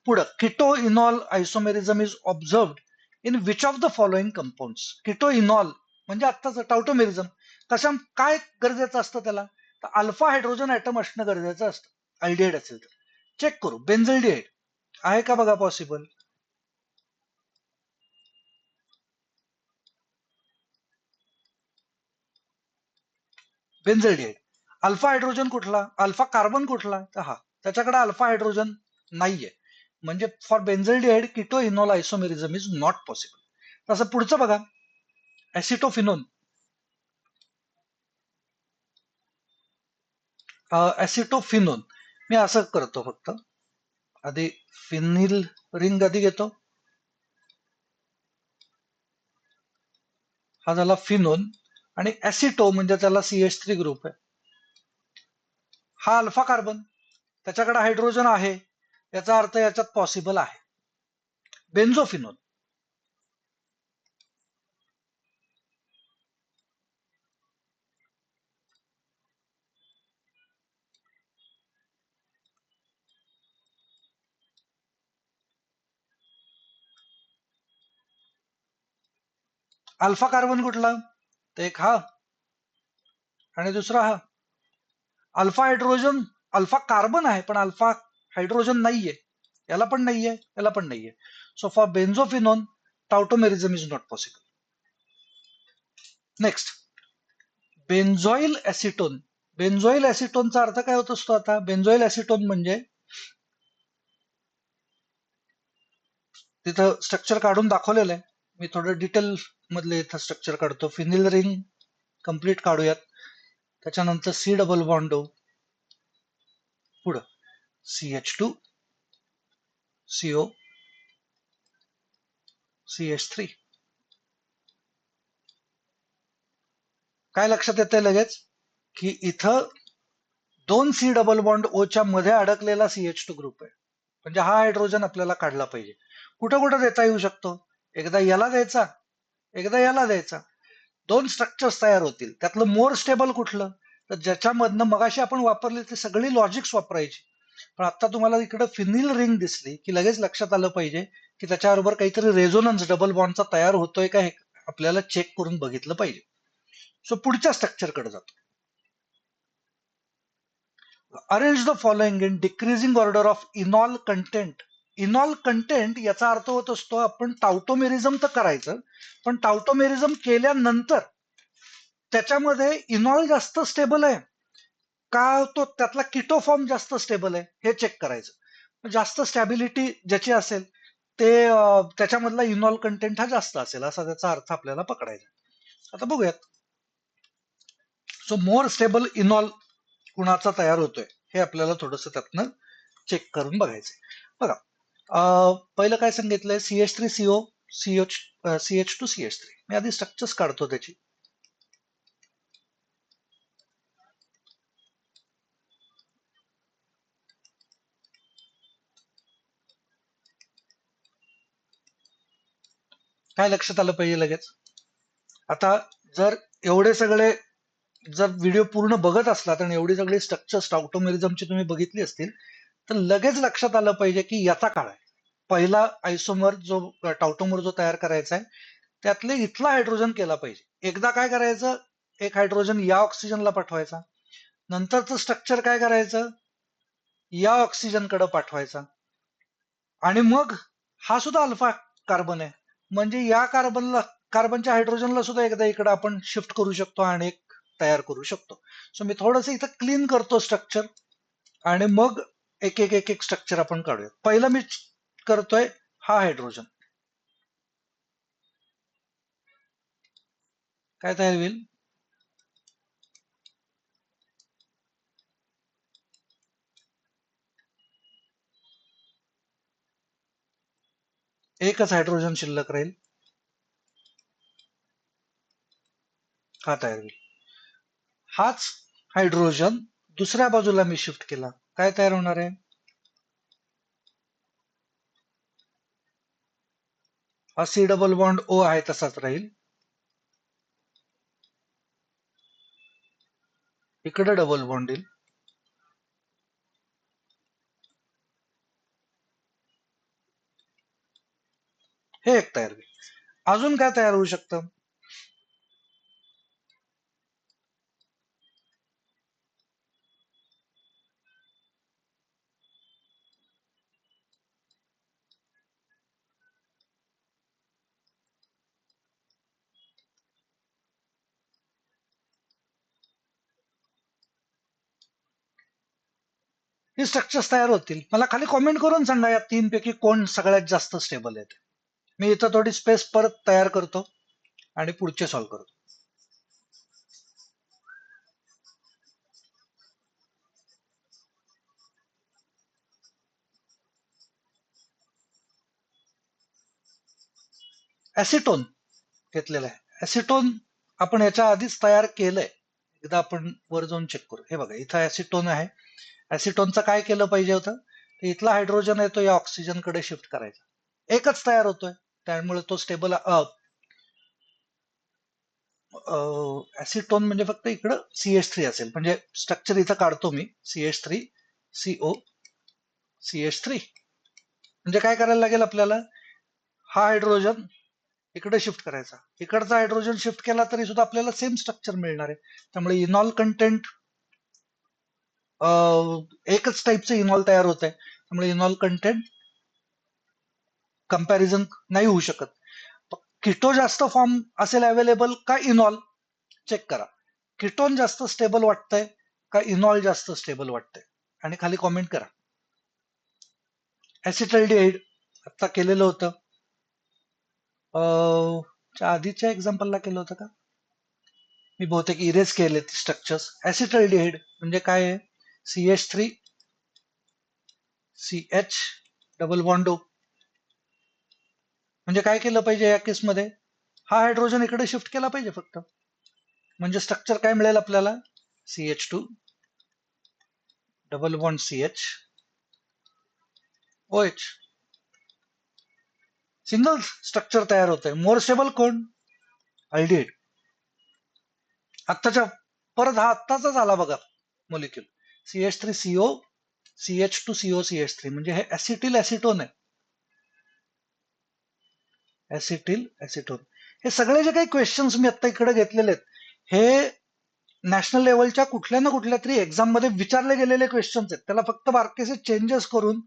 पुढं, keto enol isomerism is observed in which of the following compounds. Keto enol म्हणजे आत्ताच टाउटोमेरिझम. कशा काय गरजेचं असतं त्याला? तर अल्फा हायड्रोजन ऍटम असणं गरजेचं असतं अल्डिहाइड असेल तर. चेक करू, बेन्झल्डिहाइड आहे का बघा पॉसिबल. बेन्झल्डिहाइड. अल्फा हायड्रोजन कुठला? अल्फा कार्बन कुठला? तर हा, त्याच्याकडे अल्फा हायड्रोजन नाहीये. म्हणजे for benzaldehyde keto enol isomerism is not possible. तसं पुढचं बघा, ऍसिटोफिनोन. ऍसिटोफिनोन मी असं करतो, फक्त आधी फिनिल रिंग आधी घेतो. हा झाला फिनोन, आणि ऍसिटो म्हणजे त्याला CH3 ग्रुप आहे. हा अल्फा कार्बन, त्याच्याकडे हायड्रोजन आहे, याचा अर्थ याच्यात पॉसिबल आहे. बेन्झोफिनोन. अल्फा कार्बन कुठला? तर एक हा आणि दुसरा हा. अल्फा हायड्रोजन, अल्फा कार्बन आहे पण अल्फा हायड्रोजन नाहीये. याला पण नाहीये, याला पण नाहीये. So for benzophenone tautomerism is not possible. Next, benzoyl acetone. Benzoyl ऍसिटोनचा अर्थ काय होत असतो? आता बेन्झॉइल ऍसिटोन म्हणजे तिथं स्ट्रक्चर काढून दाखवलेलं आहे. मी थोडं डिटेल मधले इथं स्ट्रक्चर काढतो. फिनिल रिंग कम्प्लीट काढूयात, त्याच्यानंतर सी डबल बॉन्ड, पुढं CH2 CO CH3. काय लक्षात येतंय लगेच? की इथं 2 C डबल बॉन्ड ओच्या मध्ये अडकलेला CH2 ग्रुप आहे. म्हणजे हा हायड्रोजन आपल्याला काढला पाहिजे. कुठं कुठं देता येऊ शकतो? एकदा याला द्यायचा, एकदा याला द्यायचा. 2 स्ट्रक्चर्स तयार होतील. त्यातलं मोर स्टेबल कुठलं? तर ज्याच्यामधनं मगाशी आपण वापरली ती सगळी लॉजिक्स वापरायची. पण आता तुम्हाला इकडे फिनिल रिंग दिसली की लगेच लक्षात आलं पाहिजे की त्याच्याबरोबर काहीतरी रेझोनन्स डबल बॉन्डचा तयार होतोय का, हे आपल्याला चेक करून बघितलं पाहिजे. सो पुढच्या स्ट्रक्चरकडे जातो. Arrange the following in decreasing order of इनॉल content. इनॉल content याचा अर्थ होत असतो आपण टाउटोमेरिझम तर करायचं, पण टाउटोमेरिझम केल्यानंतर त्याच्यामध्ये इनॉल जास्त स्टेबल आहे का, तो त्यातला किटो फॉर्म जास्त स्टेबल आहे हे चेक करायचं. जास्त स्टॅबिलिटी ज्याची असेल ते त्याच्यामधला इनॉल कंटेंट हा जास्त असेल असा त्याचा अर्थ आपल्याला पकडायचा. आता बघूयात. सो मोर स्टेबल इनॉल कुणाचा तयार होतोय हे आपल्याला थोडस त्यातनं चेक करून बघायचंय. बघा, पहिलं काय सांगितलंय? CH3CO CH2CH3. मी आधी स्ट्रक्चर्स काढतो त्याची. काय लक्षात आलं पाहिजे लगेच? आता जर एवढे सगळे, जर व्हिडिओ पूर्ण बघत असलात आणि एवढी सगळी स्ट्रक्चर्स टाउटोमेरिझमची तुम्ही बघितली असतील तर लगेच लक्षात आलं पाहिजे की याचा काळ आहे. पहिला आयसोमर जो टाउटोमर जो तयार करायचा आहे त्यातले इथला हायड्रोजन केला पाहिजे. एकदा काय करायचं, एक हायड्रोजन या ऑक्सिजनला पाठवायचा, नंतरचं स्ट्रक्चर काय करायचं, या ऑक्सिजनकडे पाठवायचा, आणि मग हा सुद्धा अल्फा कार्बन आहे, म्हणजे या कार्बनच्या हायड्रोजनला सुद्धा एकदा इकडे आपण शिफ्ट करू शकतो आणि एक तयार करू शकतो. सो मी थोडंसं इथं क्लीन करतो स्ट्रक्चर, आणि मग एक एक एक एक स्ट्रक्चर आपण काढूया. पहिलं मी करतोय हा हायड्रोजन. काय तयार होईल? एकच हायड्रोजन शिल्लक राहील, हा तयार होईल. हाच हायड्रोजन दुसऱ्या बाजूला मी शिफ्ट केला, काय तयार होणार आहे? हा सी डबल बॉन्ड ओ आहे तसाच राहील, इकडे डबल बॉन्ड येईल, हे एक तयार होईल. अजून काय तयार होऊ शकतं? हे स्ट्रक्चर्स तयार होतील. मला खाली कॉमेंट करून सांगा या तीन पैकी कोण सगळ्यात जास्त स्टेबल आहेत. मी इथं थोडी स्पेस परत तयार करतो आणि पुढचे सॉल्व्ह करतो. ऍसिटोन घेतलेला आहे. ऍसिटोन आपण याच्या आधीच तयार केलंय, एकदा आपण वर जाऊन चेक करू. हे बघा इथं ऍसिटोन आहे. ऍसिटोनचं काय केलं पाहिजे होतं? इथला हायड्रोजन आहे तो या ऑक्सिजन कडे शिफ्ट करायचा. एकच तयार होतोय, त्यामुळे तो स्टेबल. ऍसिटोन म्हणजे फक्त इकडं CH3 असेल, म्हणजे स्ट्रक्चर इथं काढतो मी, CH3 CO CH3. म्हणजे काय करायला लागेल आपल्याला? हा हायड्रोजन इकडे शिफ्ट करायचा, इकडचा हायड्रोजन शिफ्ट केला तरी सुद्धा आपल्याला सेम स्ट्रक्चर मिळणार आहे. त्यामुळे इनॉल कंटेंट एकच टाईपचं इनॉल तयार होत आहे, त्यामुळे इनॉल कंटेंट कंपॅरिझन नाही होऊ शकत. किटो जास्त फॉर्म असेल अवेलेबल का इनॉल? चेक करा. किटोन जास्त स्टेबल वाटतंय का इनॉल जास्त स्टेबल वाटतंय? आणि खाली कॉमेंट करा. ऍसिटल्डिहाइड आता केलेलं होतं, आधीच्या एक्झाम्पलला केलं होतं का? मी बहुतेक इरेज केले स्ट्रक्चर्स. ऍसिटल्डिहाइड म्हणजे काय आहे? CH3 CH double bond O. म्हणजे काय केलं पाहिजे या केसमध्ये? हा हायड्रोजन इकडे शिफ्ट केला पाहिजे फक्त. म्हणजे स्ट्रक्चर काय मिळेल आपल्याला? CH2 double bond CH OH. Single structure तयार होत आहे. मोर स्टेबल कोण? अल्डिहाइड. आत्ताच्या परत हा आत्ताचाच आला बघा मोलिक्युल, CH3CO CH2CO CH3, म्हणजे हे ऍसिटिल ऍसिटोन आहे. ऍसिटिल ऍसिटोन. हे सगळे जे काही क्वेश्चन्स मी आता इकडे घेतलेले आहेत, हे नॅशनल लेवलच्या कुठल्या ना कुठल्या तरी एक्झाम मध्ये विचारले गेलेले क्वेश्चन्स आहेत. त्याला फक्त बारकेसे चेंजेस करून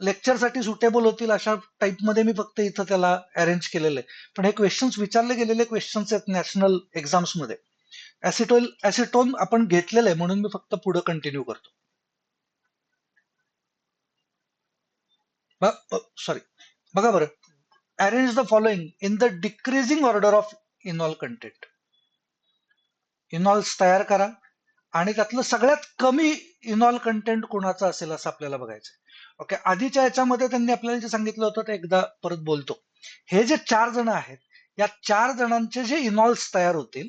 लेक्चरसाठी सुटेबल होतील अशा टाईपमध्ये मी फक्त इथं त्याला अरेंज केलेलं आहे. पण हे क्वेश्चन्स विचारले गेलेले क्वेश्चन्स आहेत नॅशनल एक्झाम्समध्ये. ऍसिटोन आपण घेतलेलं आहे म्हणून मी फक्त पुढे कंटिन्यू करतो. सॉरी, बघा बरं. Arrange the following in the decreasing order of इनॉल content. इनॉल्स तयार करा आणि त्यातलं सगळ्यात कमी इनॉल कंटेंट कोणाचं असेल असं आपल्याला बघायचं. ओके, आधीच्या याच्यामध्ये त्यांनी आपल्याला जे सांगितलं होतं ते एकदा परत बोलतो. हे जे 4 जण आहेत, या 4 जणांचे जे इनॉल्स तयार होतील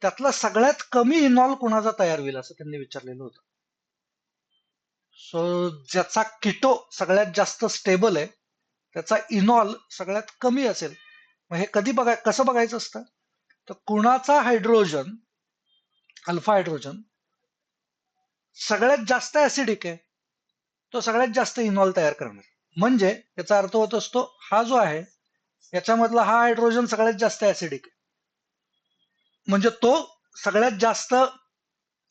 त्यातला सगळ्यात कमी इनॉल कोणाचा तयार होईल असं त्यांनी विचारलेलं होतं. सो ज्याचा किटो सगळ्यात जास्त स्टेबल आहे त्याचा इनॉल सगळ्यात कमी असेल. मग हे कधी कसं बघायचं असतं? तर कुणाचा हायड्रोजन, अल्फा हायड्रोजन सगळ्यात जास्त ऍसिडिक आहे तो सगळ्यात जास्त इनॉल तयार करणार. म्हणजे याचा अर्थ होत असतो हा जो आहे याच्यामधला हा हायड्रोजन सगळ्यात जास्त ऍसिडिक आहे, म्हणजे तो सगळ्यात जास्त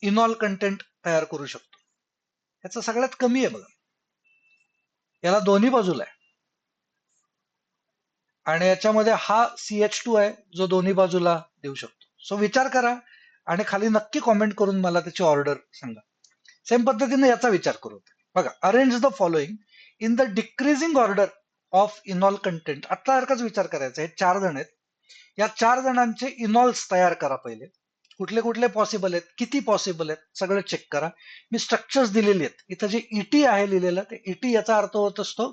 इनॉल कंटेंट तयार करू शकतो. याचा सगळ्यात कमी आहे बघा, याला दोन्ही बाजूला आहे. आणि याच्यामध्ये हा CH2 आहे जो दोन्ही बाजूला देऊ शकतो. सो विचार करा आणि खाली नक्की कॉमेंट करून मला त्याची ऑर्डर सांगा. सेम पद्धतीने याचा विचार करू. बघा, arrange the following in the decreasing order of इनॉल content. आता सारखाच विचार करायचा. हे 4 जण आहेत, या 4 जणांचे इनॉल्स तयार करा पहिले. कुठले कुठले पॉसिबल आहेत, किती पॉसिबल आहेत सगळं चेक करा. मी स्ट्रक्चर्स दिलेली आहेत. इथं जे इटी आहे लिहिलेलं, ते इटी याचा अर्थ होत असतो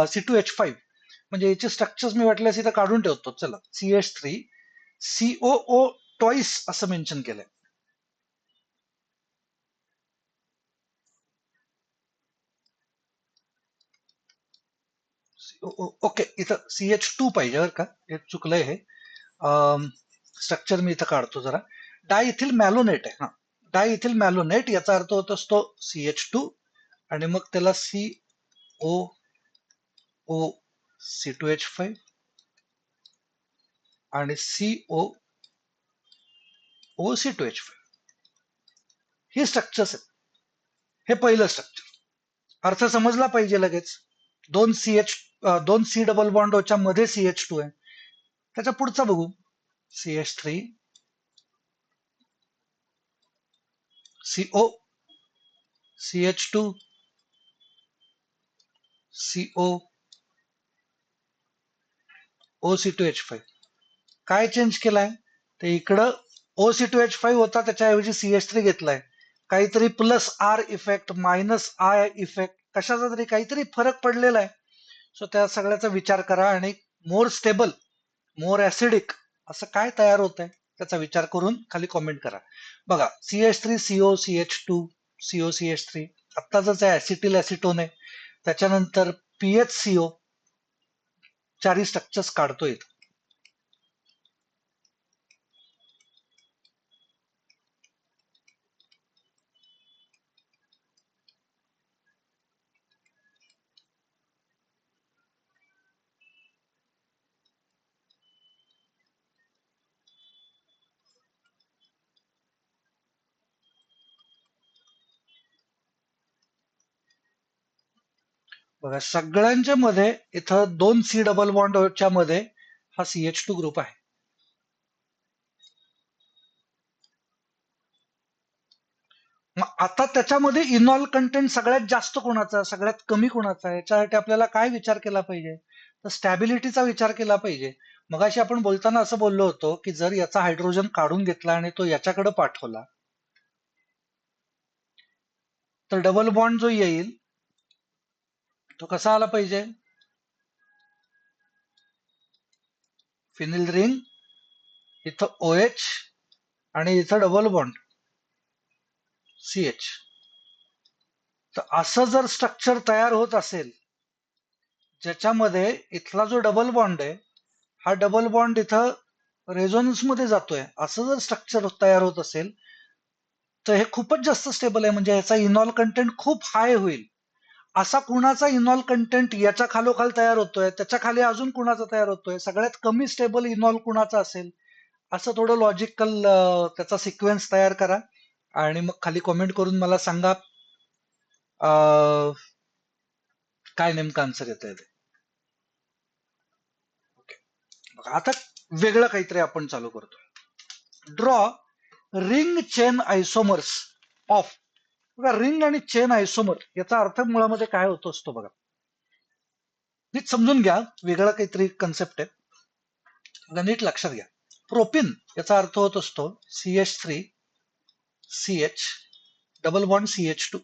C2H5. म्हणजे याचे स्ट्रक्चर्स मी वाटल्यास इथं काढून ठेवतो. चला, CH3 COO ट्वाईस असं मेन्शन केलंय. ओके, इथं CH2 पाहिजे बरं का, हे चुकलंय हे. स्ट्रक्चर मी इथं काढतो जरा. डायइथिल मॅलोनेट आहे. हा, डायइथिल मॅलोनेट याचा अर्थ होत असतो CH2 आणि मग त्याला COO C2H5 आणि COO C2H5. ही स्ट्रक्चर्स आहेत. हे पहिलं स्ट्रक्चर. अर्थ समजला पाहिजे लगेच. दोन सी डबल बॉन्ड ओच्या मध्ये CH2 आहे. त्याच्या पुढचा बघू. CH3 CO CH2 CO OC2H5. काय चेंज केलाय? ते इकडं OC2H5 होता, त्याच्याऐवजी CH3 घेतलाय. काहीतरी plus R effect, minus I effect, कशाचा तरी काहीतरी फरक पडलेला आहे. सो त्या सगळ्याचा विचार करा आणि मोर स्टेबल, मोर ऍसिडिक असं काय तयार होत आहे त्याचा विचार करून खाली कॉमेंट करा. बघा, CH3 CO CH2 CO CH3 आत्ताच आहे, ऍसिटिल ऍसिटोन आहे. त्याच्यानंतर PHCO, चारही स्ट्रक्चर्स काढतोय. बघा, सगळ्यांच्या मध्ये इथं 2 C डबल बॉन्डच्या मध्ये हा CH2 ग्रुप आहे. मग आता त्याच्यामध्ये इनॉल कंटेंट सगळ्यात जास्त कोणाचा, सगळ्यात कमी कोणाचा, याच्यासाठी आपल्याला काय विचार केला पाहिजे? तर स्टॅबिलिटीचा विचार केला पाहिजे. मगाशी आपण बोलताना असं बोललो होतो की जर याचा हायड्रोजन काढून घेतला आणि तो याच्याकडे पाठवला तर डबल बॉन्ड जो येईल तो कसा आला पाहिजे? फिनिल रिंग, इथं OH आणि इथं डबल बॉन्ड CH. तर असं जर स्ट्रक्चर तयार होत असेल ज्याच्यामध्ये इथला जो डबल बॉन्ड आहे हा डबल बॉन्ड इथं रेझोनन्स मध्ये जातोय, असं जर स्ट्रक्चर तयार होत असेल तर हे खूपच जास्त स्टेबल आहे. म्हणजे याचा इनॉल कंटेंट खूप हाय होईल. असा कुणाचा इनॉल कंटेंट याच्या खालोखाल तयार होतोय, त्याच्या खाली अजून कुणाचा तयार होतोय, सगळ्यात कमी स्टेबल इनॉल कुणाचा असेल, असं थोडं लॉजिकल त्याचा सिक्वेन्स तयार करा आणि मग खाली कॉमेंट करून मला सांगा काय नेमकं आन्सर येत आहे ते. ओके, आता वेगळं काहीतरी आपण चालू करतो. Draw ring chain isomers of. बघा, रिंग आणि चेन आयसोमर याचा अर्थ मुळामध्ये काय होतो असतो बघा, नीट समजून घ्या. वेगळा काहीतरी कन्सेप्ट आहे, नीट लक्षात घ्या. प्रोपिन याचा अर्थ होत असतो CH3 CH double bond CH2.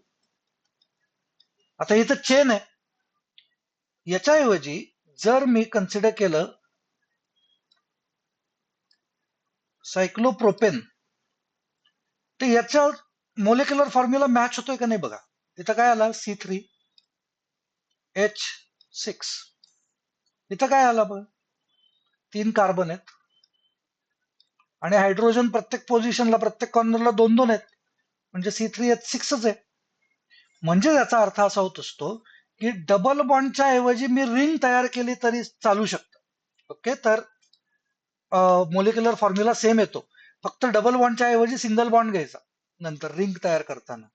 आता इथं चेन आहे, याच्याऐवजी जर मी कन्सिडर केलं सायक्लोप्रोपेन तर याच्या मोलेक्युलर फॉर्म्युला मॅच होतोय का नाही बघा. इथं काय आला? C3H6. इथं काय आला बघा, 3 कार्बन आहेत आणि हायड्रोजन प्रत्येक पोझिशनला, प्रत्येक कॉर्नरला 2-2 आहेत. म्हणजे C3H6च आहे. म्हणजे याचा अर्थ असा होत असतो की डबल बॉन्डच्या ऐवजी मी रिंग तयार केली तरी चालू शकतं. ओके, तर मोलिक्युलर फॉर्म्युला सेम येतो, फक्त डबल बॉन्डच्या ऐवजी सिंगल बॉन्ड घ्यायचा नंतर रिंग तयार करताना.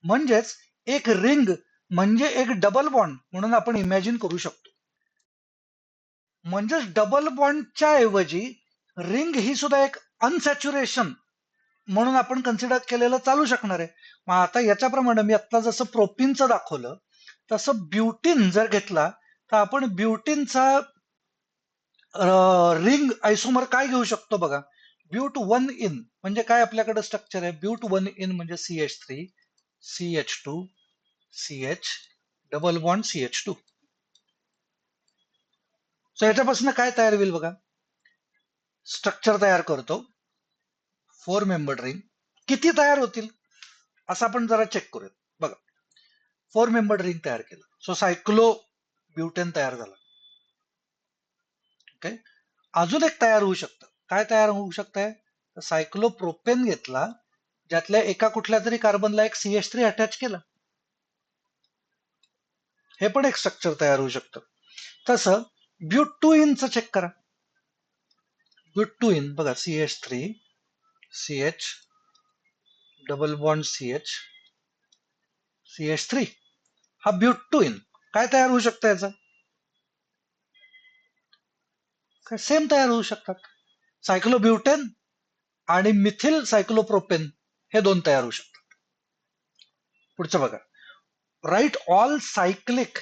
म्हणजेच एक रिंग म्हणजे एक डबल बॉन्ड म्हणून आपण इमॅजिन करू शकतो. म्हणजेच डबल बॉन्डच्या ऐवजी रिंग ही सुद्धा एक अनसॅच्युरेशन म्हणून आपण कन्सिडर केलेलं चालू शकणार आहे. मग आता याच्याप्रमाणे मी आता जसं प्रोपीनचं दाखवलं तसं ब्युटीन जर घेतला तर आपण ब्युटीनचा रिंग आयसोमर काय घेऊ शकतो बघा. ब्यूट वन इन म्हणजे काय आपल्याकडे स्ट्रक्चर आहे. ब्यूट वन इन म्हणजे CH3 CH2 CH double bond CH2. So याच्यापासून काय तयार होईल बघा. स्ट्रक्चर तयार करतो 4 मेंबर रिंग. किती तयार होतील असं आपण जरा चेक करूयात. बघा 4 मेंबर रिंग तयार केलं. सो सायक्लो ब्युटेन तयार झाला. ओके. अजून एक तयार होऊ शकतं. काय तयार होऊ शकतंय. सायक्लोप्रोपेन घेतला, ज्यातल्या एका कुठल्या तरी कार्बनला एक CH3 अटॅच केला. हे पण एक स्ट्रक्चर तयार होऊ शकतं. तसं ब्यूट 2 इनचं चेक करा. ब्यूट 2 इन बघा CH3 CH double bond CH3 हा ब्यूट 2 इन. काय तयार होऊ शकतं याचं. काय सेम तयार होऊ शकतात. सायक्लोब्युटेन आणि मिथिल सायक्लोप्रोपेन हे दोन तयार होऊ शकतात. पुढचं बघा. राईट ऑल सायक्लिक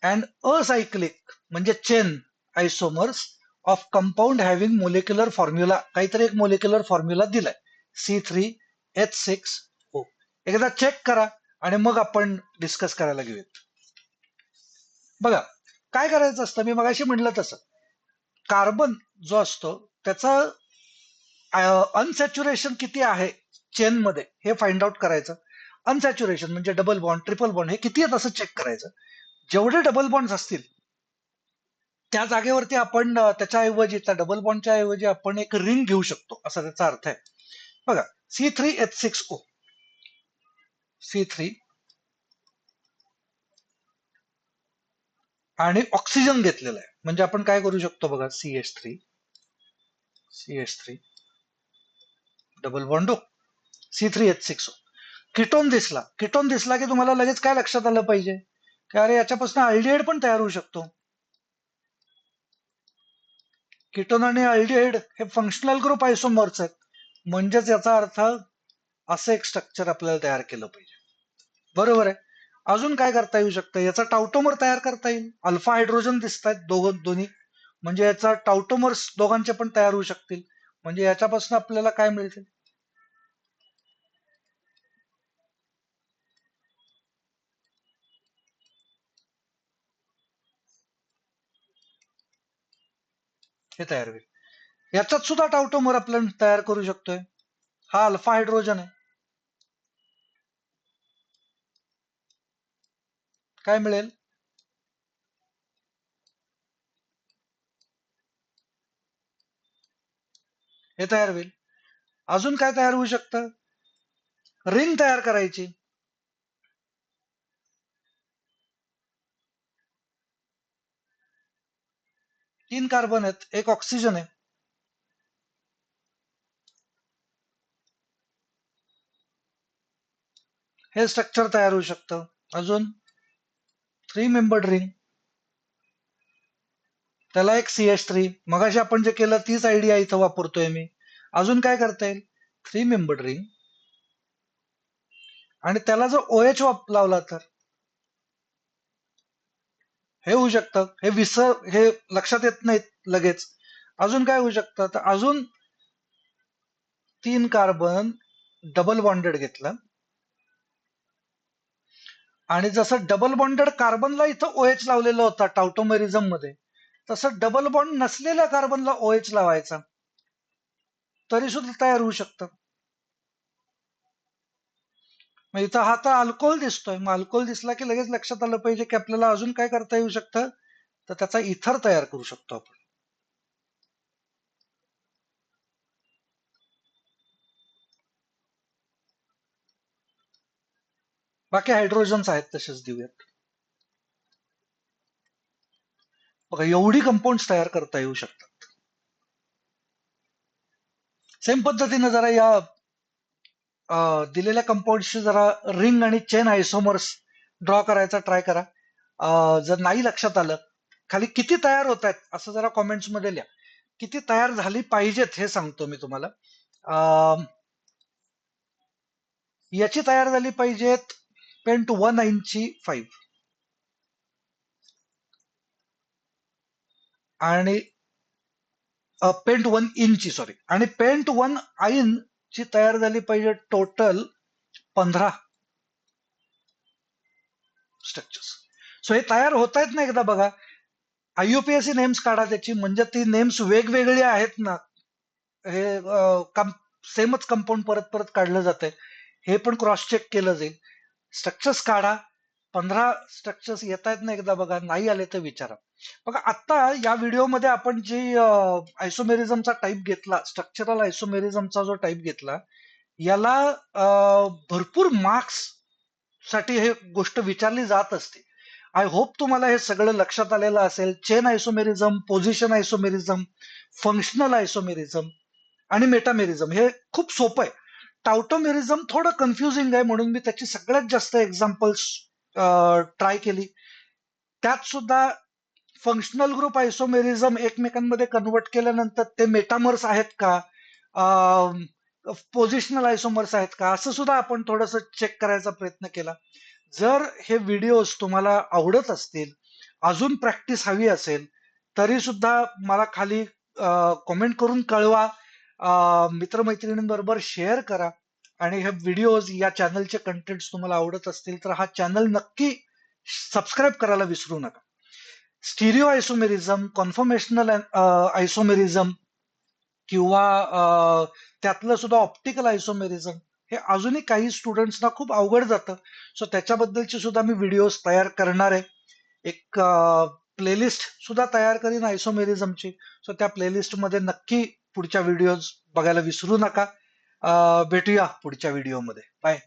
अँड असायक्लिक म्हणजे chain isomers of compound having molecular formula. काहीतरी एक मोलिक्युलर फॉर्म्युला दिलाय C3H6O. एकदा चेक करा आणि मग आपण डिस्कस करायला घेऊयात. बघा काय करायचं असतं. मी मगाशी म्हटलं तसं कार्बन जो असतो त्याचा अनसॅच्युरेशन किती आहे चेन मध्ये हे फाइंड आउट करायचं. अनसॅच्युरेशन म्हणजे डबल बॉन्ड ट्रिपल बॉन्ड हे किती आहेत असं चेक करायचं. जेवढे डबल बॉन्ड असतील त्या जागेवरती आपण त्याच्याऐवजी त्या डबल बॉन्डच्या ऐवजी आपण एक रिंग घेऊ शकतो असा त्याचा अर्थ आहे. बघा C3H6O C3 आणि ऑक्सिजन घेतलेला आहे म्हणजे आपण काय करू शकतो बघा CH3 double bond C3H6O. Ketone दिसला की तुम्हाला लगेच काय लक्षात आलं पाहिजे की अरे याच्यापासून अल्डिहाइड पण तयार होऊ शकतो. कीटोन आणि अल्डिहाइड हे फंक्शनल ग्रुप आयसोमर्स आहेत. म्हणजेच याचा अर्थ असं एक स्ट्रक्चर आपल्याला तयार केलं पाहिजे. बरोबर आहे. अजून काय करता येऊ शकतं. याचा टाउटोमर तयार करता येईल. अल्फा हायड्रोजन दिसत आहेत दोन्ही म्हणजे याचा टाउटोमर्स दोघांचे पण तयार होऊ शकतील. म्हणजे याच्यापासून आपल्याला काय मिळते. हे तयार होईल. याच्यात सुद्धा टाउटोमर आपण तयार करू शकतोय. हा अल्फा हायड्रोजन आहे. काय मिळेल. हे तयार होईल. अजून काय तयार होऊ शकतं. रिंग तयार करायची. 3 कार्बन आहेत. एक ऑक्सिजन आहे. हे स्ट्रक्चर तयार होऊ शकतं. अजून 3 मेंबर्ड रिंग. त्याला एक CH3 मगाशी आपण जे केलं तीच आयडिया इथं वापरतोय मी. अजून काय करता येईल. 3 मेंबर्ड रिंग आणि त्याला जर OH लावला तर हे होऊ शकतं. हे लक्षात येत नाहीत लगेच. अजून काय होऊ शकतं. तर अजून 3 कार्बन डबल बॉन्डेड घेतलं आणि जसं डबल बॉन्डेड कार्बनला इथं OH लावलेलं होता टाउटोमेरिझम मध्ये तसं डबल बॉन्ड नसलेल्या कार्बनला OH लावायचा तरी सुद्धा तयार होऊ शकतं. मग इथं हा तर अल्कोहोल दिसतोय. मग अल्कोहोल दिसला की लगेच लक्षात आलं पाहिजे की आपल्याला अजून काय करता येऊ शकतं. तर त्याचा इथर तयार करू शकतो आपण. बाकी हायड्रोजन्स आहेत तसेच देऊयात. बघा एवढी कंपाऊंड तयार करता येऊ शकतात. सेम पद्धतीने जरा या दिलेल्या कंपाऊंडशी जरा रिंग आणि चेन आयसोमर्स ड्रॉ करायचा ट्राय करा. जर नाही लक्षात आलं खाली किती तयार होत आहेत असं जरा कॉमेंट्स मध्ये लिहा. किती तयार झाली पाहिजेत हे सांगतो मी तुम्हाला. याची तयार झाली पाहिजेत पेंट 195 आणि पेंट 1 इन ची, सॉरी, आणि पेंट 1 इन ची तयार झाली पाहिजे टोटल 15 स्ट्रक्चर्स. सो हे तयार होत आहेत ना, एकदा बघा. IUPAC नेम्स काढा त्याची, म्हणजे ती नेम्स वेगवेगळी आहेत ना, हे सेमच कंपाऊंड परत परत काढलं जातंय, हे पण क्रॉस चेक केलं जाईल. स्ट्रक्चर्स काढा, 15 स्ट्रक्चर्स येत आहेत ना, एकदा बघा. नाही आले तर विचारा. बघा, आता या व्हिडिओमध्ये आपण जी आयसोमेरिझमचा टाईप घेतला, स्ट्रक्चरल आयसोमेरिझमचा जो टाईप घेतला, याला भरपूर मार्क्स साठी हे गोष्ट विचारली जात असते. आय होप तुम्हाला हे सगळं लक्षात आलेलं असेल. Chain isomerism, position isomerism, functional isomerism आणि मेटामेरिझम हे खूप सोपं आहे. टाउटोमेरिझम थोडं कन्फ्युजिंग आहे, म्हणून मी त्याची सगळ्यात जास्त एक्झाम्पल्स ट्राय केली. त्यात सुद्धा फंक्शनल ग्रुप आयसोमेरिझम एकमेकांमध्ये कन्वर्ट केल्यानंतर ते मेटामर्स आहेत का, पोझिशनल आयसोमर्स आहेत का, असं सुद्धा आपण थोडंसं चेक करायचा प्रयत्न केला. जर हे व्हिडिओज तुम्हाला आवडत असतील, अजून प्रॅक्टिस हवी असेल, तरी सुद्धा मला खाली कमेंट करून कळवा. मित्रमैत्रिणींबरोबर शेअर करा. आणि हे व्हिडिओज, या चॅनलचे कंटेंट्स तुम्हाला आवडत असतील तर हा चॅनल नक्की सबस्क्राईब करायला विसरू नका. स्टिरिओ आयसोमेरिझम, कॉन्फॉर्मेशनल आयसोमेरिझम किंवा त्यातलं सुद्धा ऑप्टिकल आयसोमेरिझम, हे अजूनही काही स्टुडंट्सना खूप अवघड जातं. सो त्याच्याबद्दलची सुद्धा मी व्हिडिओज तयार करणार आहे. एक प्लेलिस्ट सुद्धा तयार करीन आयसोमेरिझमची. सो त्या प्लेलिस्टमध्ये नक्की पुढच्या व्हिडिओज बघायला विसरू नका. भेटूया पुढच्या व्हिडिओमध्ये. बाय.